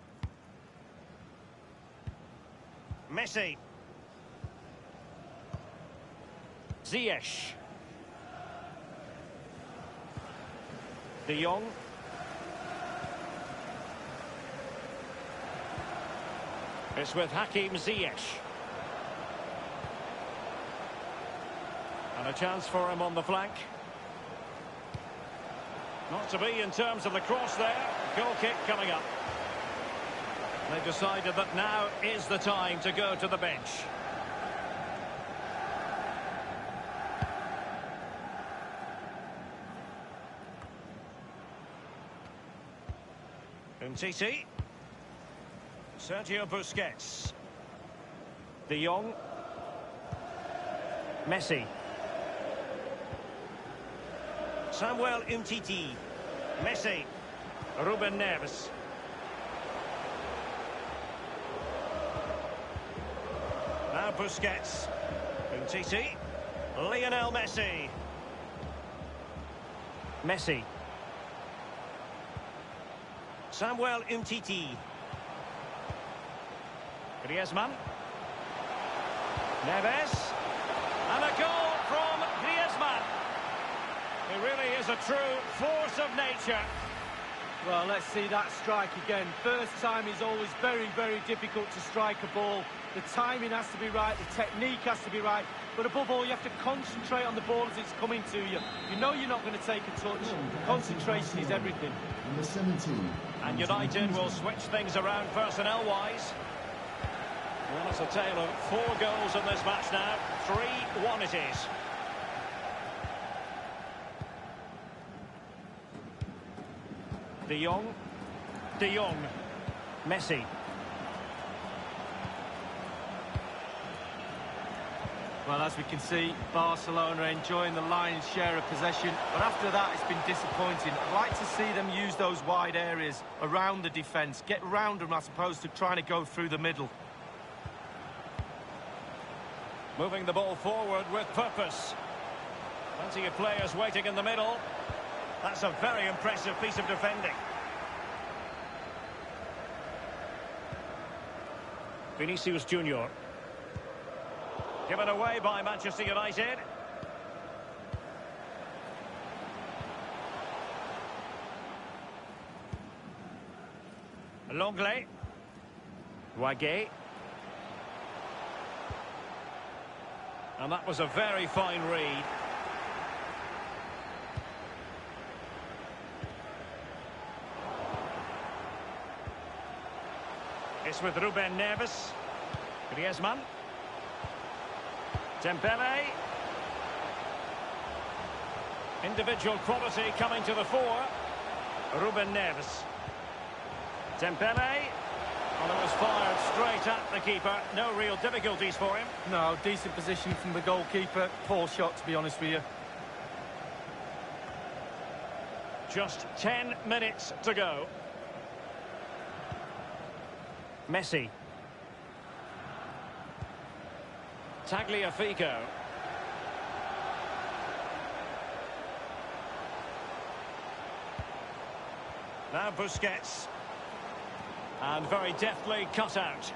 Messi. Ziyech. De Jong. It's with Hakim Ziyech. And a chance for him on the flank. Not to be in terms of the cross there. Goal kick coming up. They've decided that now is the time to go to the bench. Umtiti. Sergio Busquets. De Jong. Messi. Samuel Umtiti. Messi. Ruben Neves. Now Busquets. Umtiti. Lionel Messi. Messi. Samuel Umtiti. Griezmann. Neves. And a goal from Griezmann. He really is a true force of nature. Well, let's see that strike again. First time is always very, very difficult to strike a ball. The timing has to be right, the technique has to be right, but above all, you have to concentrate on the ball as it's coming to you. You know you're not going to take a touch. Concentration is everything. Number 17. And United will switch things around personnel-wise. Well, it's a tale of 4 goals in this match now. 3-1 it is. De Jong. De Jong. Messi. Well, as we can see, Barcelona enjoying the lion's share of possession, but after that it's been disappointing. I'd like to see them use those wide areas around the defence, get round them as opposed to trying to go through the middle. Moving the ball forward with purpose. Plenty of players waiting in the middle. That's a very impressive piece of defending. Vinicius Junior. Given away by Manchester United. Longley. Wagué. And that was a very fine read. It's with Ruben Neves. Griezmann. Dembele. Individual quality coming to the fore. Ruben Neves. Dembele. Well, it was fired straight at the keeper. No real difficulties for him. No, decent position from the goalkeeper. Poor shot, to be honest with you. Just 10 minutes to go. Messi. Tagliafico. Now Busquets. And very deftly cut out.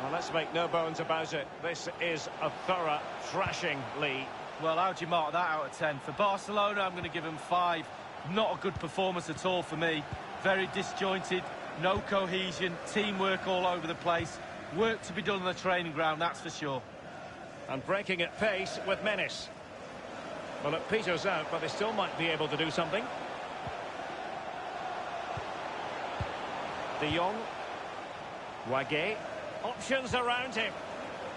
Well, let's make no bones about it. This is a thorough thrashing, Lee. Well, how do you mark that out of 10? For Barcelona, I'm going to give them 5. Not a good performance at all for me. Very disjointed, no cohesion, teamwork all over the place. Work to be done on the training ground, that's for sure. And breaking at pace with menace. Well, it peters out, but they still might be able to do something. De Jong. Wagué. Options around him.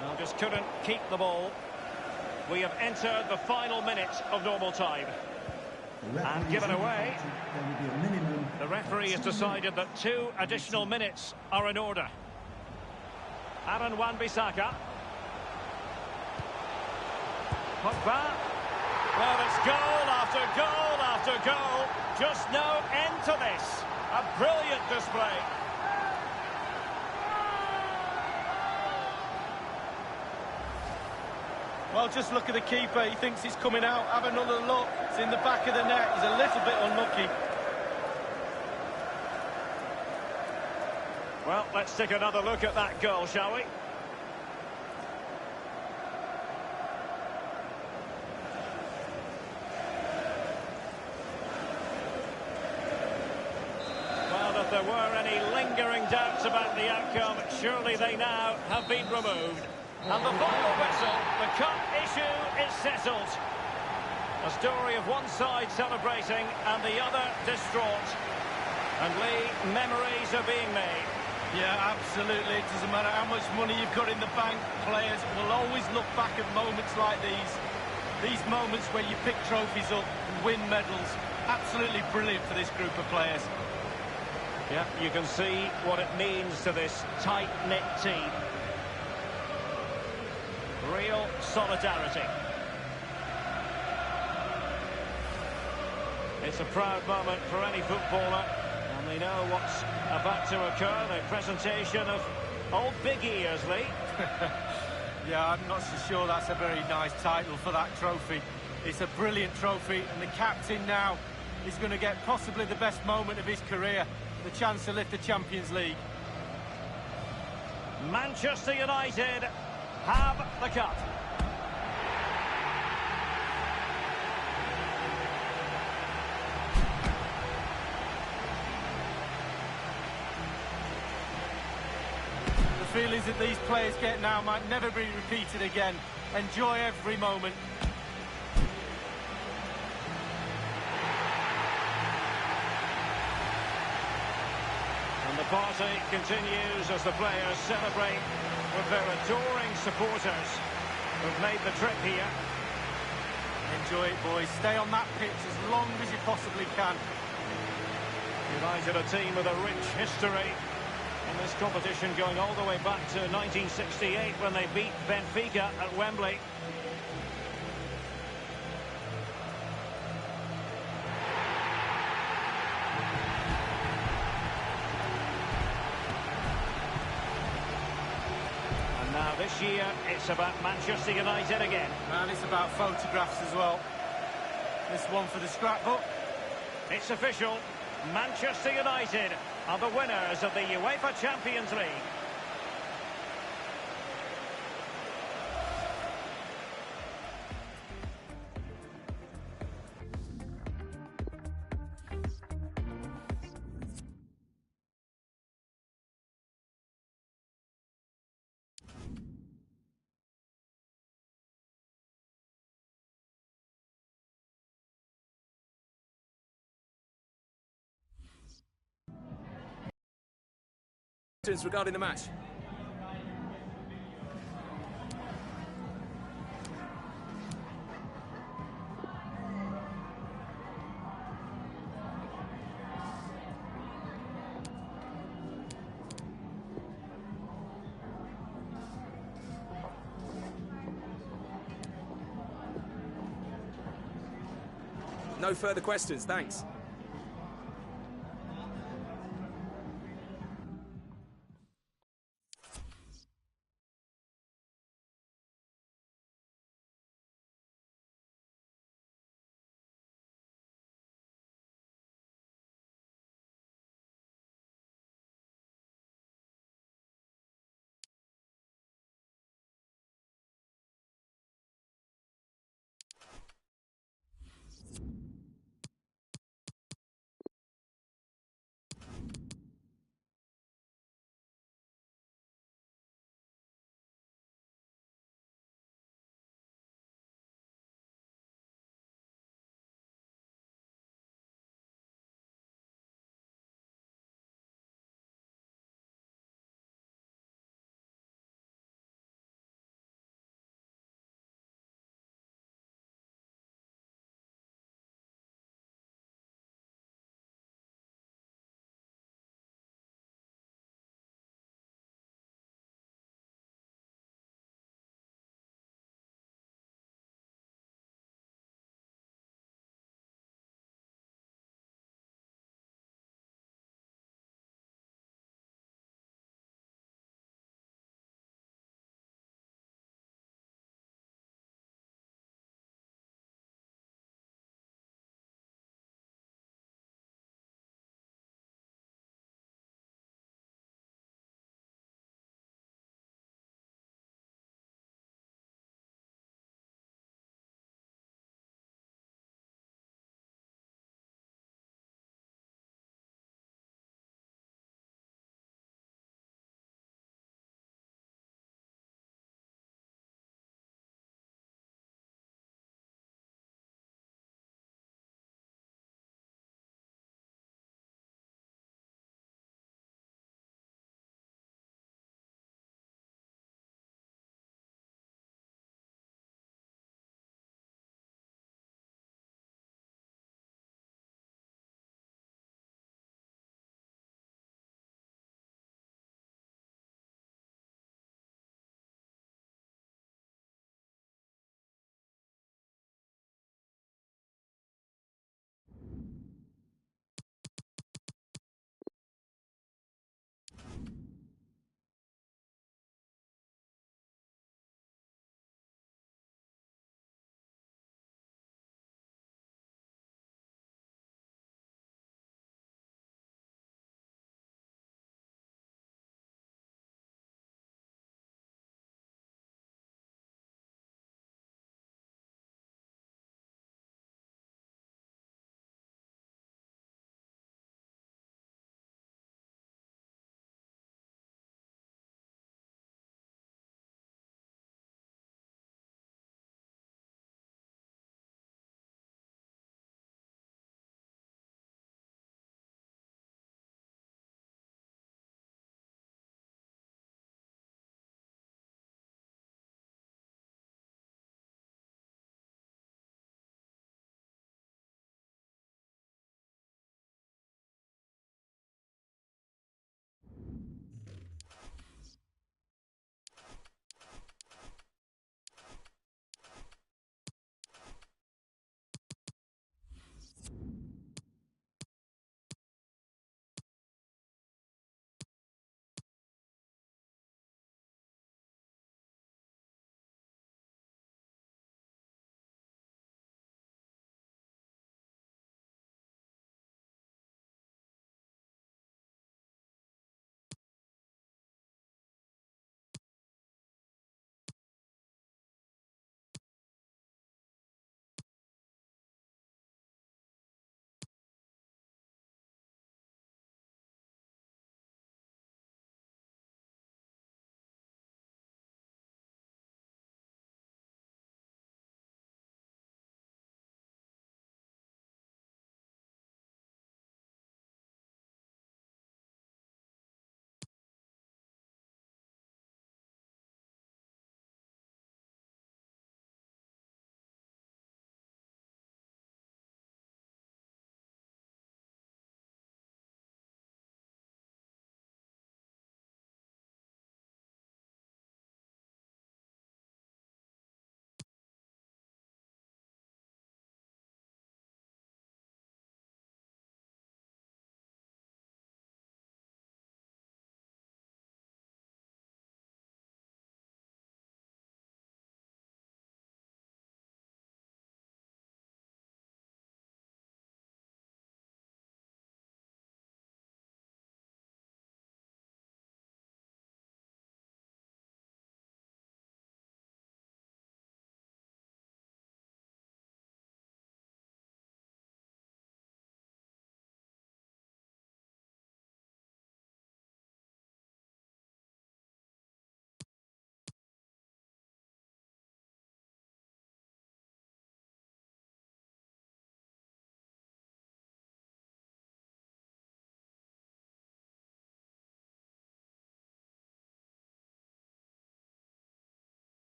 Well, just couldn't keep the ball. We have entered the final minute of normal time. And given away. The referee has decided that 2 additional minutes are in order. Aaron Wan-Bissaka. Pogba. Well, it's goal after goal after goal. Just no end to this. A brilliant display. Well, just look at the keeper. He thinks he's coming out. Have another look. It's in the back of the net. He's a little bit unlucky. Well, let's take another look at that goal, shall we? Well, if there were any lingering doubts about the outcome, surely they now have been removed. And the final whistle, the cup issue is settled. A story of one side celebrating and the other distraught. And Lee, memories are being made. Yeah, absolutely. It doesn't matter how much money you've got in the bank. Players will always look back at moments like these. These moments where you pick trophies up and win medals. Absolutely brilliant for this group of players. Yeah, you can see what it means to this tight-knit team. Real solidarity. It's a proud moment for any footballer, and they know what's about to occur. The presentation of old Big Ears, Lee. Yeah, I'm not so sure that's a very nice title for that trophy. It's a brilliant trophy, and the captain now is going to get possibly the best moment of his career, the chance to lift the Champions League. Manchester United have the cup. The feelings that these players get now might never be repeated again. Enjoy every moment. And the party continues as the players celebrate with their adoring supporters who've made the trip here. Enjoy it, boys. Stay on that pitch as long as you possibly can. United, a team with a rich history in this competition, going all the way back to 1968 when they beat Benfica at Wembley. And now this year, it's about Manchester United again. And it's about photographs as well. This one for the scrapbook. It's official. Manchester United are the winners of the UEFA Champions League. Regarding the match. No further questions, thanks.